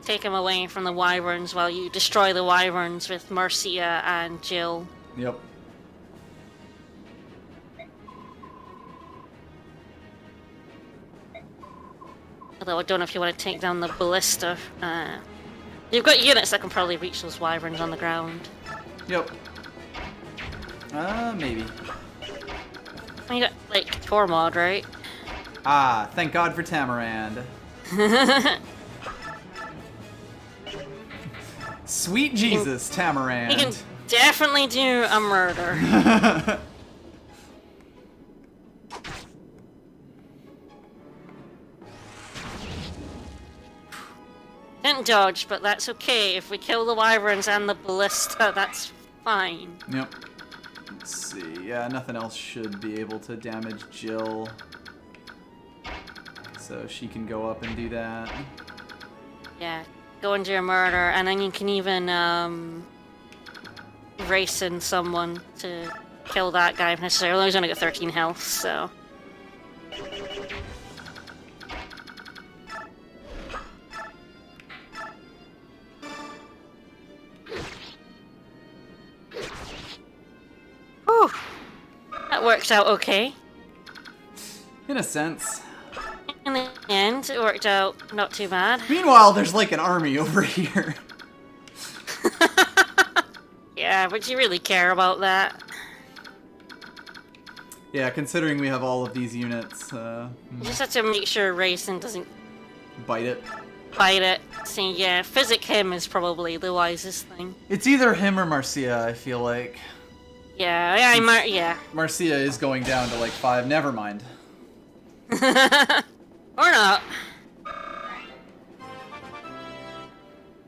take him away from the wyverns while you destroy the wyverns with Marcia and Jill. Yep. Although I don't know if you want to take down the ballista. You've got units that can probably reach those wyverns on the ground. Yep. Maybe. You got, like, Tormod, right? Ah, thank God for Tamarand. Sweet Jesus, Tamarand. He can definitely do a murder. Didn't dodge, but that's okay. If we kill the wyverns and the ballista, that's fine. Yep. Let's see. Yeah, nothing else should be able to damage Jill. So she can go up and do that. Yeah, go and do a murder, and then you can even race in someone to kill that guy if necessary. Although he's only got 13 health, so... Whew. That worked out okay. In a sense. In the end, it worked out not too bad. Meanwhile, there's like an army over here. Yeah, but you really care about that. Yeah, considering we have all of these units, You just have to make sure Raisin doesn't bite it. bite it. So yeah, physic him is probably the wisest thing. It's either him or Marcia, I feel like. Yeah, yeah. Marcia is going down to like 5. Never mind. Or not.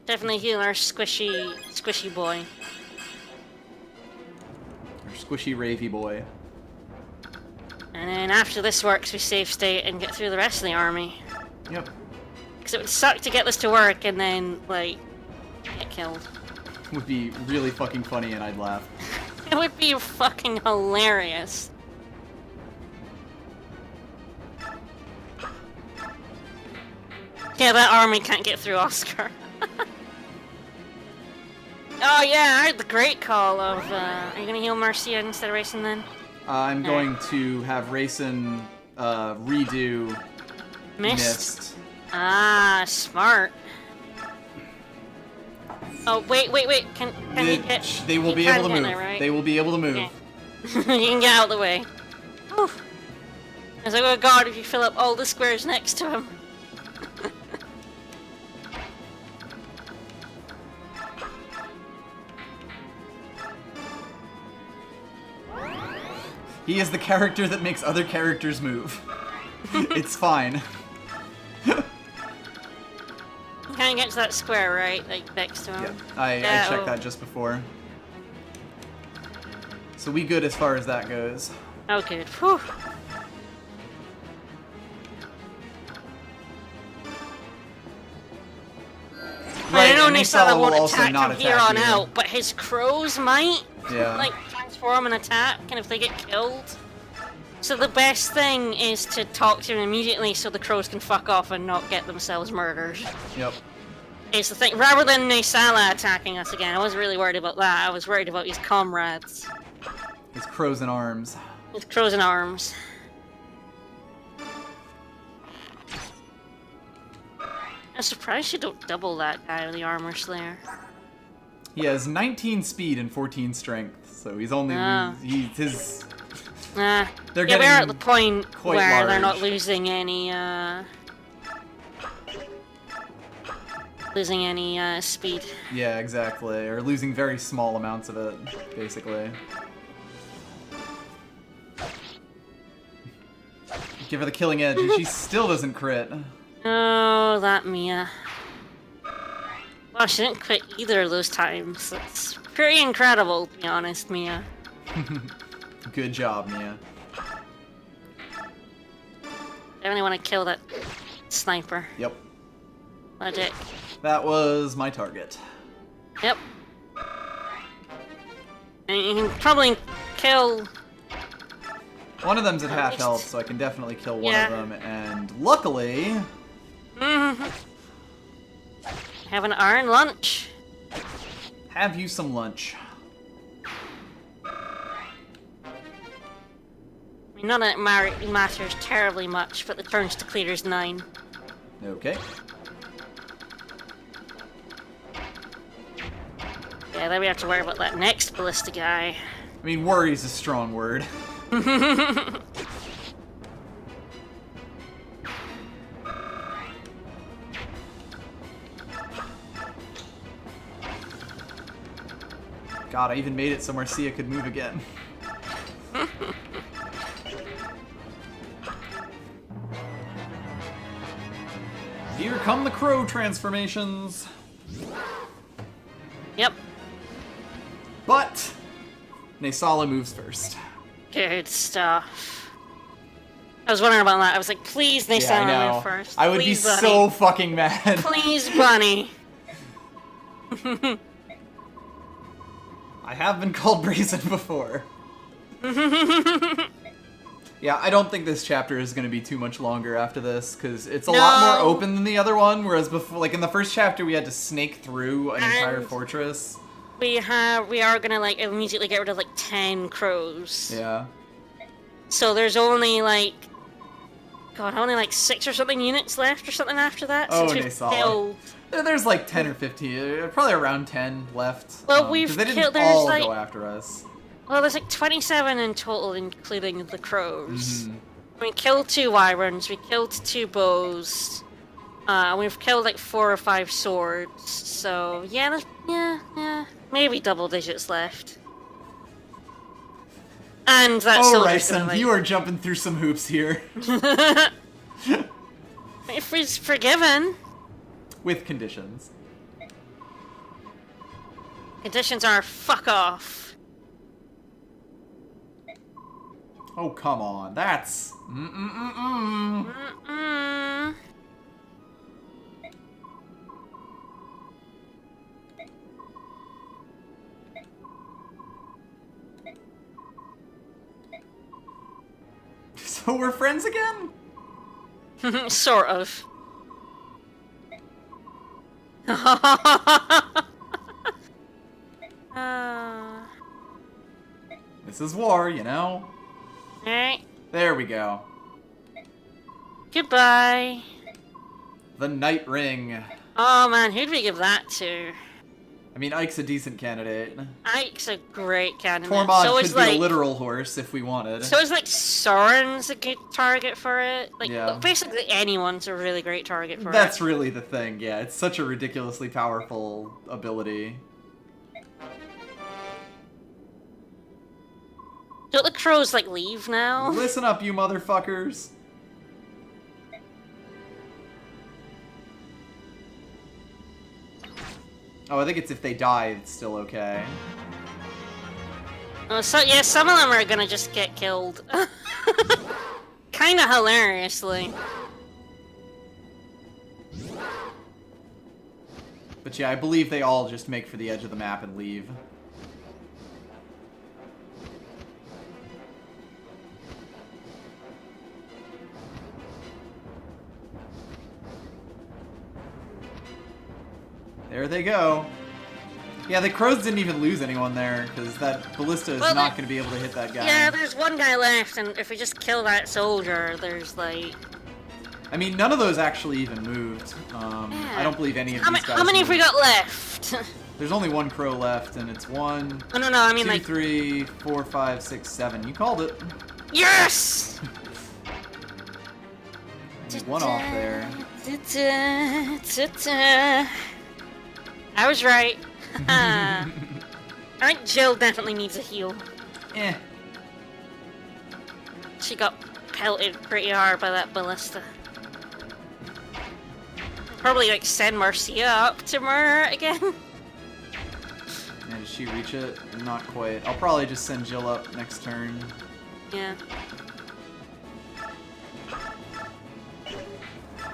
Definitely heal our squishy boy. Or squishy ravey boy. And then after this works, we save state and get through the rest of the army. Yep. Because it would suck to get this to work and then, like, get killed. Would be really fucking funny and I'd laugh. It would be fucking hilarious. Yeah, that army can't get through Oscar. Oh yeah, I heard the great call of, are you gonna heal Marcia instead of Racing then? I'm going to have Raisin redo Mist. Ah, smart. Oh, wait. Can he get... They will he be can able to get move. it, right? They will be able to move. Okay. You can get out of the way. Whew. I was like, oh god, if you fill up all the squares next to him. He is the character that makes other characters move. It's fine. You can't get to that square, right? Like, next to him. Yeah, I checked that just before. So we good as far as that goes. Oh, good. Whew. Right, I know and Naesala will won't also attack not from here attack on you. out, but his crows might, Yeah. like, transform and attack, and if they get killed. So the best thing is to talk to him immediately so the crows can fuck off and not get themselves murdered. Yep. It's the thing. Rather than Naesala attacking us again, I wasn't really worried about that. I was worried about his comrades. His crows in arms. His crows in arms. I'm surprised you don't double that guy with the armor slayer. He has 19 speed and 14 strength, so he's only his. They're They're yeah, we're getting at the point quite where they're not large. losing any speed. Yeah, exactly. Or losing very small amounts of it, basically. Give her the killing edge, and she still doesn't crit. Oh, that Mia. Well, she didn't quit either of those times. That's pretty incredible, to be honest, Mia. Good job, Mia. Definitely want to kill that sniper. Yep. What a dick. That was my target. Yep. And you can probably kill... One of them's at half least- health, so I can definitely kill one Yeah. of them, and luckily... Have an iron lunch. Have you some lunch. I mean, not that it matters terribly much, but the turns to clear is 9. Okay. Yeah, then we have to worry about that next ballista guy. I mean, worry is a strong word. God, I even made it so Marcia could move again. Here come the crow transformations. Yep. But Naesala moves first. Good stuff. I was wondering about that. I was like, please, Yeah, I Naesala know. move first. I would Please, be Bunny. so fucking mad. Please, Bunny. I have been called brazen before. Yeah, I don't think this chapter is going to be too much longer after this, because it's a lot more open than the other one, whereas before, like in the first chapter we had to snake through an entire fortress. We are gonna like immediately get rid of like 10 crows. Yeah. So there's only like, God, only like 6 or something units left or something after that. Oh, since we've Naesala. killed. There's like 10 or 15, probably around 10 left. Well, we've 'cause they didn't killed. There's all like, go after us. well, there's like 27 in total, including the crows. Mhm. We killed 2 wyverns. We killed 2 bows. We've killed like 4 or 5 swords. So yeah, there's maybe double digits left. And that Oh, soldier's right, gonna, son, like... you are jumping through some hoops here. If he's forgiven. With conditions. Conditions are fuck off. Oh, come on. That's... So we're friends again? Sort of. This is war, you know? Alright. There we go. Goodbye. The Night Ring. Oh man, who'd we give that to? I mean, Ike's a decent candidate. Ike's a great candidate. Tormod so could is be like, a literal horse if we wanted. So is like Soren's a good target for it. Like Yeah. basically anyone's a really great target for That's it. really the thing, yeah. It's such a ridiculously powerful ability. Don't the crows like leave now? Listen up, you motherfuckers. Oh, I think it's if they die, it's still okay. Oh, so yeah, some of them are gonna just get killed. Kinda hilariously. But yeah, I believe they all just make for the edge of the map and leave. There they go. Yeah, the crows didn't even lose anyone there, because that ballista is not going to be able to hit that guy. Yeah, there's one guy left, and if we just kill that soldier, there's like... I mean, none of those actually even moved. I don't believe any of these guys How many have moved. we got left? There's only one crow left, and it's 1, Oh, no, I mean 2, like... 3, 4, 5, 6, 7. You called it. Yes! One off there. I was right. I think Jill definitely needs a heal. Eh. She got pelted pretty hard by that ballista. Probably like send Marcia up to murder it again. And did she reach it? Not quite. I'll probably just send Jill up next turn. Yeah.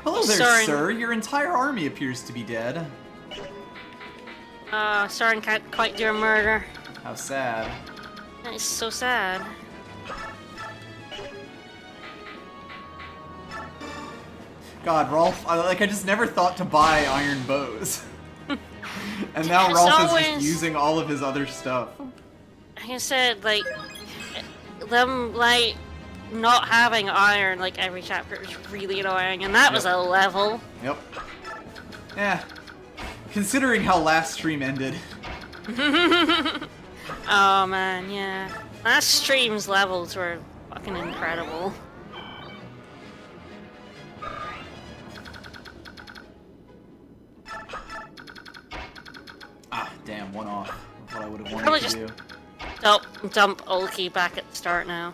Hello there, Soren. sir. Your entire army appears to be dead. Soren can't quite do a murder. How sad. That is so sad. God, Rolf, I just never thought to buy iron bows. And now It's Rolf is always- just using all of his other stuff. Like I said, like, them, like, not having iron, like, every chapter is really annoying, and that was a level. Yep. Yeah. Considering how last stream ended. Oh man, yeah. Last stream's levels were fucking incredible. Ah, damn, one off. What I would have wanted Probably to just- do. Dump Ulki back at the start now.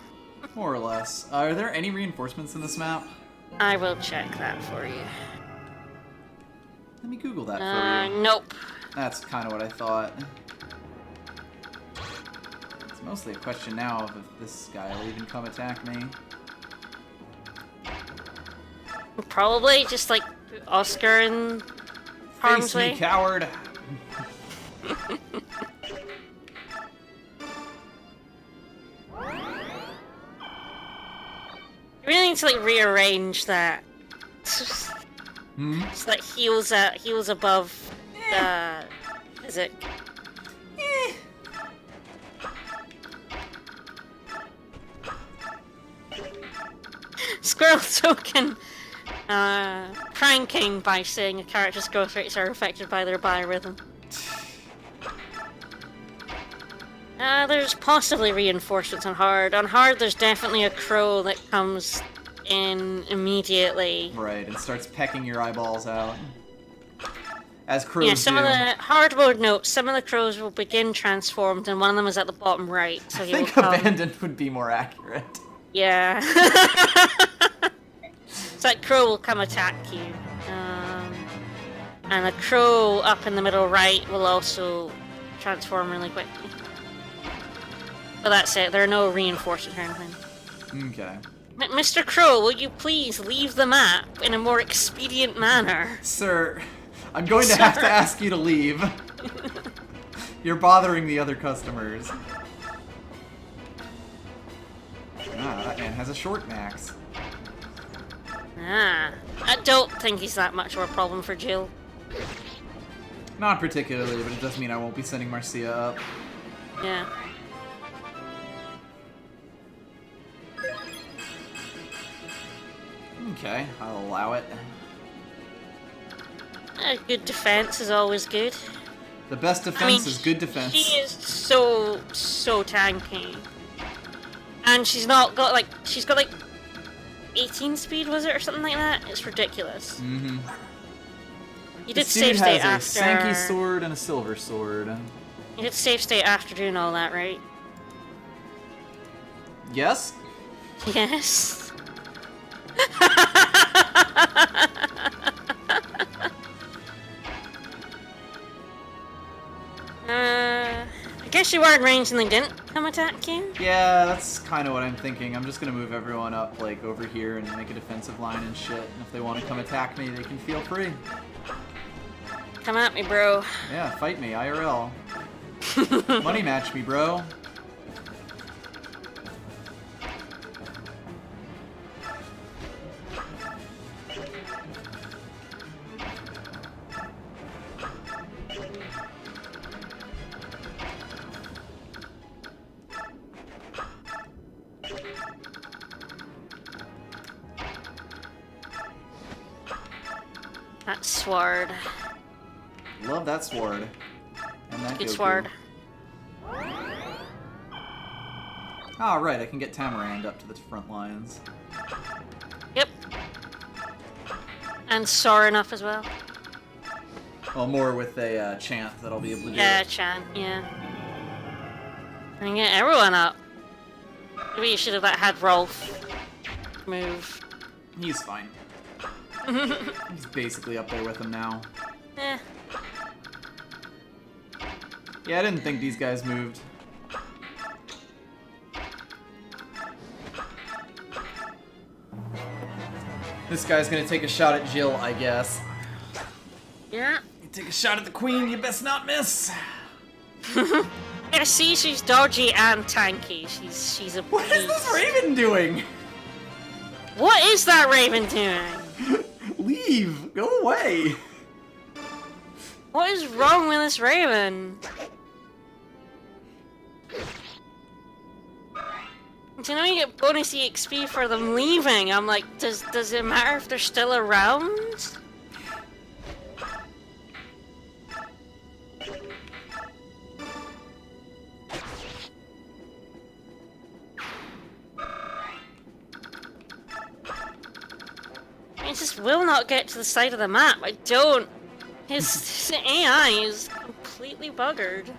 More or less. Are there any reinforcements in this map? I will check that for you. Let me Google that for you. Nope. That's kind of what I thought. It's mostly a question now of if this guy will even come attack me. Probably just, like, Oscar in harm's Face me, way. coward! You really need to, like, rearrange that. Hmm? Just like heals above is it? Squirrel token pranking by saying a character's growth rates are affected by their biorhythm. There's possibly reinforcements on hard. On hard, there's definitely a crow that comes in immediately. Right, and starts pecking your eyeballs out. As crows Yeah, some do. of the hard mode notes, some of the crows will begin transformed, and one of them is at the bottom right. So I he will think come. abandoned would be more accurate. Yeah. So that crow will come attack you. And the crow up in the middle right will also transform really quickly. But that's it, there are no reinforcements or anything. Okay. Mr. Crow, will you please leave the map in a more expedient manner? Sir, I'm going to have to ask you to leave. You're bothering the other customers. Ah, that man has a short max. I don't think he's that much of a problem for Jill. Not particularly, but it does mean I won't be sending Marcia up. Yeah. Okay, I'll allow it. A good defense is always good. The best defense is good defense. She is so tanky. And she's got like 18 speed, was it, or something like that? It's ridiculous. Mm-hmm. You did This save dude state has after. a Sankey sword and a silver sword. You did save state after doing all that, right? Yes? Yes. I guess you were in range and they didn't come attack you? Yeah, that's kind of what I'm thinking. I'm just gonna move everyone up, like, over here and make a defensive line and shit. And if they want to come attack me, they can feel free. Come at me, bro. Yeah, fight me, IRL. Money match me, bro. That sword. Love that sword. And that Good Goku. sword. Oh, right, I can get Tamarand up to the front lines. Yep. And Soren up as well. Well, more with a chant that I'll be able to do. Yeah, Chan, yeah. And get everyone up. Maybe you should have had Rolf move. He's fine. He's basically up there with him now. Eh. Yeah, I didn't think these guys moved. This guy's gonna take a shot at Jill, I guess. Yeah. You take a shot at the queen, you best not miss. Yeah, see, she's dodgy and tanky. She's a What is this raven doing? What is that raven doing? Leave! Go away! What is wrong with this raven? Do you know you get bonus EXP for them leaving? I'm like, does it matter if they're still around? I just will not get to the side of the map. I don't. His AI is completely buggered.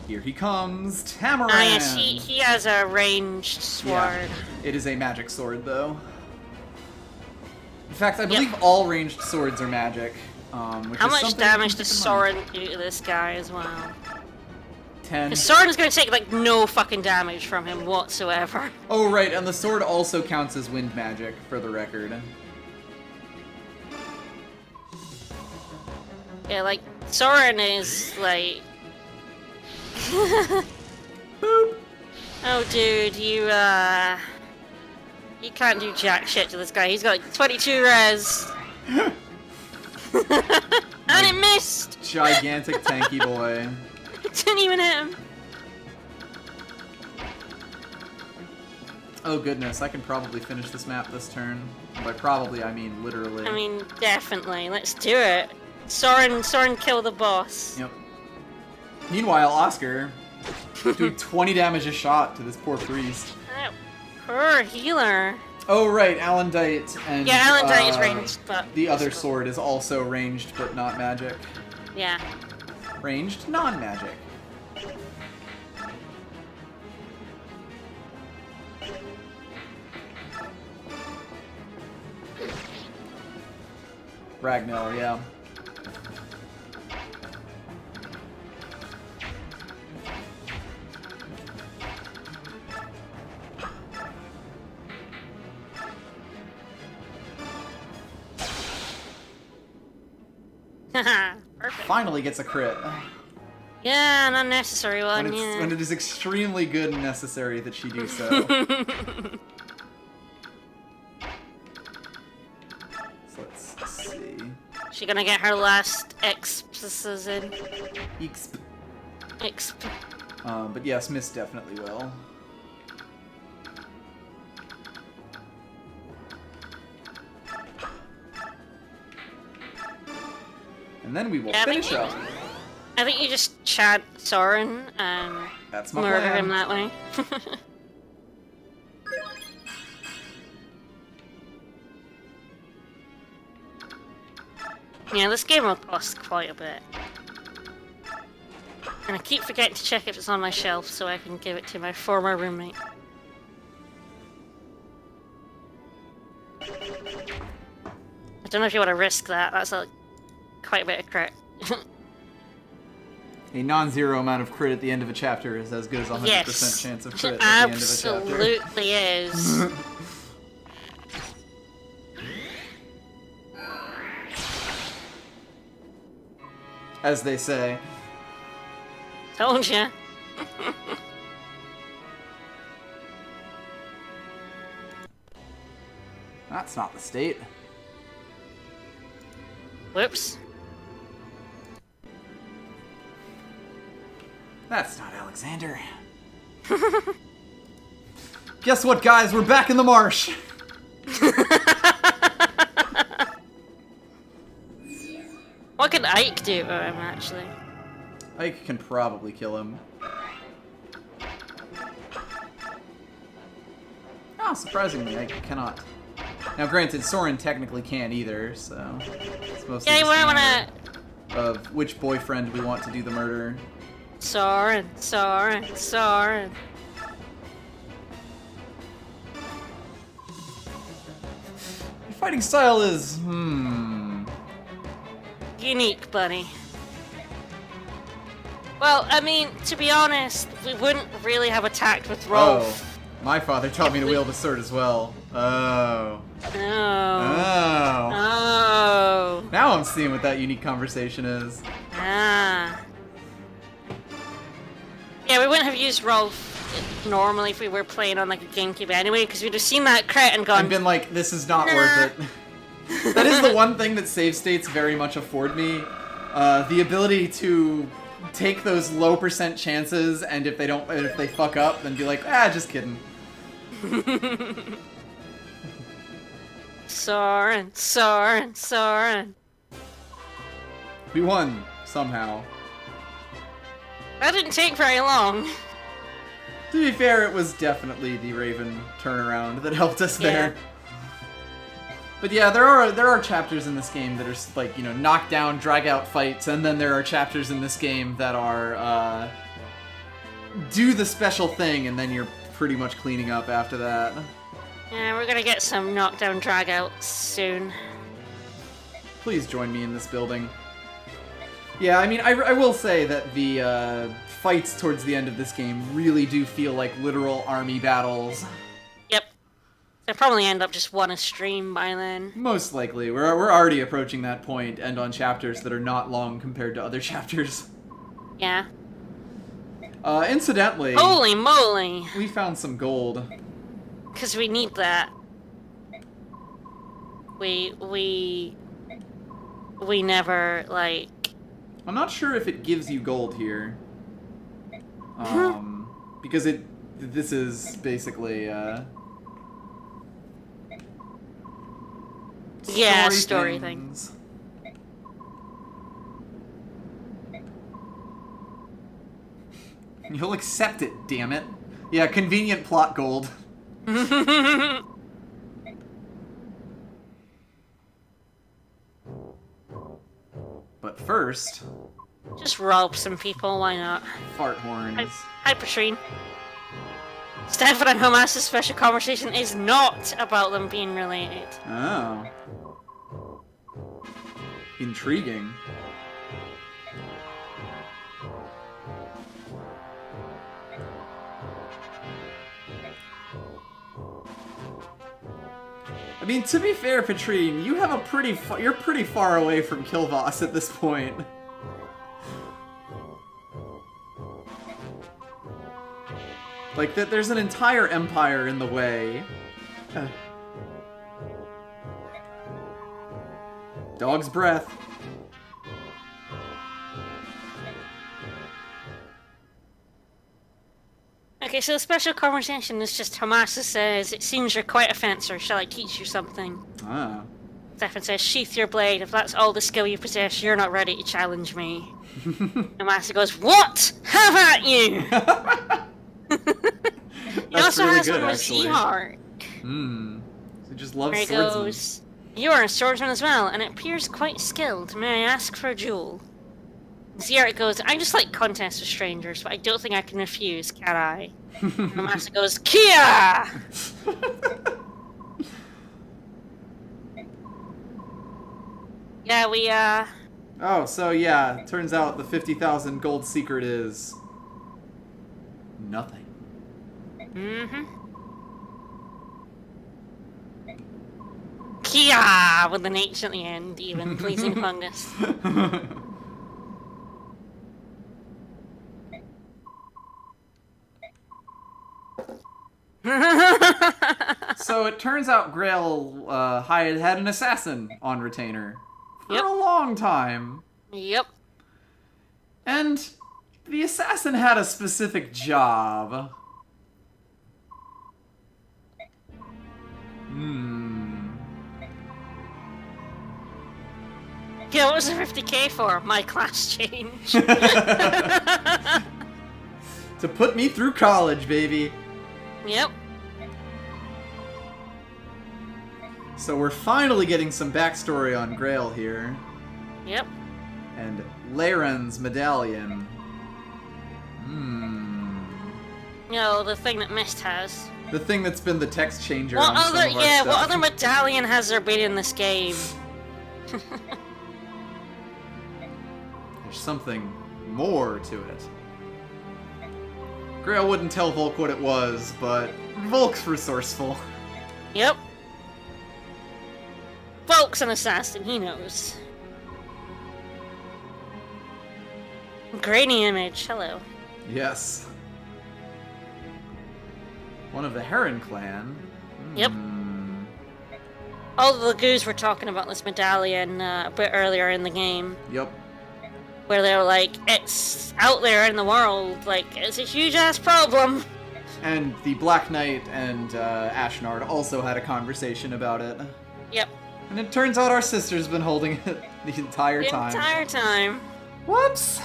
Here he comes, Tamarand! Ah, yes, he has a ranged sword. Yeah. It is a magic sword, though. In fact, I believe all ranged swords are magic. Which How is much something damage to does keep in mind. Soren do to this guy as well? 10. Because Soren's gonna take, like, no fucking damage from him whatsoever. Oh, right, and the sword also counts as wind magic, for the record. Yeah, like, Soren is, like... Boop! Oh, dude, you can't do jack shit to this guy. He's got, like, 22 res. And it missed! Gigantic tanky boy. It didn't even hit him. Oh goodness, I can probably finish this map this turn. By probably, I mean literally. I mean, definitely. Let's do it. Soren, kill the boss. Yep. Meanwhile, Oscar doing 20 damage a shot to this poor priest. Oh, poor healer. Oh right, Alandite and Yeah, Alandite is ranged, but the other sword is also ranged but not magic. yeah. Ranged, non-magic. Ragnell, yeah. Perfect. Finally gets a crit. Yeah, an unnecessary one, When it is extremely good and necessary that she do so. So let's see. She gonna get her last exps in. Exp. Exp. But yes, Miss definitely will. And then we will finish up. I think you just chat Soren and That's my murder plan. him that way. Yeah, this game will cost quite a bit. And I keep forgetting to check if it's on my shelf so I can give it to my former roommate. I don't know if you want to risk that. That's quite a bit of crit. A non-zero amount of crit at the end of a chapter is as good as a 100% Yes, chance of it crit at the end of a chapter. absolutely is. As they say. Told ya. That's not the state. Whoops. That's not Alexander. Guess what, guys? We're back in the marsh. What can Ike do to him, actually? Ike can probably kill him. Oh, surprisingly, Ike cannot. Now, granted, Soren technically can't either, so it's mostly Yeah, you just a might matter wanna... of which boyfriend we want to do the murder. Soren. Your fighting style is, Unique, buddy. Well, I mean, to be honest, we wouldn't really have attacked with Rolf. Oh, my father taught me to wield the sword as well. Oh. Oh. Oh. Oh. Now I'm seeing what that unique conversation is. Ah. Yeah, we wouldn't have used Rolf normally if we were playing on like a GameCube anyway, because we'd have seen that crit and gone. And been like, this is not worth it. That is the one thing that save states very much afford me. The ability to take those low percent chances, and if they fuck up, then be like, just kidding. Soren. We won somehow. That didn't take very long. To be fair, it was definitely the Raven turnaround that helped us there. But yeah, there are chapters in this game that are like, knockdown, drag out fights, and then there are chapters in this game that are do the special thing, and then you're pretty much cleaning up after that. Yeah, we're gonna get some knockdown drag outs soon. Please join me in this building. Yeah, I mean, I will say that the fights towards the end of this game really do feel like literal army battles. Yep. They'll probably end up just one a stream by then. Most likely. We're already approaching that point, and on chapters that are not long compared to other chapters. Yeah. Incidentally... Holy moly! We found some gold. Because we need that. We never, like... I'm not sure if it gives you gold here. Because this is basically, Yeah, story things. You'll accept it, damn it. Yeah, convenient plot gold. But first... Just rob some people, why not? Fart horns. Hi, Patrine. Stefan and Hamas's special conversation is not about them being related. Oh. Intriguing. I mean, to be fair, Patrine, you have a you're pretty far away from Kilvas at this point. Like, there's an entire empire in the way. Dog's breath. Okay, so the special conversation is just Hamasa says, "It seems you're quite a fencer. Shall I teach you something?" Ah. Stefan says, "Sheath your blade. If that's all the skill you possess, you're not ready to challenge me." Hamasa goes, "What? Have at you!" He also really has good, one with actually. Z-Heart. He just loves There he swordsmen. goes. "You are a swordsman as well, and it appears quite skilled. May I ask for a duel?" Z-Heart goes, "I just like contests with strangers, but I don't think I can refuse, can I?" Hamasa goes, "Kia!" Yeah, Oh, so yeah, turns out the 50,000 gold secret is... nothing. Kia! With an H at the end, even. Pleasing fungus. So it turns out Grail had an assassin on retainer for Yep. a long time. Yep. And the assassin had a specific job. Yeah, what was the 50k for? My class change. To put me through college, baby. Yep. So we're finally getting some backstory on Grail here. Yep. And Leyren's medallion. No, the thing that Mist has. The thing that's been the text changer What on some other? of our Yeah, stuff. what other medallion has there been in this game? There's something more to it. Grail wouldn't tell Volk what it was, but Volk's resourceful. Yep. Volk's an assassin, he knows. Grainy image, hello. Yes. One of the Heron clan. Yep. All the Lagoos were talking about this medallion a bit earlier in the game. Yep. Where they were like, it's out there in the world, like, it's a huge-ass problem. And the Black Knight and Ashnard also had a conversation about it. Yep. And it turns out our sister's been holding it the entire time. The entire time. Whoops!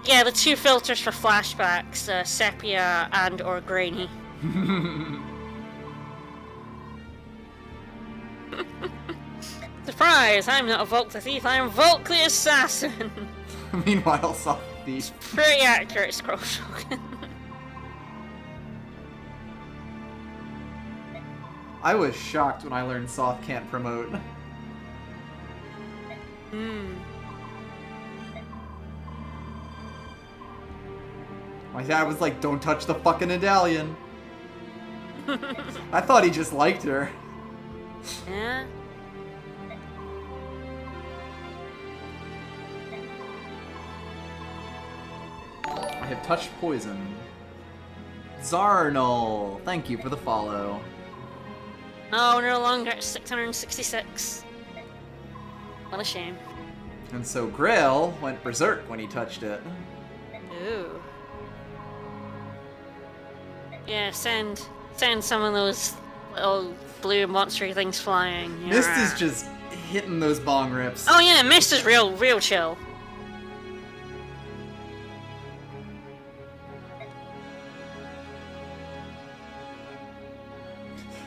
Yeah, the two filters for flashbacks, sepia and or grainy. Surprise! I'm not a Volk the Thief, I'm Volk the Assassin! Meanwhile, Soft Thief. Pretty accurate, Scroll Shogun. I was shocked when I learned Soft can't promote. My dad was like, don't touch the fucking medallion. I thought he just liked her. Yeah? I have touched poison. Zarnal, thank you for the follow. Oh, we're no longer at 666. What a shame. And so Grail went berserk when he touched it. Ooh. Yeah, send some of those little blue monster things flying. Mist Yeah. is just hitting those bong rips. Oh yeah, Mist is real chill.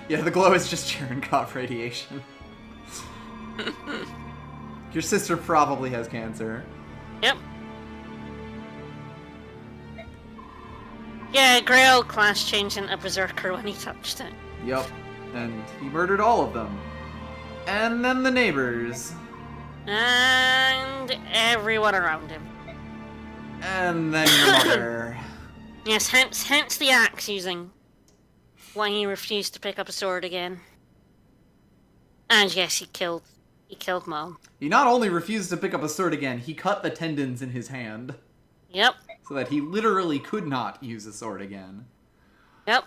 Yeah, the glow is just Cherenkov radiation. Your sister probably has cancer. Yep. Yeah, Grail class changed into Berserker when he touched it. Yep. And he murdered all of them. And then the neighbors. And everyone around him. And then your mother. Yes, hence the axe using when he refused to pick up a sword again. And yes, he killed Mom. He not only refused to pick up a sword again, he cut the tendons in his hand. Yep. So that he literally could not use a sword again. Yep.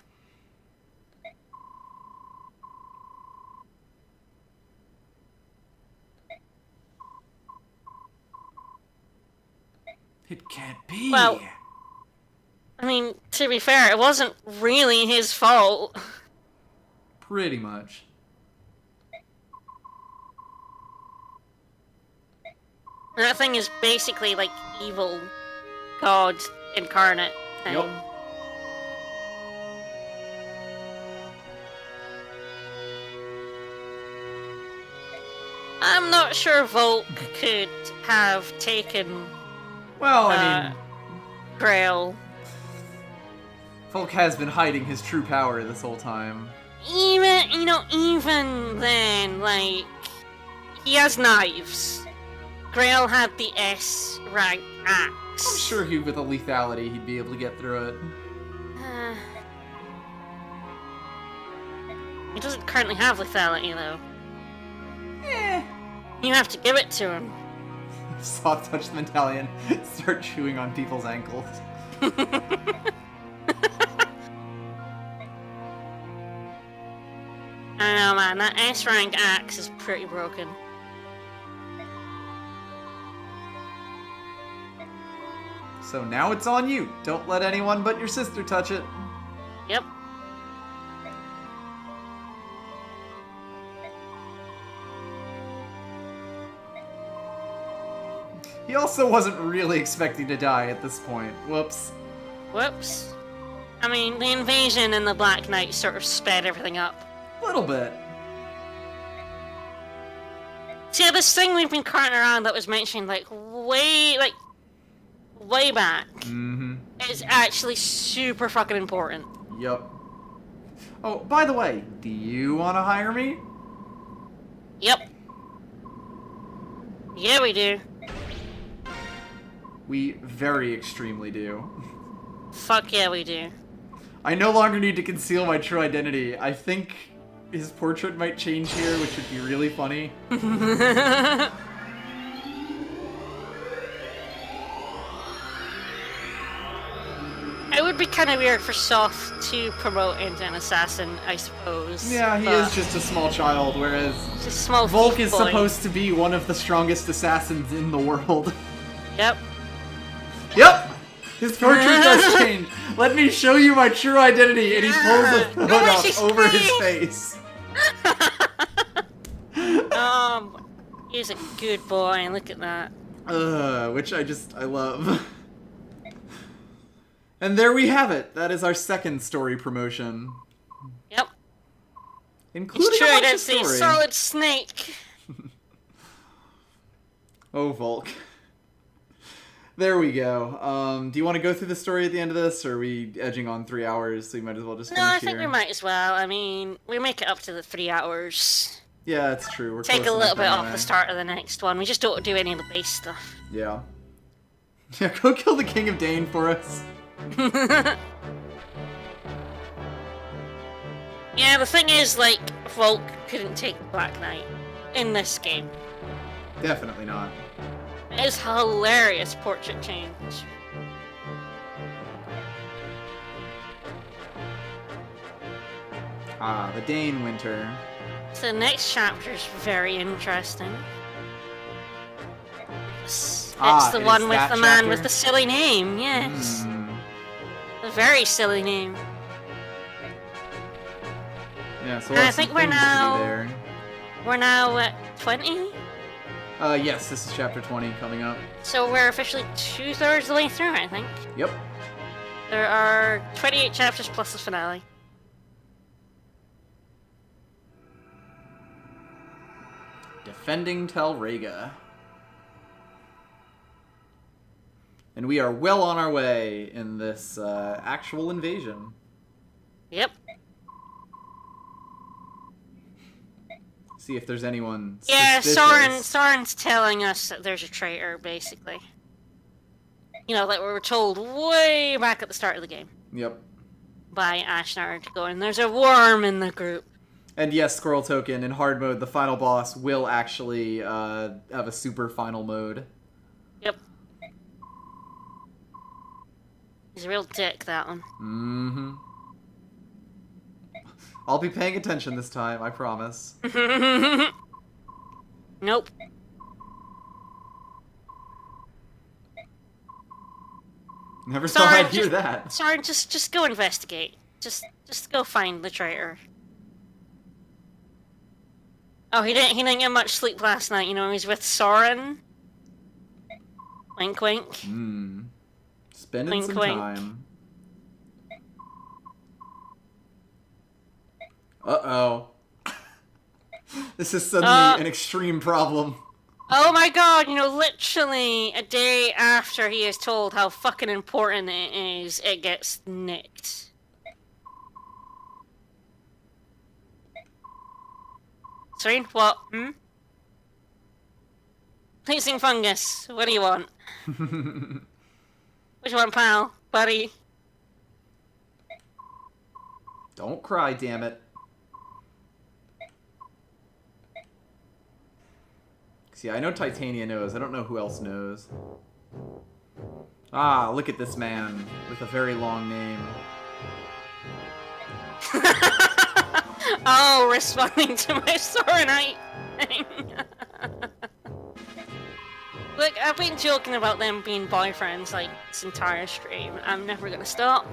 It can't be. Well, I mean, to be fair, it wasn't really his fault. Pretty much. That thing is basically like evil god incarnate thing. Yep. I'm not sure Volk could have taken Well, I mean, Grail. Volk has been hiding his true power this whole time. Even then, like, he has knives. Grail had the S rank axe. I'm sure with a lethality he'd be able to get through it. He doesn't currently have lethality, though. Eh. You have to give it to him. Soft touch the medallion. Start chewing on people's ankles. I know, man. That S rank axe is pretty broken. So now it's on you. Don't let anyone but your sister touch it. Yep. He also wasn't really expecting to die at this point. Whoops. Whoops. I mean, the invasion and the Black Knight sort of sped everything up. A little bit. See, this thing we've been carting around that was mentioned, way back, Mm-hmm. is actually super fucking important. Yup. Oh, by the way, do you want to hire me? Yep. Yeah, we do. We very extremely do. Fuck yeah, we do. I no longer need to conceal my true identity. I think his portrait might change here, which would be really funny. It would be kind of weird for Soft to promote into an assassin, I suppose. Yeah, he is just a small child, whereas just a small Volk thief is boy. supposed to be one of the strongest assassins in the world. Yep. Yep! His portrait does change. Let me show you my true identity, and he pulls a hood up over his face. He's a good boy, look at that. Which I love. And there we have it. That is our second story promotion. Yep. Including It's true, a bunch that's of a story. solid snake. Oh, Volk. There we go. Do you want to go through the story at the end of this, or are we edging on 3 hours, so you might as well just No, finish I think here? we might as well. I mean, we make it up to the 3 hours. Yeah, that's true. We're Take close a little enough bit off anyway. the start of the next one. We just don't do any of the base stuff. Yeah. Yeah, go kill the King of Dane for us. Yeah, the thing is, Volk couldn't take the Black Knight in this game. Definitely not. It's hilarious portrait change. Ah, the Dane Winter. So the next chapter is very interesting. It's the it one is with that the man with chapter? the silly name, yes. Hmm. A very silly name. Yeah, so I think we're now... there. We're now at 20? Yes, this is chapter 20 coming up. So we're officially 2/3 of the way through, I think. Yep. There are 28 chapters plus the finale. Defending Telrega. And we are well on our way in this actual invasion. Yep. See if there's anyone suspicious. Soren's telling us that there's a traitor, basically. You know, like we were told way back at the start of the game. Yep. By Ashnard going, there's a worm in the group. And yes, Squirrel Token, in hard mode, the final boss will actually have a super final mode. Yep. He's a real dick, that one. Mm-hmm. I'll be paying attention this time, I promise. Nope. Never thought I'd hear that. Sorry, just go investigate. Just go find the traitor. Oh, he didn't get much sleep last night. You know, he was with Soren. Wink, wink. Spending wink, some wink. time. Uh-oh. This is suddenly an extreme problem. Oh my god, you know, literally a day after he is told how fucking important it is, it gets nicked. Sorry, what? Placing fungus, what do you want? What do you want, pal? Buddy? Don't cry, damn it. See, I know Titania knows. I don't know who else knows. Ah, look at this man with a very long name. Oh, responding to my Sorenite thing. Look, I've been joking about them being boyfriends like this entire stream. I'm never gonna stop.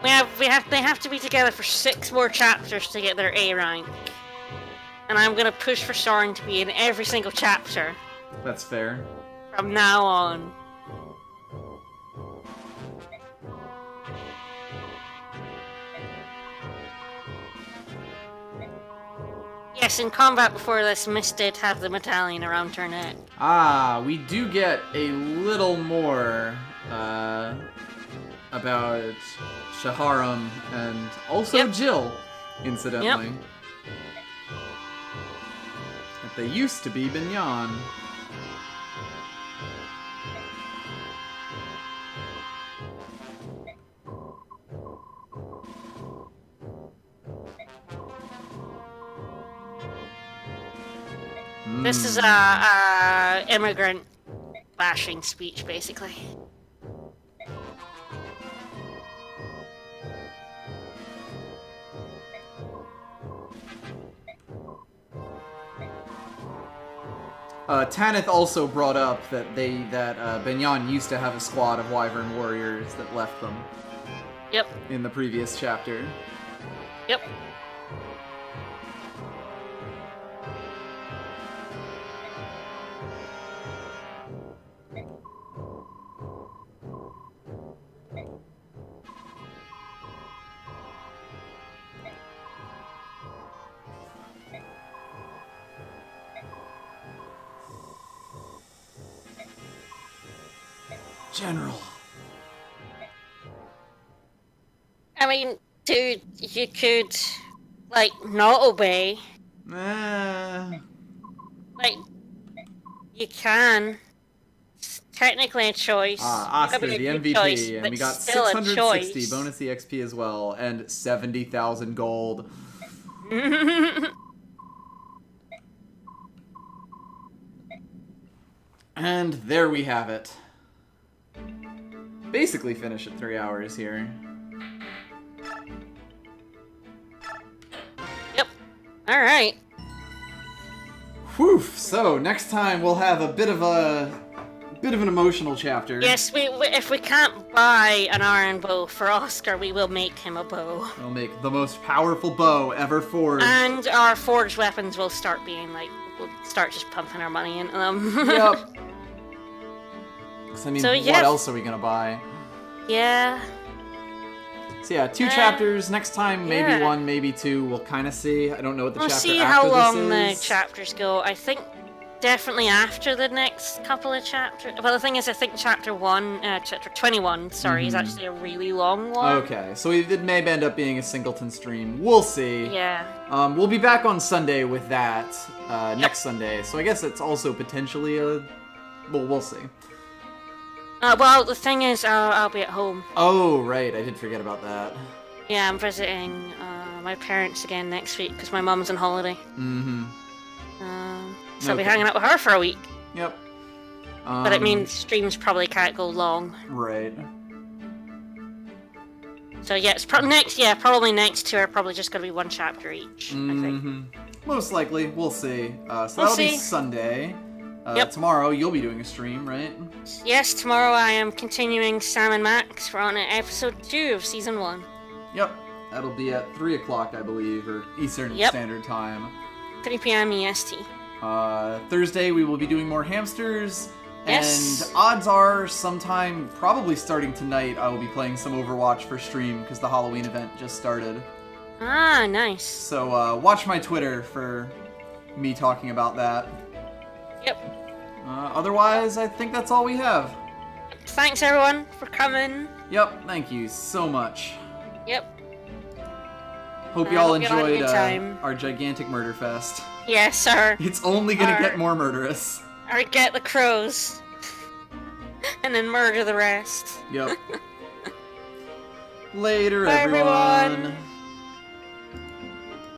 They have to be together for 6 more chapters to get their A rank. And I'm gonna push for Soren to be in every single chapter. That's fair. From now on. Yes, in combat before this, Miss did have the medallion around her neck. Ah, we do get a little more about Shaharam and also Jill, incidentally. Yep. That they used to be Binyan. This is a immigrant bashing speech, basically. Tanith also brought up that Binyan used to have a squad of Wyvern warriors that left them. Yep. In the previous chapter. Yep. General. I mean, dude, you could, like, not obey. Like, you can. It's technically a choice. Oscar, the MVP, choice, and we got still 660 bonus EXP as well, and 70,000 gold. And there we have it. Basically finish at 3 hours here. Yep. Alright. Whew, so next time we'll have a bit of a bit of an emotional chapter. Yes, if we can't buy an iron bow for Oscar, we will make him a bow. We'll make the most powerful bow ever forged. And our forged weapons will start being like, we'll start just pumping our money into them. Yep. 'Cause, I mean, So, what yeah. else are we gonna buy? Yeah. So yeah, 2 chapters. Next time, maybe yeah. 1, maybe 2. We'll kind of see. I don't know what the We'll chapter see after how this long the is. chapters go. I think definitely after the next couple of chapters. Well, the thing is, I think chapter 21, sorry, is actually a really long one. Okay, so it may end up being a singleton stream. We'll see. Yeah. We'll be back on Sunday with that next Sunday. So I guess it's also potentially a. Well, we'll see. Well, the thing is, I'll be at home. Oh, right. I did forget about that. Yeah, I'm visiting my parents again next week because my mum's on holiday. Mm-hmm. So I'll be hanging out with her for a week. Yep. But it means streams probably can't go long. Right. So yeah, it's probably next 2 are probably just going to be 1 chapter each, I think. Most likely. We'll see. So We'll that'll be see. Sunday. Yep. Tomorrow you'll be doing a stream, right? Yes, tomorrow I am continuing Sam and Max. We're on episode 2 of season 1. Yep. That'll be at 3 o'clock, I believe, or Eastern Yep. Standard Time. 3 p.m. EST. Thursday we will be doing more hamsters. Yes. And odds are sometime, probably starting tonight, I will be playing some Overwatch for stream because the Halloween event just started. Ah, nice. So watch my Twitter for me talking about that. Yep. Otherwise, I think that's all we have. Thanks everyone for coming. Yep, thank you so much. Yep. Hope y'all hope you all had a enjoyed good time. our gigantic murder fest. Yes, sir. It's only gonna Our- get more murderous. Or get the crows. And then murder the rest. Yep. Later, Bye, everyone. everyone.